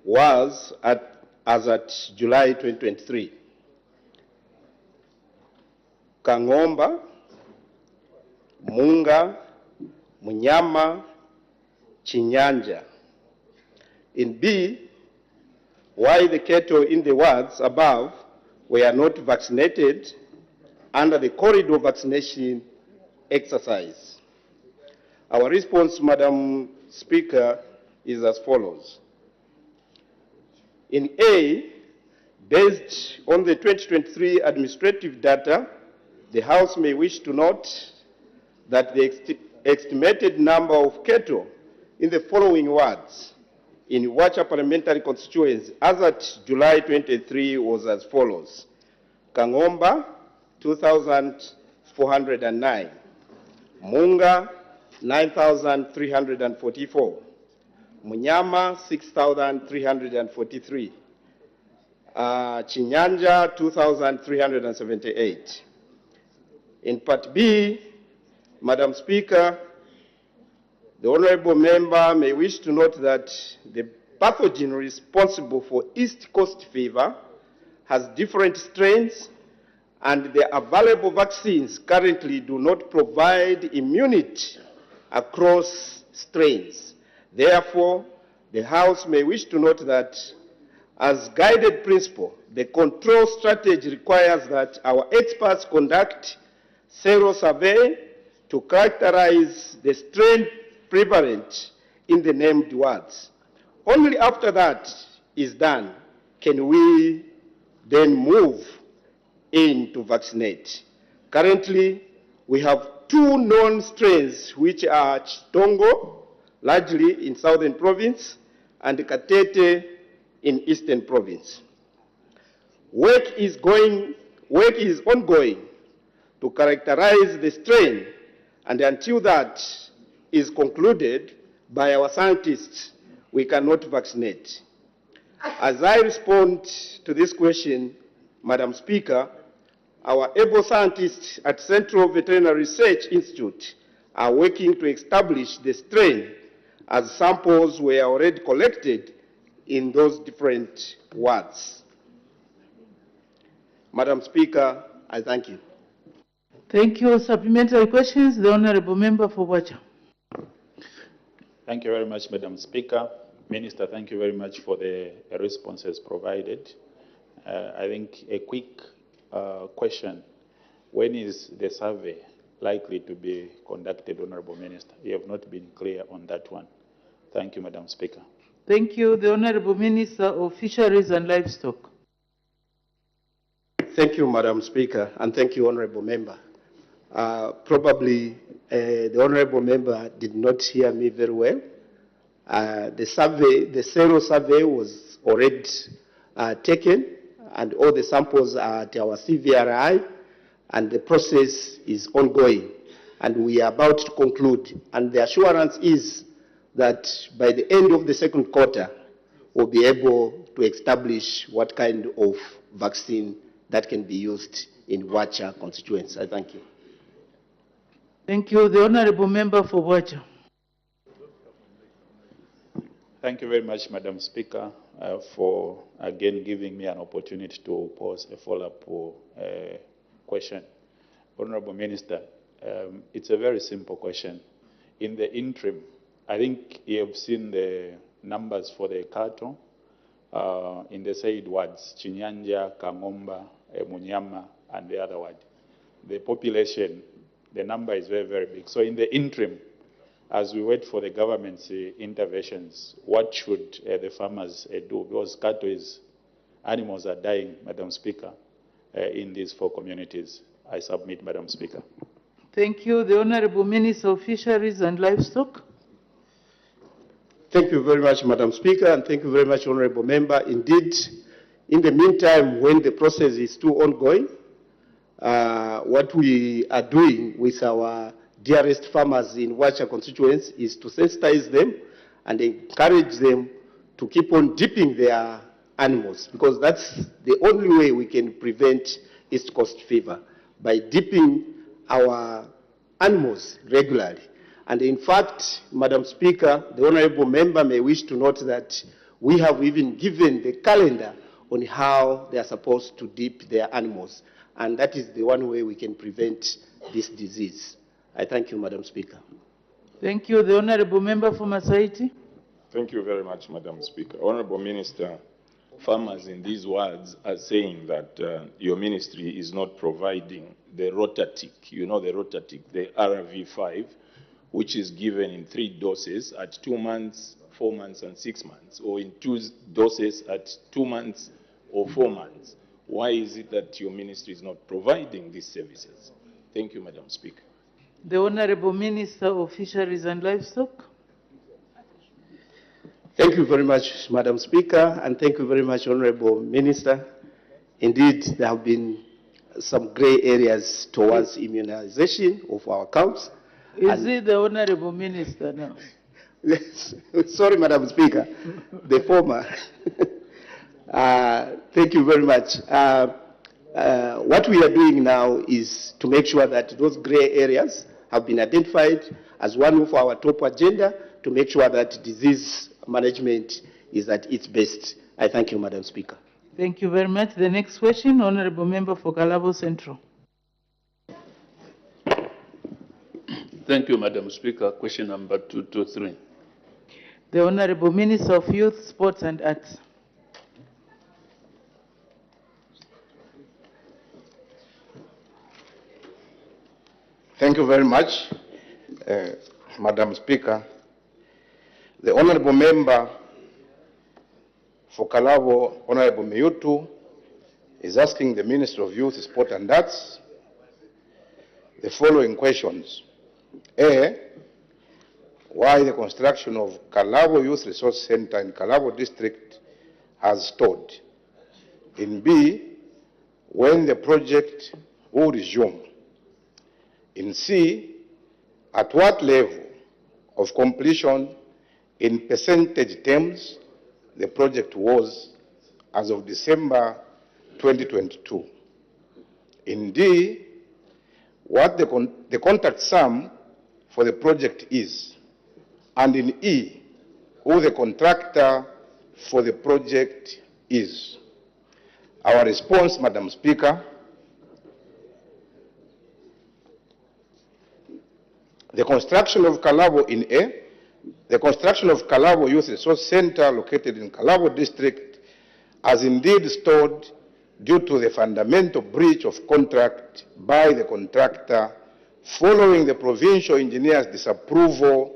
was as at July 2023? Kangomba, Munga, Munyama, Chinyanja. In B, why the cattle in the wards above were not vaccinated under the corridor vaccination exercise. Our response, Madam Speaker, is as follows. In A, based on the 2023 administrative data, the House may wish to note that the estimated number of cattle in the following wards in Wacha parliamentary constituency as at July 23 was as follows. Kangomba, 2,409. Munga, 9,344. Munyama, 6,343. Chinyanja, 2,378. In Part B, Madam Speaker, the Honorable Member may wish to note that the pathogen responsible for East Coast fever has different strains, and the available vaccines currently do not provide immunity across strains. Therefore, the House may wish to note that, as guided principle, the control strategy requires that our experts conduct sero survey to characterize the strain prevalent in the named wards. Only after that is done can we then move in to vaccinate. Currently, we have 2 known strains, which are Chitongo, largely in Southern Province, and Katete in Eastern Province. Work is ongoing to characterize the strain, and until that is concluded by our scientists, we cannot vaccinate. As I respond to this question, Madam Speaker, our able scientists at Central Veterinary Research Institute are working to establish the strain, as samples were already collected in those different wards. Madam Speaker, I thank you. Thank you. Supplementary questions, the Honorable Member for Wacha. Thank you very much, Madam Speaker. Minister, thank you very much for the responses provided. I think a quick question. When is the survey likely to be conducted, Honorable Minister? You have not been clear on that one. Thank you, Madam Speaker. Thank you. The Honorable Minister of Fisheries and Livestock. Thank you, Madam Speaker, and thank you, Honorable Member. Probably the Honorable Member did not hear me very well. The sero survey was already taken, and all the samples are at our CVRI, and the process is ongoing, and we are about to conclude. And the assurance is that by the end of the second quarter, we'll be able to establish what kind of vaccine that can be used in Wacha constituency. I thank you. Thank you. The Honorable Member for Wacha. Thank you very much, Madam Speaker, for again giving me an opportunity to pose a follow-up question. Honorable Minister, it's a very simple question. In the interim, I think you have seen the numbers for the cattle in the said wards, Chinyanja, Kangomba, Munyama, and the other ward. The population, the number is very, very big. So in the interim, as we wait for the government's interventions, what should the farmers do? Because animals are dying, Madam Speaker, in these 4 communities. I submit, Madam Speaker. Thank you. The Honorable Minister of Fisheries and Livestock. Thank you very much, Madam Speaker, and thank you very much, Honorable Member. Indeed, in the meantime, when the process is still ongoing, what we are doing with our dearest farmers in Wacha constituency is to sensitize them and encourage them to keep on dipping their animals, because that's the only way we can prevent East Coast fever, by dipping our animals regularly. And in fact, Madam Speaker, the Honorable Member may wish to note that we have even given the calendar on how they are supposed to dip their animals. And that is the one way we can prevent this disease. I thank you, Madam Speaker. Thank you. The Honorable Member for Masaiti. Thank you very much, Madam Speaker. Honorable Minister, farmers in these wards are saying that your ministry is not providing the Rotatic, you know the Rotatic, the RV5, which is given in 3 doses at 2 months, 4 months, and 6 months, or in 2 doses at 2 months or 4 months. Why is it that your ministry is not providing these services? Thank you, Madam Speaker. The Honorable Minister of Fisheries and Livestock. Thank you very much, Madam Speaker, and thank you very much, Honorable Minister. Indeed, there have been some gray areas towards immunization of our cows. Is he the Honorable Minister now? Yes. Sorry, Madam Speaker, the former. Thank you very much. What we are doing now is to make sure that those gray areas have been identified as one of our top agenda to make sure that disease management is at its best. I thank you, Madam Speaker. Thank you very much. The next question, Honorable Member for Kalabo Central. Thank you, Madam Speaker. Question number 223. The Honorable Minister of Youth, Sports and Arts. Thank you very much, Madam Speaker. The Honorable Member for Kalabo, Honorable Meyutu, is asking the Minister of Youth, Sport and Arts the following questions. A, why the construction of Kalabo Youth Resource Center in Kalabo District has stalled. In B, when the project will resume. In C, at what level of completion in percentage terms the project was as of December 2022. In D, what the contract sum for the project is. And in E, who the contractor for the project is. Our response, Madam Speaker, the construction of Kalabo in A, the construction of Kalabo Youth Resource Center located in Kalabo District has indeed stalled due to the fundamental breach of contract by the contractor following the provincial engineer's disapproval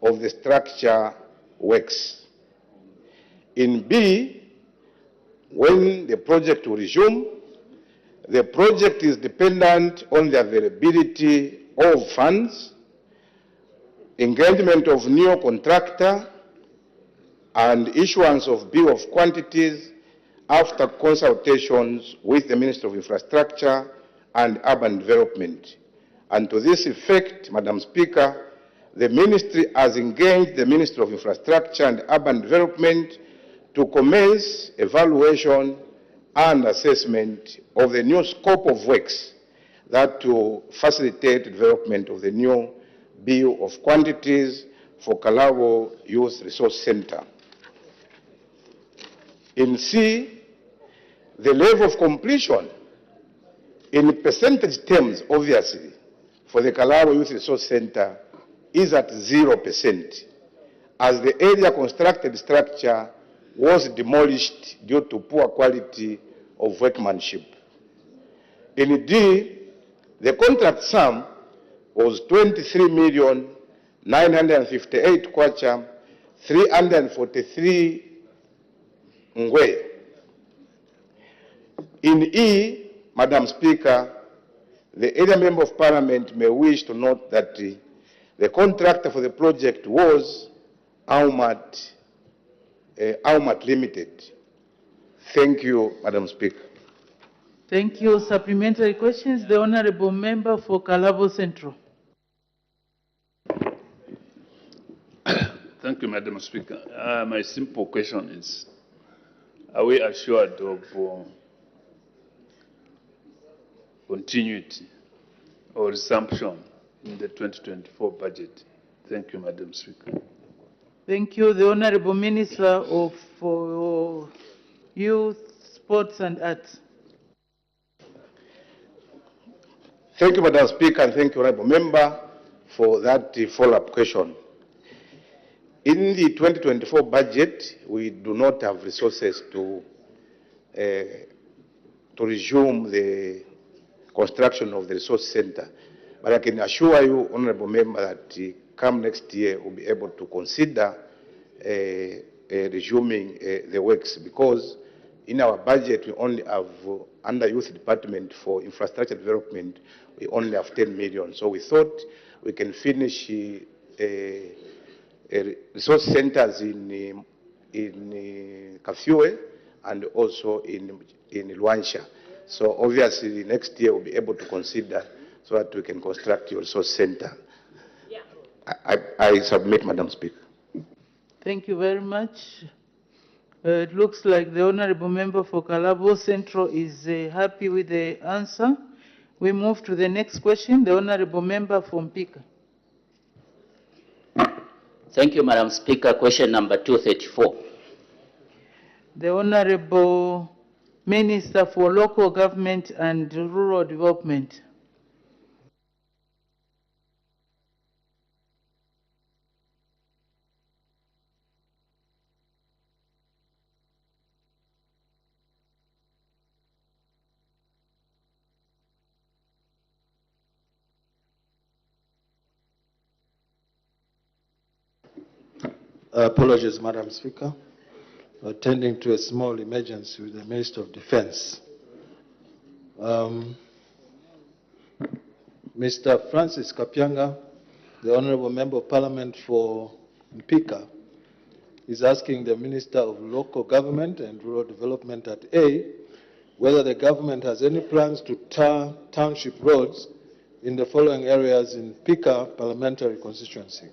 of the structure works. In B, when the project will resume, the project is dependent on the availability of funds, engagement of new contractor, and issuance of bill of quantities after consultations with the Minister of Infrastructure and Urban Development. And to this effect, Madam Speaker, the Ministry has engaged the Minister of Infrastructure and Urban Development to commence evaluation and assessment of the new scope of works that will facilitate development of the new bill of quantities for Kalabo Youth Resource Center. In C, the level of completion in percentage terms, obviously, for the Kalabo Youth Resource Center is at 0%, as the area constructed structure was demolished due to poor quality of workmanship. In D, the contract sum was 23,958 kwacha, 343 ngwe. In E, Madam Speaker, the area member of Parliament may wish to note that the contractor for the project was Aumat Limited. Thank you, Madam Speaker. Thank you. Supplementary questions. The Honorable Member for Kalabo Central. Thank you, Madam Speaker. My simple question is, are we assured of continuity or resumption in the 2024 budget? Thank you, Madam Speaker. Thank you. The Honorable Minister for Youth, Sports and Arts. Thank you, Madam Speaker, and thank you, Honorable Member, for that follow-up question. In the 2024 budget, we do not have resources to resume the construction of the resource center. But I can assure you, Honorable Member, that come next year, we'll be able to consider resuming the works, because in our budget, we only have, under Youth Department for Infrastructure Development, we only have 10 million. So we thought we can finish resource centers in in Kafue and also in Luansha. So obviously next year we'll be able to consider so that we can construct your resource center. I submit, Madam Speaker. Thank you very much. It looks like the Honorable Member for Kalabo Central is happy with the answer. We move to the next question. The Honorable Member from Pika. Thank you, Madam Speaker. Question number 234. The Honorable Minister for Local Government and Rural Development. Apologies, Madam Speaker. Attending to a small emergency with the Minister of Defense. Mr. Francis Kapyanga, the Honorable Member of Parliament for Mpika, is asking the Minister of Local Government and Rural Development at A, whether the government has any plans to tar township roads in the following areas in Mpika parliamentary constituency.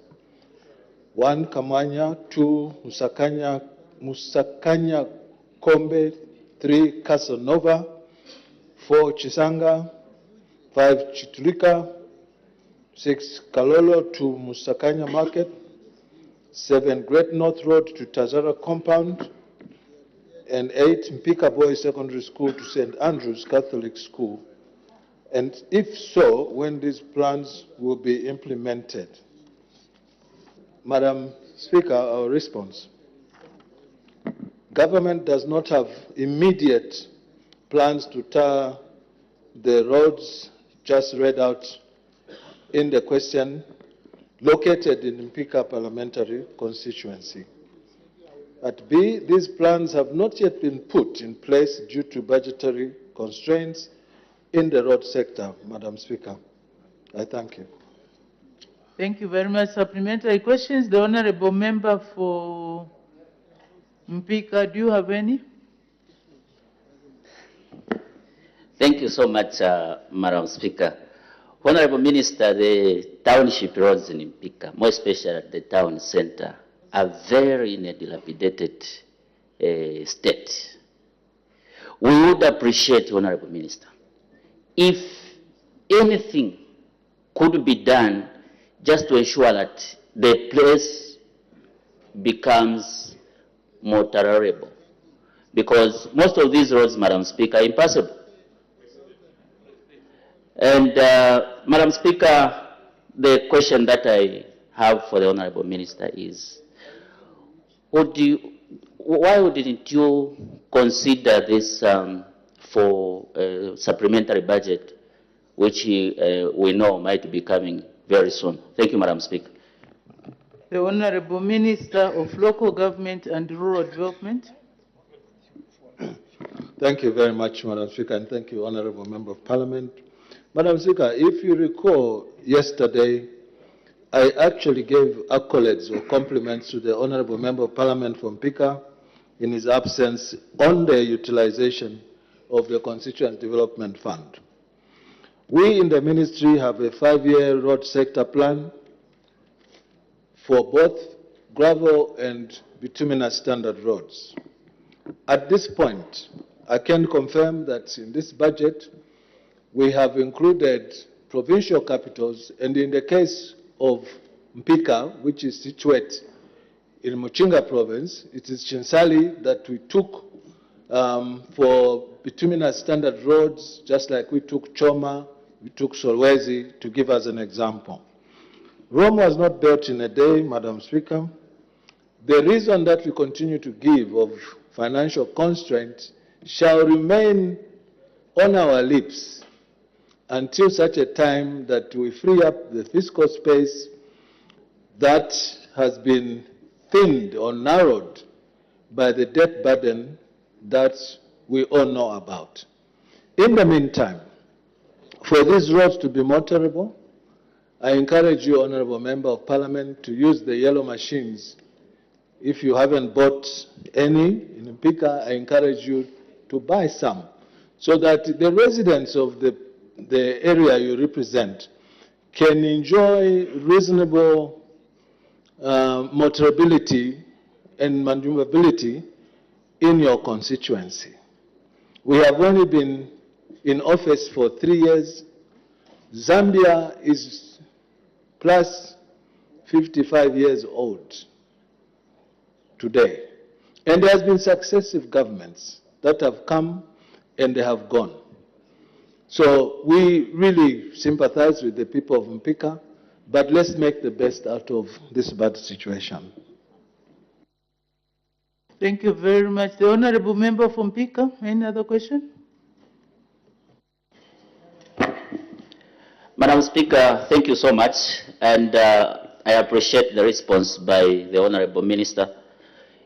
1. Kamanya, 2. Musakanya Kombe, 3. Casanova, 4. Chisanga, 5. Chitulika, 6. Kalolo to Musakanya Market, 7. Great North Road to Tazara Compound, and 8. Mpika Boys Secondary School to St. Andrew's Catholic School. And if so, when these plans will be implemented. Madam Speaker, our response. Government does not have immediate plans to tar the roads just read out in the question located in Mpika parliamentary constituency. At B, these plans have not yet been put in place due to budgetary constraints in the road sector, Madam Speaker. I thank you. Thank you very much. Supplementary questions. The Honorable Member for Mpika, do you have any? Thank you so much, Madam Speaker. Honorable Minister, the township roads in Mpika, more especially at the town center, are very in a dilapidated state. We would appreciate, Honorable Minister, if anything could be done just to ensure that the place becomes more tolerable. Because most of these roads, Madam Speaker, are impassable. And Madam Speaker, the question that I have for the Honorable Minister is, why wouldn't you consider this for a supplementary budget, which we know might be coming very soon? Thank you, Madam Speaker. The Honorable Minister of Local Government and Rural Development. Thank you very much, Madam Speaker, and thank you, Honorable Member of Parliament. Madam Speaker, if you recall, yesterday, I actually gave accolades or compliments to the Honorable Member of Parliament from Mpika in his absence on the utilization of the Constituent Development Fund. We in the ministry have a 5-year road sector plan for both gravel and bituminous standard roads. At this point, I can confirm that in this budget, we have included provincial capitals, and in the case of Mpika, which is situated in Muchinga province, it is Chinsali that we took for bituminous standard roads, just like we took Choma, we took Solwezi, to give us an example. Rome was not built in a day, Madam Speaker. The reason that we continue to give of financial constraints shall remain on our lips until such a time that we free up the fiscal space that has been thinned or narrowed by the debt burden that we all know about. In the meantime, for these roads to be more tolerable, I encourage you, Honorable Member of Parliament, to use the yellow machines If you haven't bought any in Mpika, I encourage you to buy some so that the residents of the area you represent can enjoy reasonable motorability and maneuverability in your constituency. We have only been in office for 3 years. Zambia is plus 55 years old today. And there has been successive governments that have come and they have gone. So we really sympathize with the people of Mpika, but let's make the best out of this bad situation. Thank you very much. The Honorable Member from Mpika, any other question? Madam Speaker, thank you so much, and I appreciate the response by the Honorable Minister.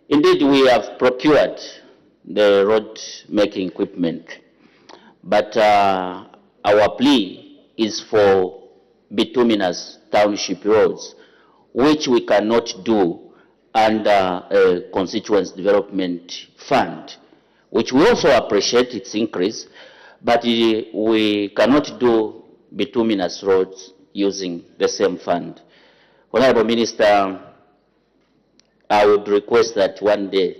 Indeed, we have procured the road-making equipment, but our plea is for bituminous township roads, which we cannot do under a constituency development fund, which we also appreciate its increase, but we cannot do bituminous roads using the same fund. Honorable Minister, I would request that one day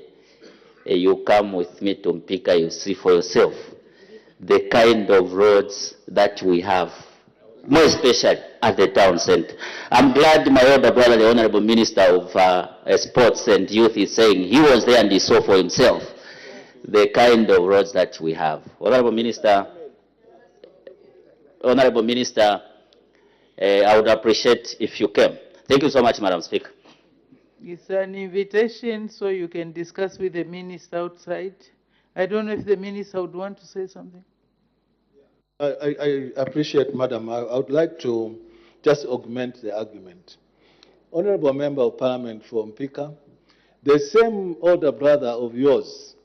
you come with me to Mpika, you see for yourself the kind of roads that we have, more especially at the town center. I'm glad my elder brother, the Honorable Minister of Sports and Youth, is saying he was there and he saw for himself the kind of roads that we have. Honorable Minister, I would appreciate if you came. Thank you so much, Madam Speaker. It's an invitation so you can discuss with the minister outside. I don't know if the minister would want to say something. I appreciate, Madam. I would like to just augment the argument. Honorable Member of Parliament from Mpika, the same older brother of yours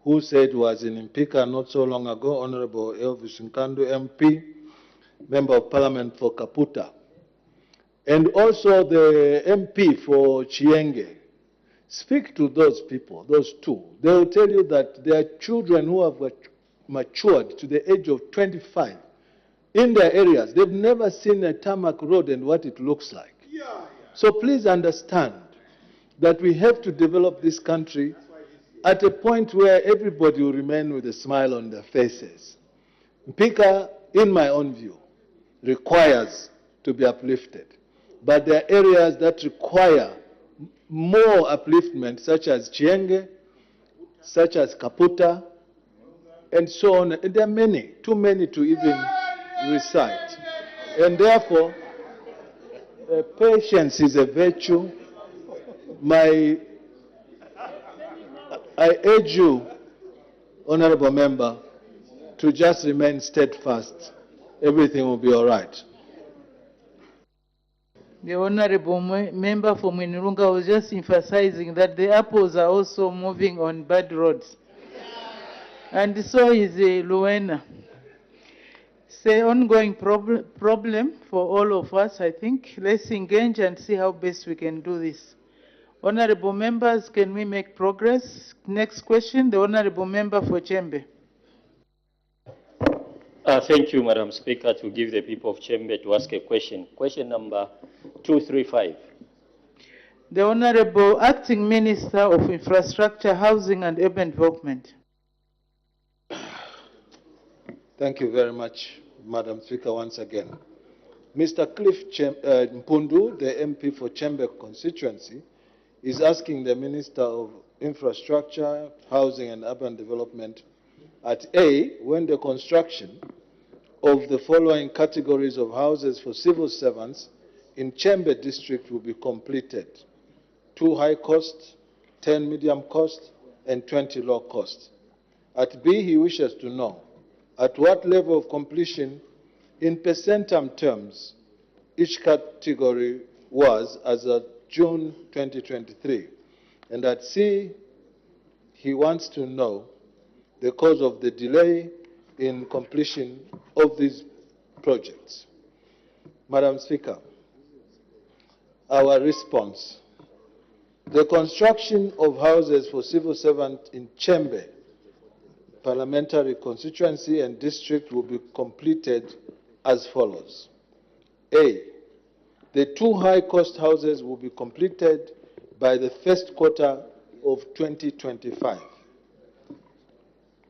who said was in Mpika not so long ago, Honorable Elvis Nkandu, MP, Member of Parliament for Kaputa, and also the MP for Chienge. Speak to those people, those two. They will tell you that there are children who have matured to the age of 25 in their areas. They've never seen a tarmac road and what it looks like. So please understand that we have to develop this country at a point where everybody will remain with a smile on their faces. Mpika, in my own view, requires to be uplifted. But there are areas that require more upliftment, such as Chienge, such as Kaputa, and so on. And there are many, too many to even recite. And therefore, patience is a virtue. I urge you, Honorable Member, to just remain steadfast. Everything will be all right. The Honorable Member from Mwinirunga was just emphasizing that the apples are also moving on bad roads. And so is Luena. It's an ongoing problem for all of us, I think. Let's engage and see how best we can do this. Honorable members, can we make progress? Next question, the Honorable Member for Chembe. Thank you, Madam Speaker, to give the people of Chembe to ask a question. Question number 235. The Honorable Acting Minister of Infrastructure, Housing and Urban Development. Thank you very much, Madam Speaker, once again. Mr. Cliff Mpundu, the MP for Chembe constituency, is asking the Minister of Infrastructure, Housing and Urban Development at A, when the construction of the following categories of houses for civil servants in Chembe district will be completed: 2 high cost, 10 medium cost, and 20 low cost. At B, he wishes to know at what level of completion in percentage terms each category was as of June 2023. And at C, he wants to know the cause of the delay in completion of these projects. Madam Speaker, our response The construction of houses for civil servants in Chembe parliamentary constituency and district will be completed as follows. A, the 2 high-cost houses will be completed by the first quarter of 2025.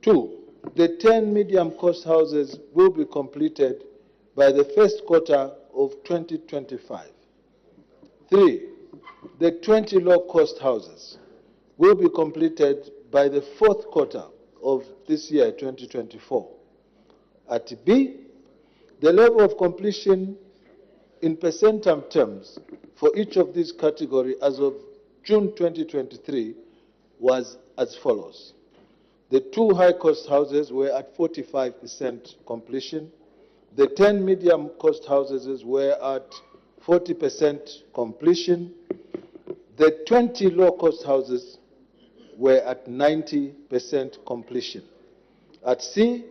2, the 10 medium-cost houses will be completed by the first quarter of 2025. 3, the 20 low-cost houses will be completed by the fourth quarter of this year, 2024. At B, the level of completion in percentile terms for each of these categories as of June 2023 was as follows. The 2 high-cost houses were at 45% completion. The 10 medium-cost houses were at 40% completion. The 20 low-cost houses were at 90% completion. At C,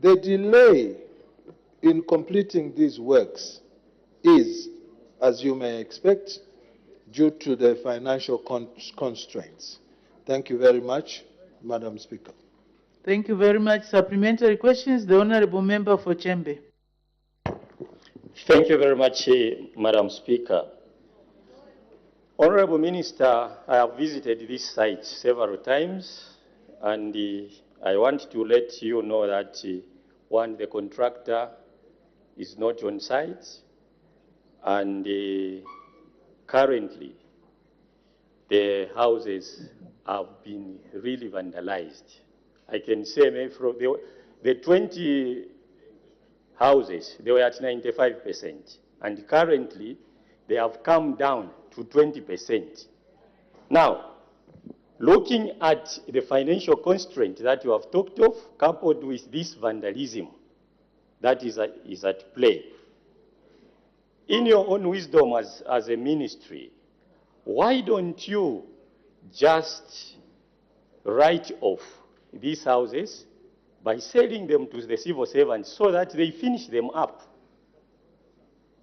the delay in completing these works is, as you may expect, due to the financial constraints. Thank you very much, Madam Speaker. Thank you very much. Supplementary questions, the Honorable Member for Chembe. Thank you very much, Madam Speaker. Honorable Minister, I have visited this site several times, and I want to let you know that, one, the contractor is not on site, and currently the houses have been really vandalized. I can say maybe from the 20 houses, they were at 95%, and currently they have come down to 20%. Now, looking at the financial constraint that you have talked of, coupled with this vandalism that is at play, in your own wisdom as a ministry, why don't you just write off these houses by selling them to the civil servants so that they finish them up?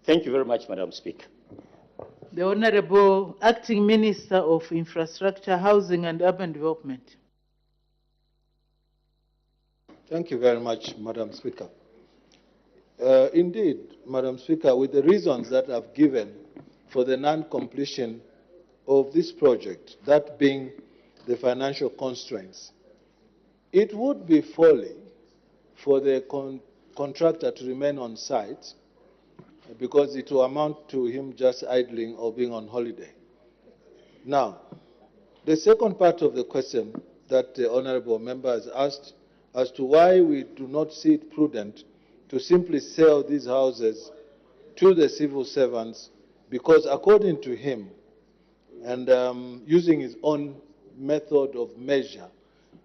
Thank you very much, Madam Speaker. The Honorable Acting Minister of Infrastructure, Housing and Urban Development. Thank you very much, Madam Speaker. Indeed, Madam Speaker, with the reasons that I've given for the non-completion of this project, that being the financial constraints, it would be folly for the contractor to remain on site because it will amount to him just idling or being on holiday. Now, the second part of the question that the Honourable Member has asked as to why we do not see it prudent to simply sell these houses to the civil servants, because according to him, and using his own method of measure,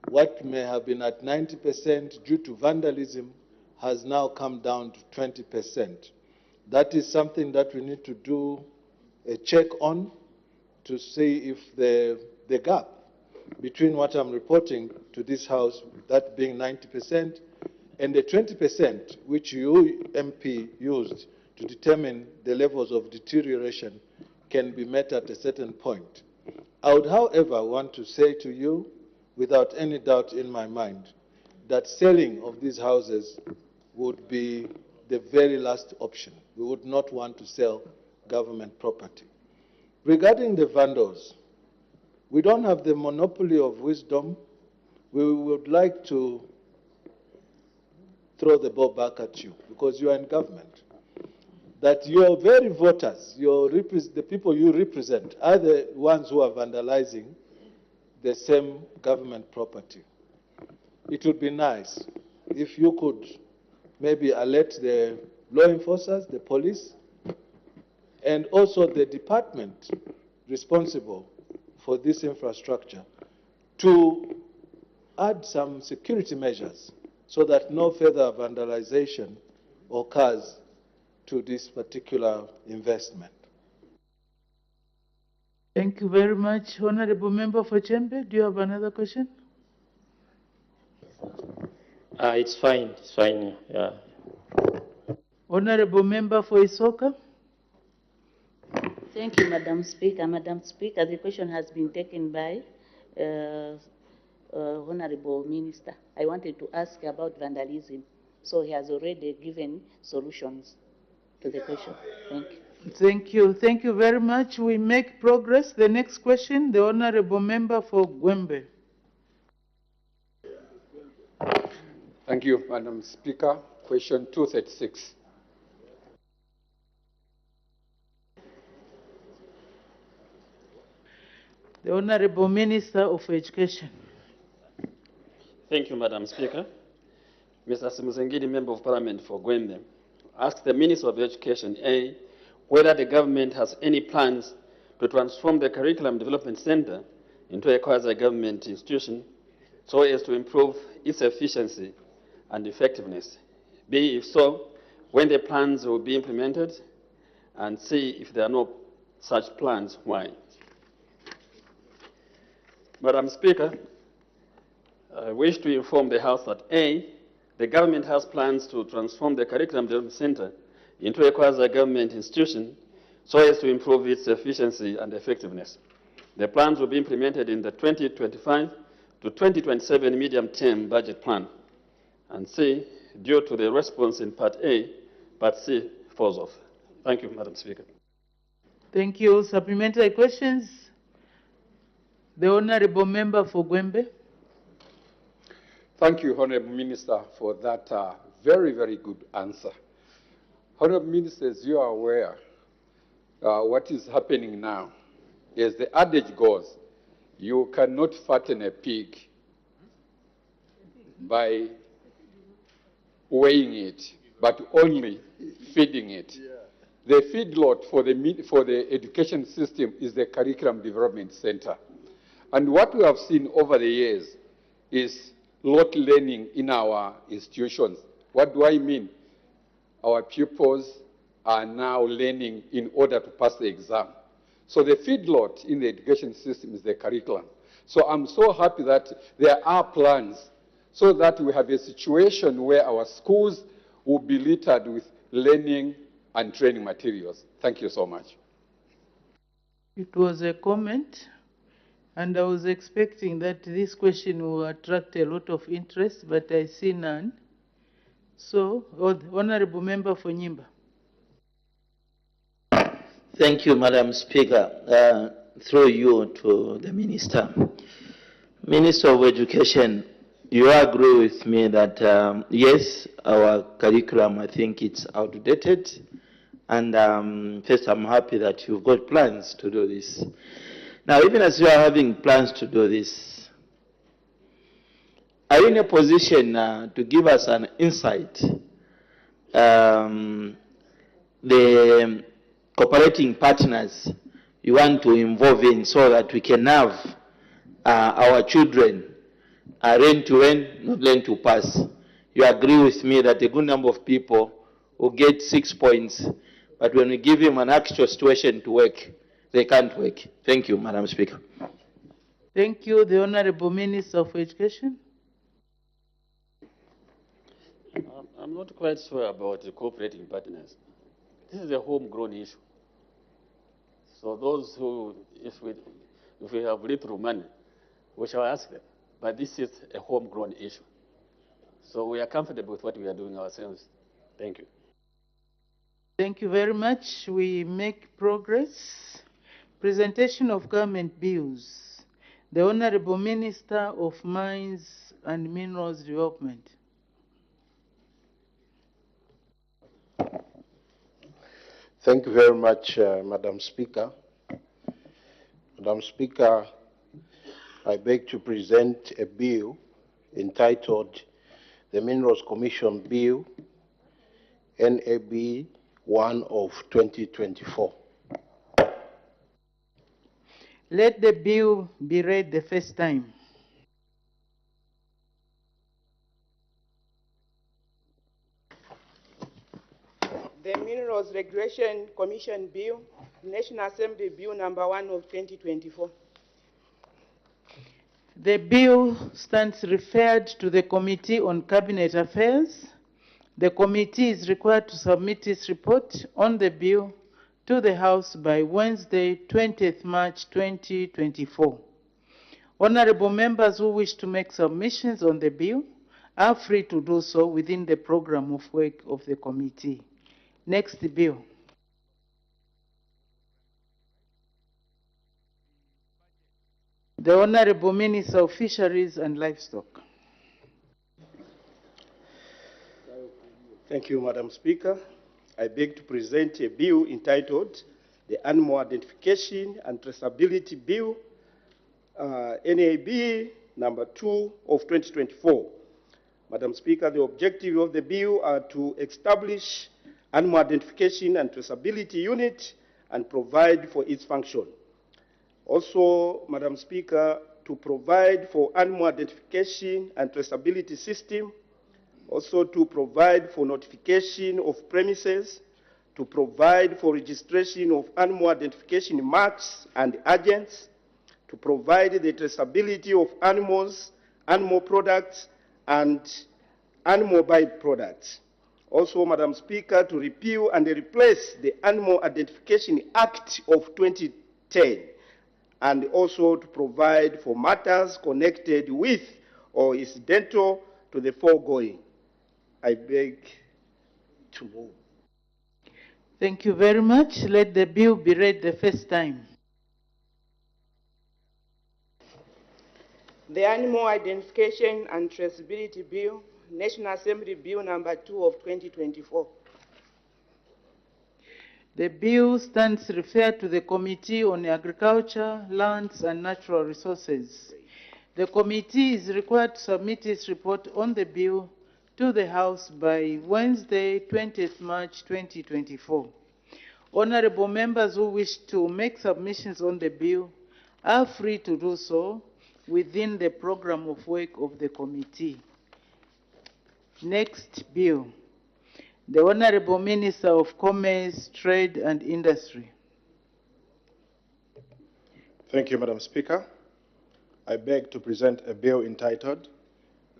what may have been at 90% due to vandalism has now come down to 20%. That is something that we need to do a check on to see if the gap between what I'm reporting to this House, that being 90%, and the 20% which you, MP, used to determine the levels of deterioration can be met at a certain point. I would, however, want to say to you, without any doubt in my mind, that selling of these houses would be the very last option. We would not want to sell government property. Regarding the vandals, we don't have the monopoly of wisdom. We would like to throw the ball back at you because you are in government. That your very voters, the people you represent, are the ones who are vandalizing the same government property. It would be nice if you could maybe alert the law enforcers, the police, and also the department responsible for this infrastructure to add some security measures so that no further vandalization occurs to this particular investment. Thank you very much. Honorable Member for Chembe, do you have another question? It's fine, yeah. Honorable Member for Isoka. Thank you, Madam Speaker. Madam Speaker, the question has been taken by Honorable Minister. I wanted to ask about vandalism, so he has already given solutions to the question. Thank you. Thank you. Thank you very much. We make progress. The next question, the Honorable Member for Gwembe. Thank you, Madam Speaker. Question 236. The Honorable Minister of Education. Thank you, Madam Speaker. Mr. Simuzengidi, Member of Parliament for Gwembe, asks the Minister of Education, A, whether the government has any plans to transform the Curriculum Development Center into a quasi-government institution so as to improve its efficiency and effectiveness. B, if so, when the plans will be implemented, and C, if there are no such plans, why? Madam Speaker, I wish to inform the House that A, the government has plans to transform the Curriculum Development Center into a quasi-government institution so as to improve its efficiency and effectiveness. The plans will be implemented in the 2025 to 2027 medium-term budget plan. And C, due to the response in Part A, Part C falls off. Thank you, Madam Speaker. Thank you. Supplementary questions? The Honorable Member for Gwembe. Thank you, Honorable Minister, for that very, very good answer. Honorable Minister, as you are aware, what is happening now is the adage goes, you cannot fatten a pig by weighing it, but only feeding it. The feedlot for the education system is the Curriculum Development Center. And what we have seen over the years is lot learning in our institutions. What do I mean? Our pupils are now learning in order to pass the exam. So the feedlot in the education system is the curriculum. So I'm so happy that there are plans so that we have a situation where our schools will be littered with learning and training materials. Thank you so much. It was a comment, and I was expecting that this question will attract a lot of interest, but I see none. So, Honorable Member for Nyimba. Thank you, Madam Speaker. Through you to the Minister. Minister of Education, you agree with me that, yes, our curriculum, I think it's outdated. And first, I'm happy that you've got plans to do this. Now, even as you are having plans to do this, are you in a position to give us an insight? The cooperating partners you want to involve in so that we can have our children learn to earn, not learn to pass. You agree with me that a good number of people will get 6 points, but when we give them an actual situation to work, they can't work. Thank you, Madam Speaker. Thank you. The Honorable Minister of Education. I'm not quite sure about the cooperating partners. This is a homegrown issue. So those who, if we have little money, we shall ask them. But this is a homegrown issue. So we are comfortable with what we are doing ourselves. Thank you. Thank you very much. We make progress. Presentation of government bills. The Honorable Minister of Mines and Minerals Development. Thank you very much, Madam Speaker. Madam Speaker, I beg to present a bill entitled the Minerals Commission Bill, NAB 1 of 2024. Let the bill be read the first time. The Minerals Regulation Commission Bill, National Assembly Bill number 1 of 2024. The bill stands referred to the Committee on Cabinet Affairs. The committee is required to submit its report on the bill to the House by Wednesday, 20th March 2024. Honorable members who wish to make submissions on the bill are free to do so within the program of work of the committee. Next bill. The Honorable Minister of Fisheries and Livestock. Thank you, Madam Speaker. I beg to present a bill entitled the Animal Identification and Traceability Bill, NAB number 2 of 2024. Madam Speaker, the objective of the bill are to establish Animal Identification and Traceability Unit and provide for its function. Also, Madam Speaker, to provide for Animal Identification and Traceability System, also to provide for notification of premises, to provide for registration of animal identification marks and agents, to provide the traceability of animals, animal products, and animal byproducts. Also, Madam Speaker, to repeal and replace the Animal Identification Act of 2010, and also to provide for matters connected with or incidental to the foregoing. I beg to move. Thank you very much. Let the bill be read the first time. The Animal Identification and Traceability Bill, National Assembly Bill number 2 of 2024. The bill stands referred to the Committee on Agriculture, Lands and Natural Resources. The committee is required to submit its report on the bill to the House by Wednesday, 20th March 2024. Honorable members who wish to make submissions on the bill are free to do so within the program of work of the committee. Next bill. The Honorable Minister of Commerce, Trade and Industry. Thank you, Madam Speaker. I beg to present a bill entitled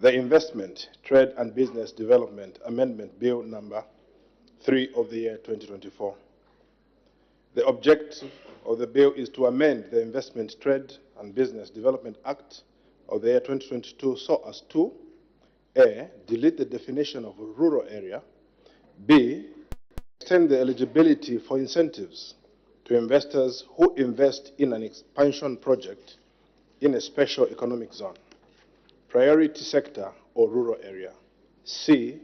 the Investment, Trade and Business Development Amendment Bill number 3 of the year 2024. The objective of the bill is to amend the Investment, Trade and Business Development Act of the year 2022 so as to A. Delete the definition of a rural area, B. Extend the eligibility for incentives to investors who invest in an expansion project in a special economic zone, priority sector or rural area. C.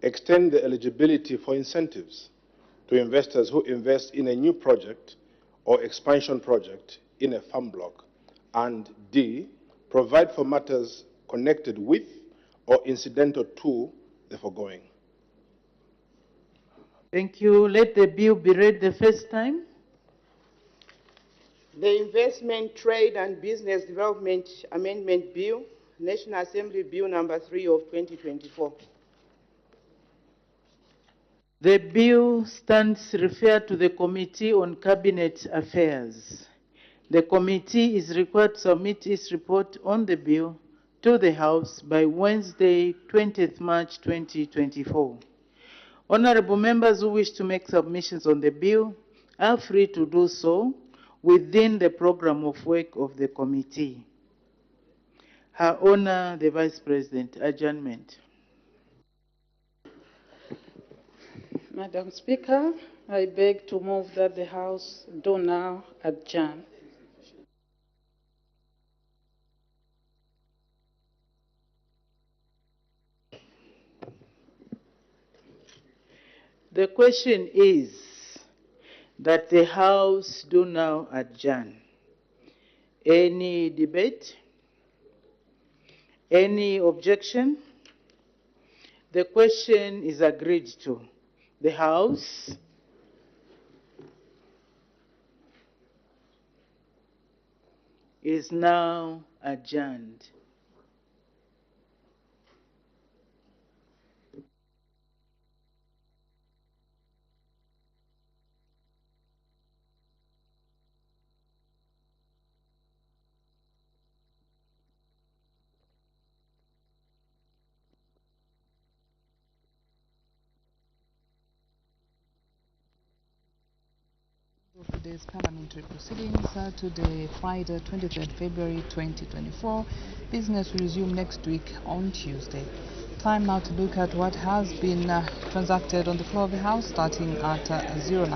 Extend the eligibility for incentives to investors who invest in a new project or expansion project in a farm block. And D. Provide for matters connected with or incidental to the foregoing. Thank you. Let the bill be read the first time. The Investment, Trade and Business Development Amendment Bill, National Assembly Bill number 3 of 2024. The bill stands referred to the Committee on Cabinet Affairs. The committee is required to submit its report on the bill to the House by Wednesday, 20th March 2024. Honorable members who wish to make submissions on the bill are free to do so within the program of work of the committee. Her Honor, the Vice President, adjournment. Madam Speaker, I beg to move that the House do now adjourn. The question is that the House do now adjourn. Any debate? Any objection? The question is agreed to. The House is now adjourned. of today's parliamentary proceedings. Today, Friday, 23rd February 2024. Business will resume next week on Tuesday. Time now to look at what has been transacted on the floor of the House, starting at 09.